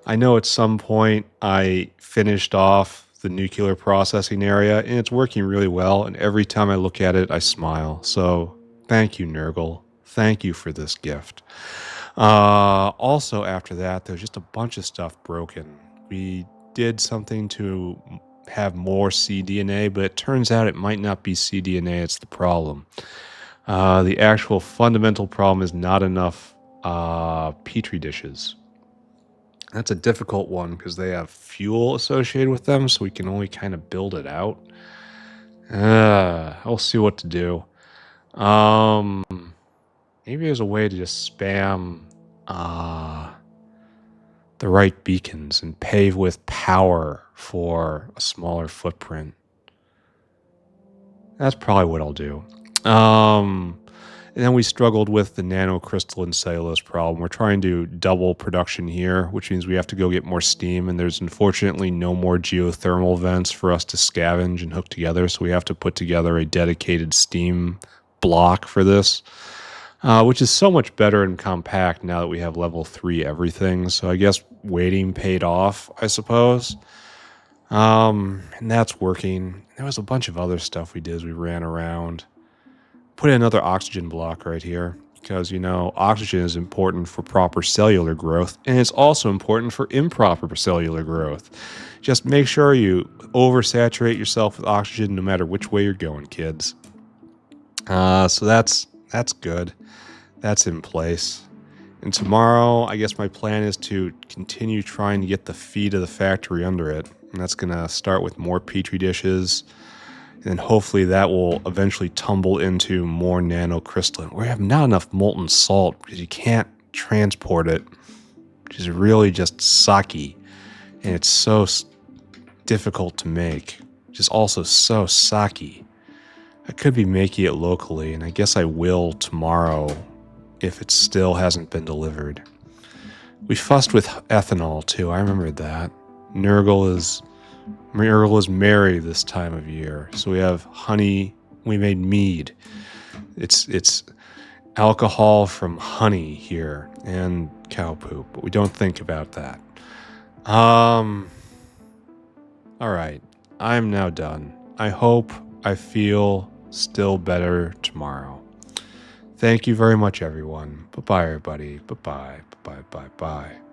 I know at some point I finished off the nuclear processing area, and it's working really well, and every time I look at it, I smile. So thank you, Nurgle. Thank you for this gift. Also, after that, there's just a bunch of stuff broken. We did something to have more cDNA, but it turns out it might not be cDNA, it's the problem. The actual fundamental problem is not enough petri dishes. That's a difficult one because they have fuel associated with them, so we can only kind of build it out. I'll see what to do. Maybe there's a way to just spam the right beacons and pave with power for a smaller footprint. That's probably what I'll do. And then we struggled with the nanocrystalline cellulose problem. We're trying to double production here, which means we have to go get more steam, and there's unfortunately no more geothermal vents for us to scavenge and hook together, so we have to put together a dedicated steam block for this, which is so much better and compact now that we have level 3 everything. So I guess waiting paid off, I suppose. And that's working. There was a bunch of other stuff we did as we ran around. Put in another oxygen block right here because, you know, oxygen is important for proper cellular growth, and it's also important for improper cellular growth. Just make sure you oversaturate yourself with oxygen no matter which way you're going, kids. So that's good. That's in place. And tomorrow, I guess my plan is to continue trying to get the feet of the factory under it. And that's going to start with more petri dishes. And hopefully that will eventually tumble into more nanocrystalline. We have not enough molten salt because you can't transport it, which is really just sucky. And it's so difficult to make, which is also so sucky. I could be making it locally, and I guess I will tomorrow if it still hasn't been delivered. We fussed with ethanol too, I remember that. Nurgle is merry this time of year. So we have honey, we made mead. It's alcohol from honey here and cow poop, but we don't think about that. All right, I'm now done. I hope I feel still better tomorrow. Thank you very much, everyone. Bye-bye, everybody. Bye-bye. Bye-bye. Bye-bye.